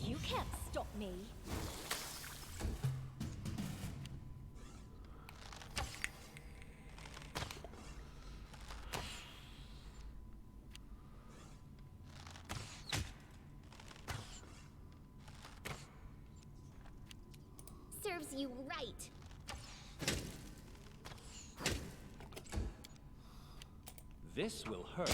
You can't stop me. Serves you right. This will hurt.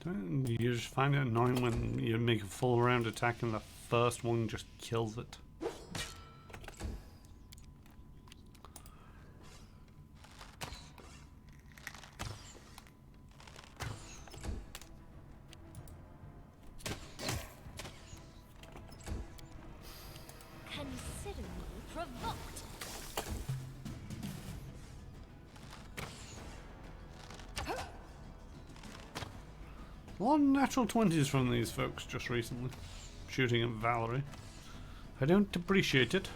Don't you just find it annoying when you make a full round attack and the first one just kills it? Consider me provoked. A lot of natural 20s from these folks just recently. Shooting at Valerie. I don't appreciate it.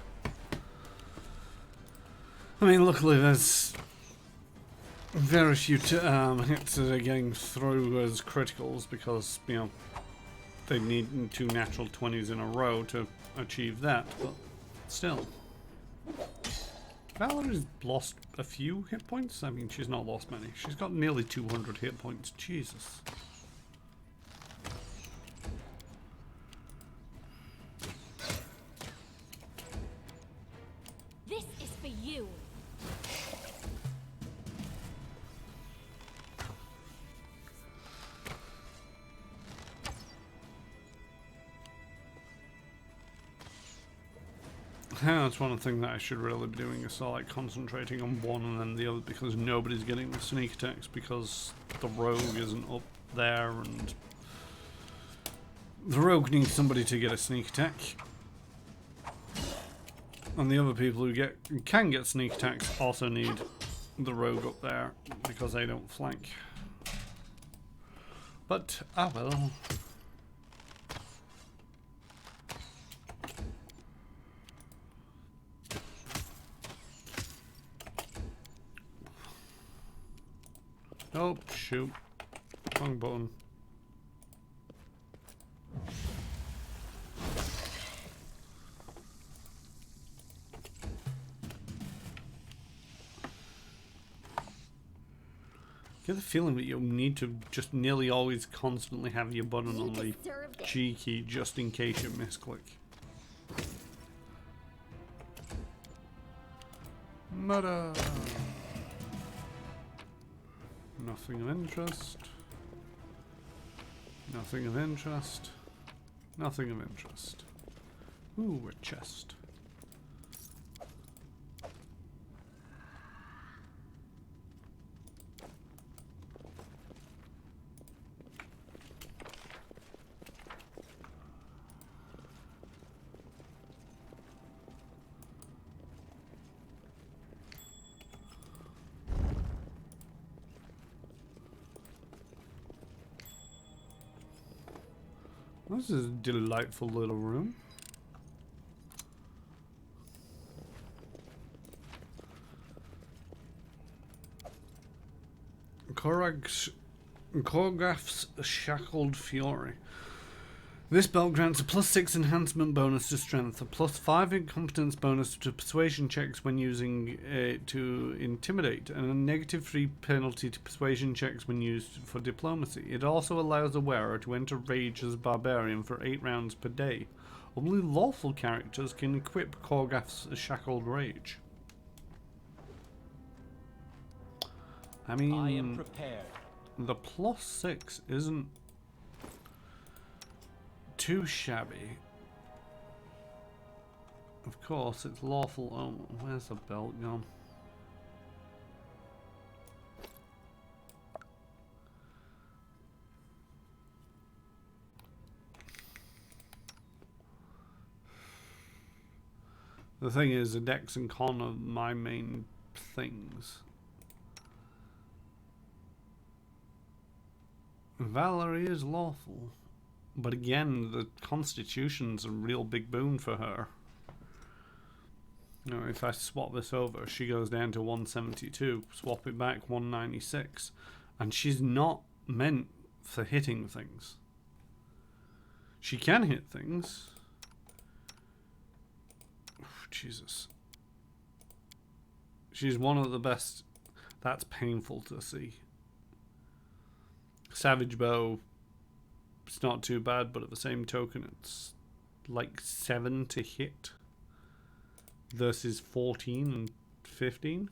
I mean, luckily there's very few hits that are getting through as criticals because, you know, they need 2 natural 20s in a row to achieve that, but still. Valerie's lost a few hit points. I mean, she's not lost many. She's got nearly 200 hit points. Jesus. This is for you. Yeah, that's one thing that I should really be doing is sort of like concentrating on one and then the other because nobody's getting the sneak attacks because the rogue isn't up there and the rogue needs somebody to get a sneak attack. And the other people who can get sneak attacks also need the rogue up there because they don't flank. But, ah well. Oh, shoot. Wrong button. I get the feeling that you'll need to just nearly always constantly have your button on the G key just in case you misclick. Murder! Nothing of interest. Nothing of interest. Nothing of interest. Ooh, a chest. This is a delightful little room. Korgath's Shackled Fury. This belt grants a +6 enhancement bonus to strength, a +5 incompetence bonus to persuasion checks when using it to intimidate, and a -3 penalty to persuasion checks when used for diplomacy. It also allows the wearer to enter rage as a barbarian for 8 rounds per day. Only lawful characters can equip Korgath's Shackled Rage. I mean, I am prepared. the +6 isn't too shabby. Of course, it's lawful. Oh, where's the belt gone? The thing is, the Dex and Con are my main things. Valerie is lawful. But again, the Constitution's a real big boon for her. You know, if I swap this over, she goes down to 172. Swap it back, 196. And she's not meant for hitting things. She can hit things. Oof, Jesus. She's one of the best. That's painful to see. Savage Bow. It's not too bad, but at the same token, it's like 7 to hit versus 14 and 15.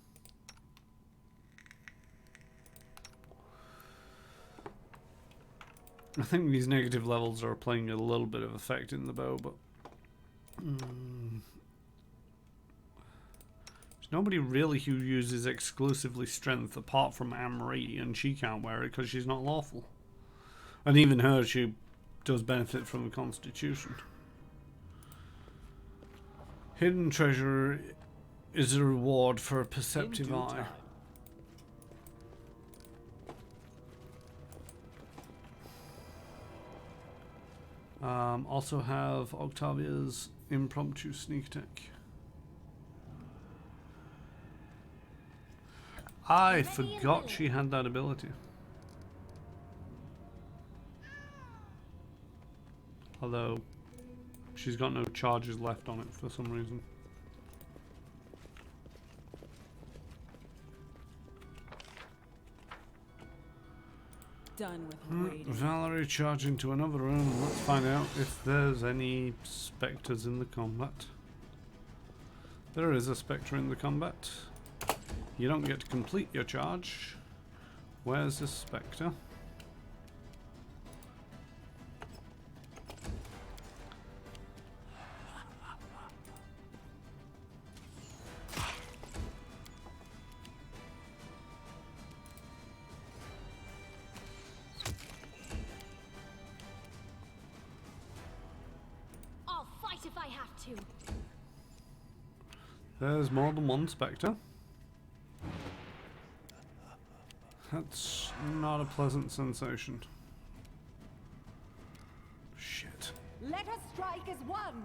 I think these negative levels are playing a little bit of effect in the bow, but there's nobody really who uses exclusively strength apart from Amri, and she can't wear it because she's not lawful. And even her, she does benefit from the Constitution. Hidden treasure is a reward for a perceptive eye. Also have Octavia's impromptu sneak attack. I forgot she had that ability. Although, she's got no charges left on it for some reason. Done with waiting. Valerie charging to another room. Let's find out if there's any spectres in the combat. There is a spectre in the combat. You don't get to complete your charge. Where's this spectre? I'll fight if I have to. There's more than one spectre. That's not a pleasant sensation. Shit. Let us strike as one.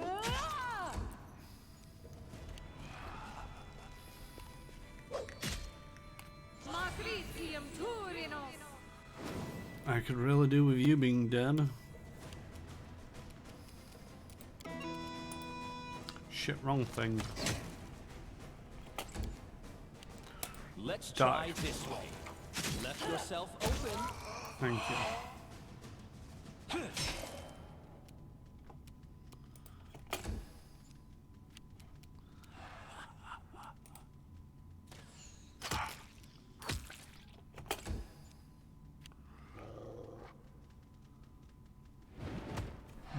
Ah! Matricium Turinos. I could really do with you being dead. Shit, wrong thing. Let's Die. try this way. Left yourself open. Thank you.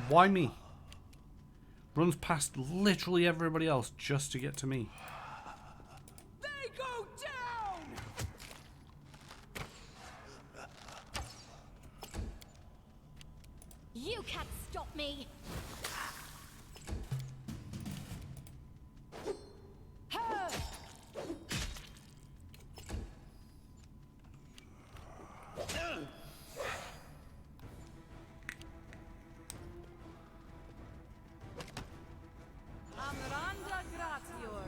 Why me? Runs past literally everybody else just to get to me. They go down! You can't stop me. Ha! Amranda gratior.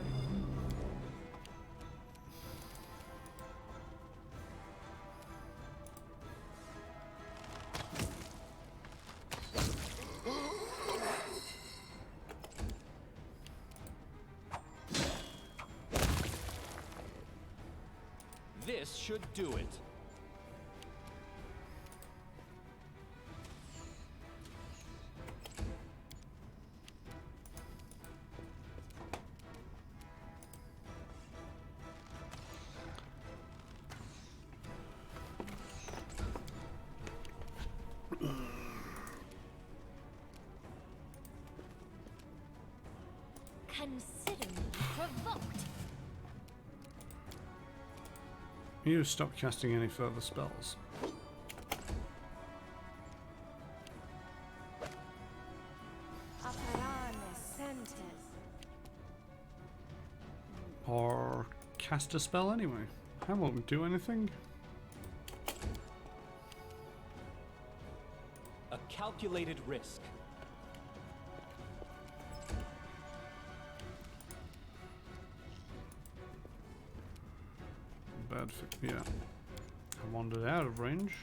This should do it. Consider me provoked. You stop casting any further spells. Aperane sentes. Or cast a spell anyway. That won't do anything. A calculated risk. Bad for, yeah. I wandered out of range.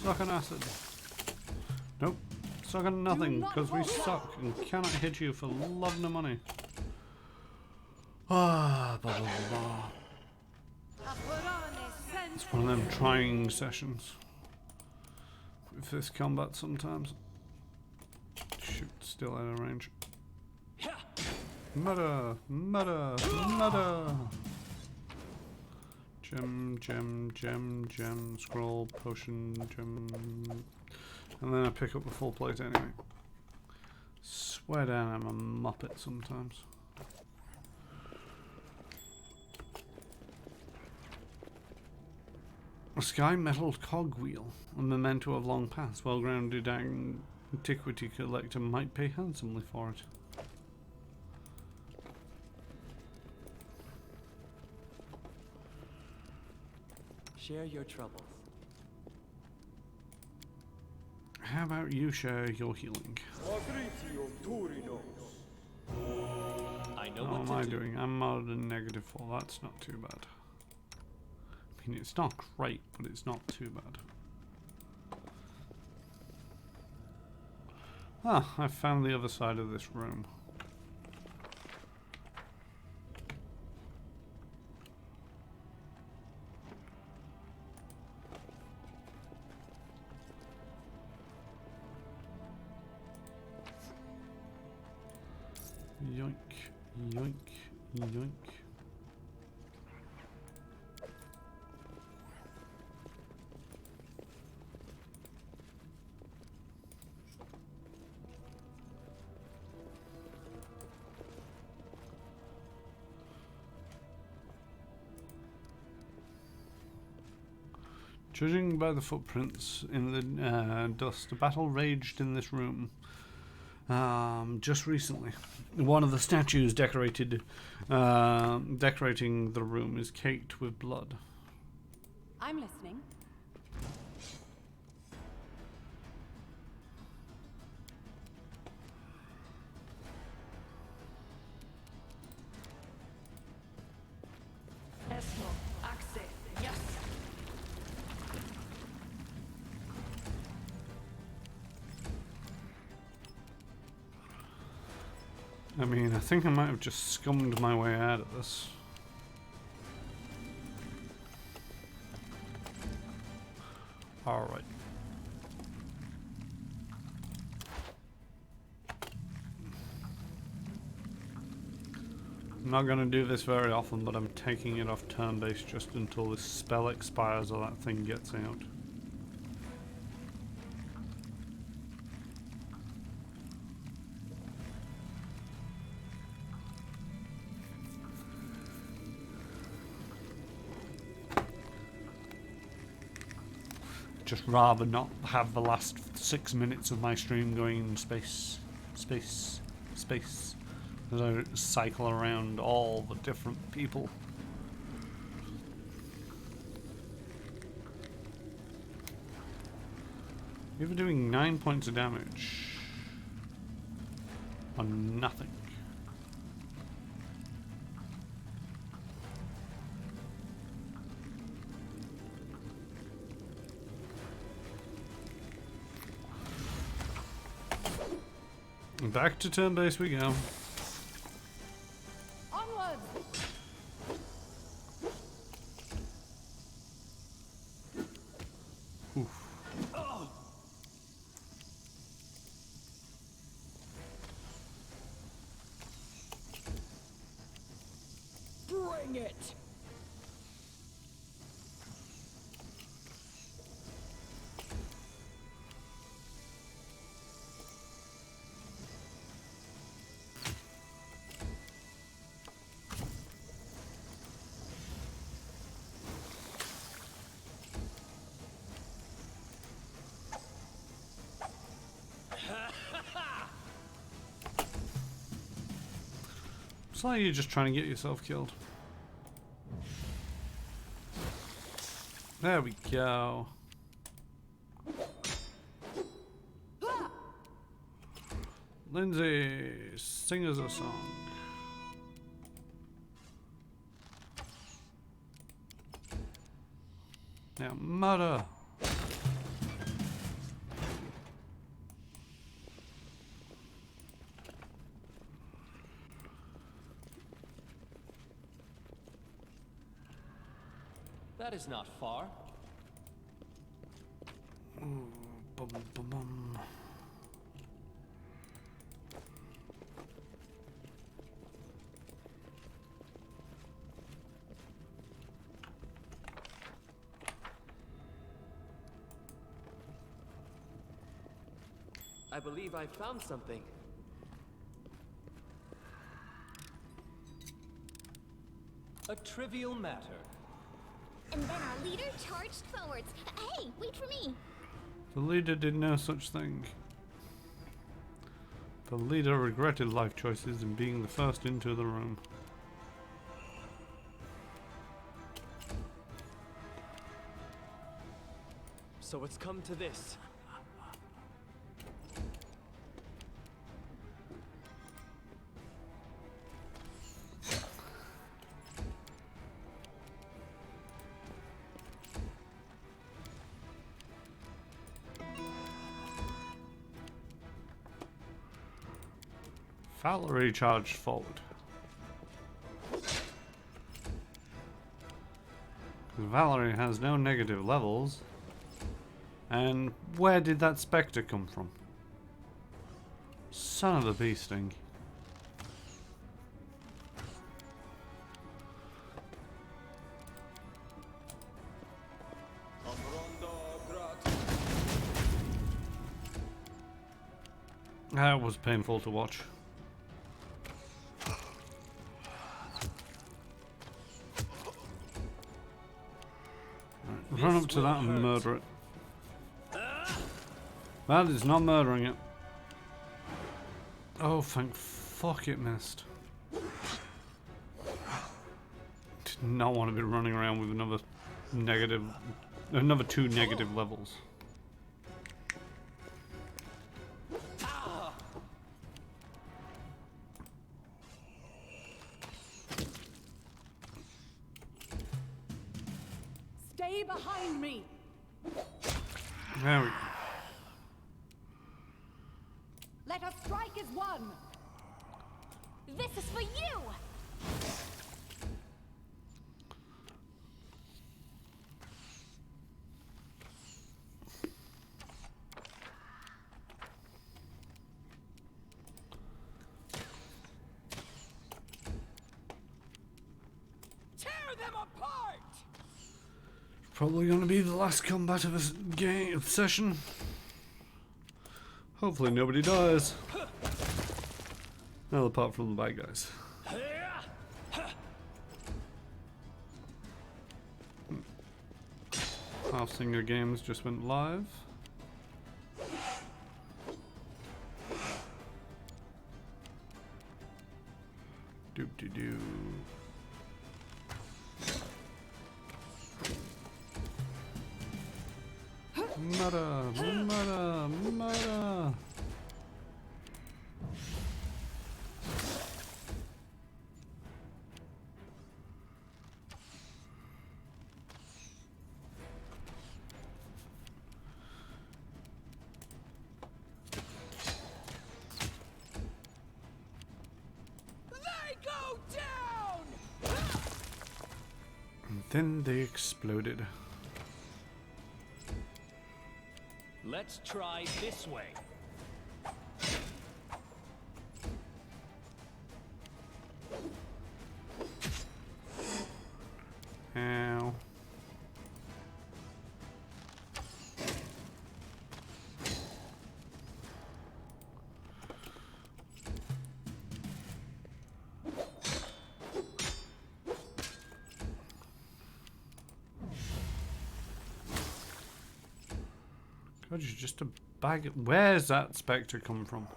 Suck on acid. Nope. Suck on nothing, because we suck and cannot hit you for love nor money. Ah, blah blah blah. Aperane sentes. It's one of them trying sessions. With this combat sometimes. Shoot, still out of range. Murder! Murder! Murder! Gem, gem, gem, gem, scroll, potion, gem. And then I pick up the full plate anyway. Swear down, I'm a muppet sometimes. A sky metal cogwheel, a memento of long past, well-grounded antiquity collector might pay handsomely for it. Share your troubles. How about you share your healing? I know How am what I to do. doing? I'm out in -4. That's not too bad. I mean, it's not great, but it's not too bad. Ah, I found the other side of this room. Yoink, yoink, yoink. Judging by the footprints in the dust, a battle raged in this room just recently. One of the statues decorating the room is caked with blood. I'm listening. I mean, I think I might have just scummed my way out of this. Alright. I'm not going to do this very often, but I'm taking it off turn-based just until this spell expires or that thing gets out. Just rather not have the last 6 minutes of my stream going in space, space, space, as I cycle around all the different people. You're doing 9 points of damage on nothing. Back to turn-based we go. Onward! Oof. Bring it! It's like you're just trying to get yourself killed. There we go. Lindsay, sing us a song. Now, murder. That is not far. Ooh, bum, bum, bum. I believe I found something. A trivial matter. And then our leader charged forwards. Hey, wait for me. The leader did no such thing. The leader regretted life choices and being the first into the room. So it's come to this. Cavalry charged forward. Valerie has no negative levels. And where did that spectre come from? Son of a bee sting. That was painful to watch. Right, run up to that and murder it. That is not murdering it. Oh, thank fuck it missed. Did not want to be running around with another two negative levels. Stay behind me. There we go. Let us strike as one. This is for you! Tear them apart! Probably going to be the last combat of this game session. Hopefully nobody dies. Well, apart from the bad guys. Pathfinder Games just went live. Doop-de-doo. Murder! They go down! And then they exploded. Let's try this way. Ow. God, you're just a bag. Where's that spectre come from?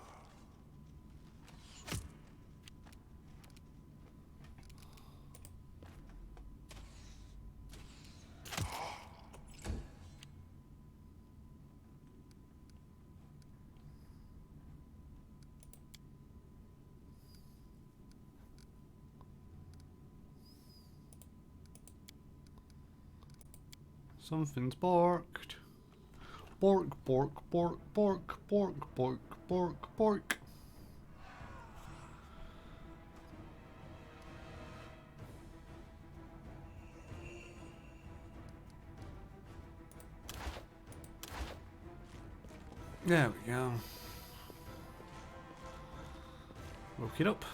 Something's barked. Bork, bork, bork, bork, bork, bork, bork, bork. There we go. Woke it up.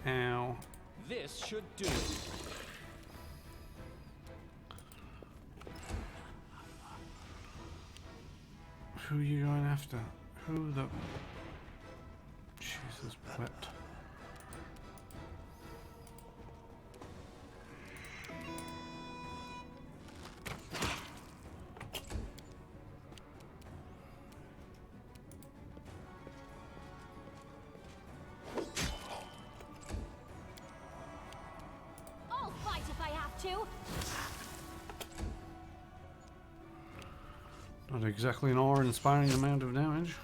Ow. This should do. Who are you going after? Who the... Jesus, wet. I'll fight if I have to. Not exactly an awe-inspiring amount of damage.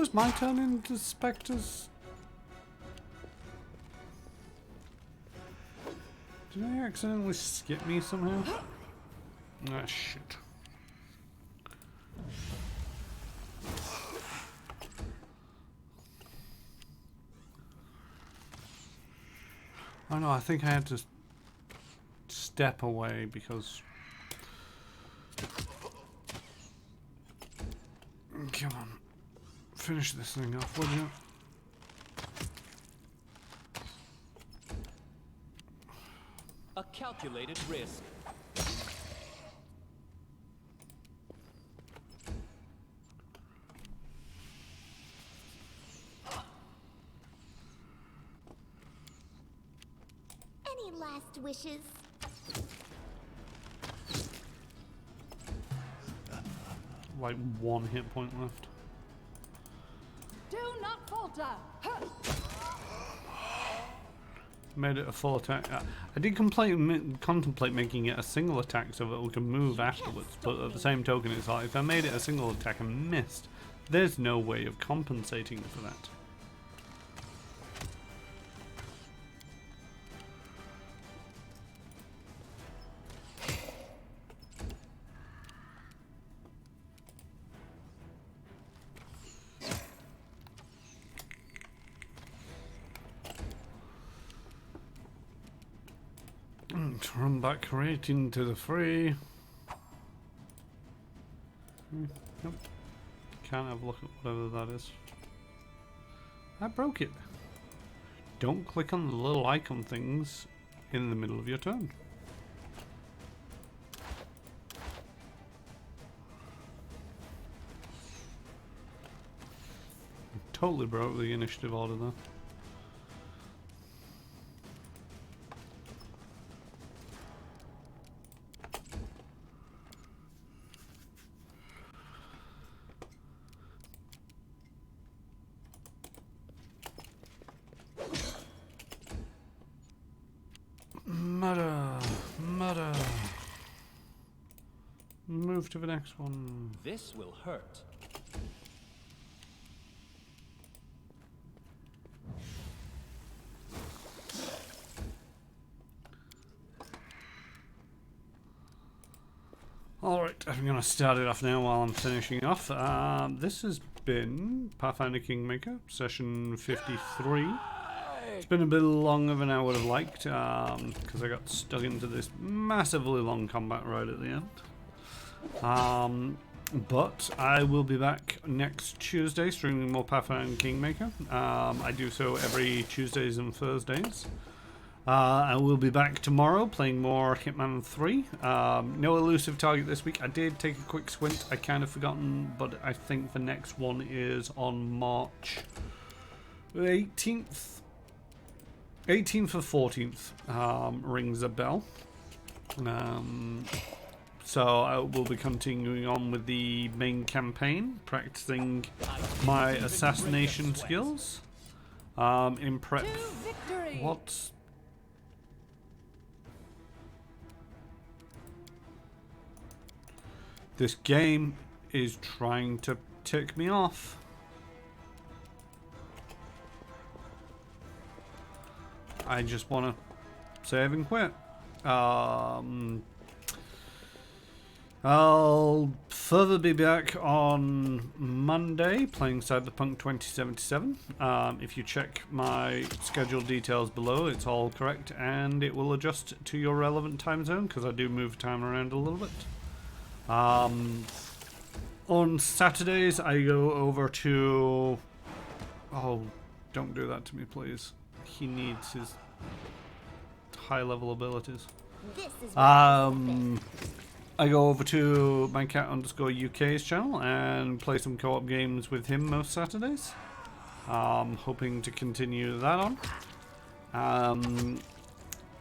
was my turn into Spectres? Did I accidentally skip me somehow? Ah, shit. Oh no, I think I had to step away because... Come on. Finish this thing off, would you? A calculated risk. Any last wishes? Like 1 hit point left. Do not falter. Made it a full attack. I did contemplate making it a single attack so that we can move afterwards, but at the same token it's like if I made it a single attack and missed, there's no way of compensating for that. Run back right into the fray. Nope. Can't have a look at whatever that is. I broke it. Don't click on the little icon things in the middle of your turn. Totally broke the initiative order there. Murder. Move to the next one. This will hurt. Alright, I'm going to start it off now while I'm finishing off. This has been Pathfinder Kingmaker, session 53. It's been a bit longer than I would have liked, because I got stuck into this massively long combat right at the end. But I will be back next Tuesday streaming more Pathfinder Kingmaker. I do so every Tuesdays and Thursdays. I will be back tomorrow playing more Hitman 3. No elusive target this week. I did take a quick squint. I kind of forgotten, but I think the next one is on March 18th. 18th or 14th rings a bell. So I will be continuing on with the main campaign, practicing my assassination skills. In prep. What's... This game is trying to tick me off. I just want to save and quit. I'll further be back on Monday playing Cyberpunk 2077. If you check my schedule details below, it's all correct and it will adjust to your relevant time zone because I do move time around a little bit. On Saturdays I go over to... Oh, don't do that to me, please. He needs his high level abilities. I go over to mycat_UK's channel and play some co-op games with him most Saturdays. Hoping to continue that on.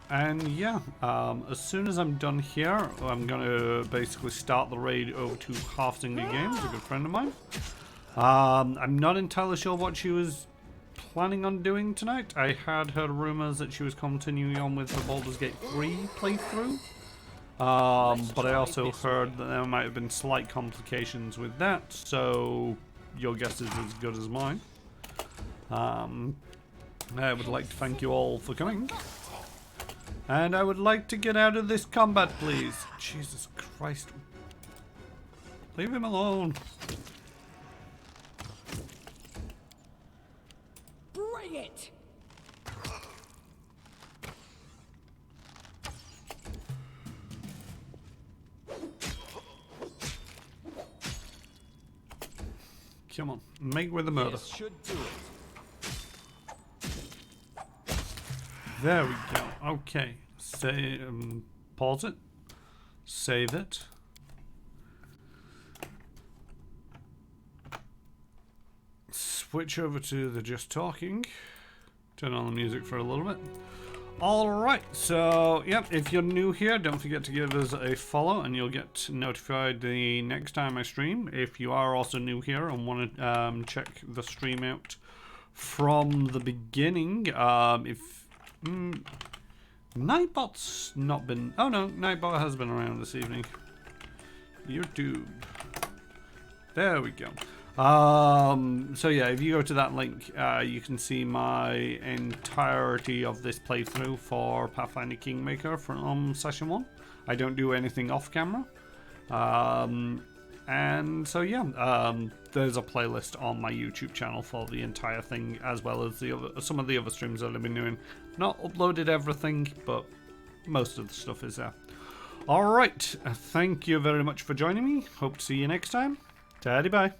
And yeah, as soon as I'm done here, I'm going to basically start the raid over to Half-Singer Games, a good friend of mine. I'm not entirely sure what she was planning on doing tonight. I had heard rumours that she was continuing on with her Baldur's Gate 3 playthrough. But I also heard that there might have been slight complications with that, so your guess is as good as mine. I would like to thank you all for coming. And I would like to get out of this combat, please. Jesus Christ. Leave him alone. Bring it! Come on, make with the murder. This should do it. There we go. Okay. Say, pause it. Save it. Switch over to the just talking. Turn on the music for a little bit. Alright, so, yep, if you're new here, don't forget to give us a follow and you'll get notified the next time I stream. If you are also new here and want to check the stream out from the beginning, Nightbot's not been... Oh no, Nightbot has been around this evening. YouTube. There we go. So yeah, if you go to that link, you can see my entirety of this playthrough for Pathfinder Kingmaker from session 1. I don't do anything off camera. And so yeah, there's a playlist on my YouTube channel for the entire thing, as well as some of the other streams that I've been doing. Not uploaded everything, but most of the stuff is there. Alright, thank you very much for joining me. Hope to see you next time. Taddy bye.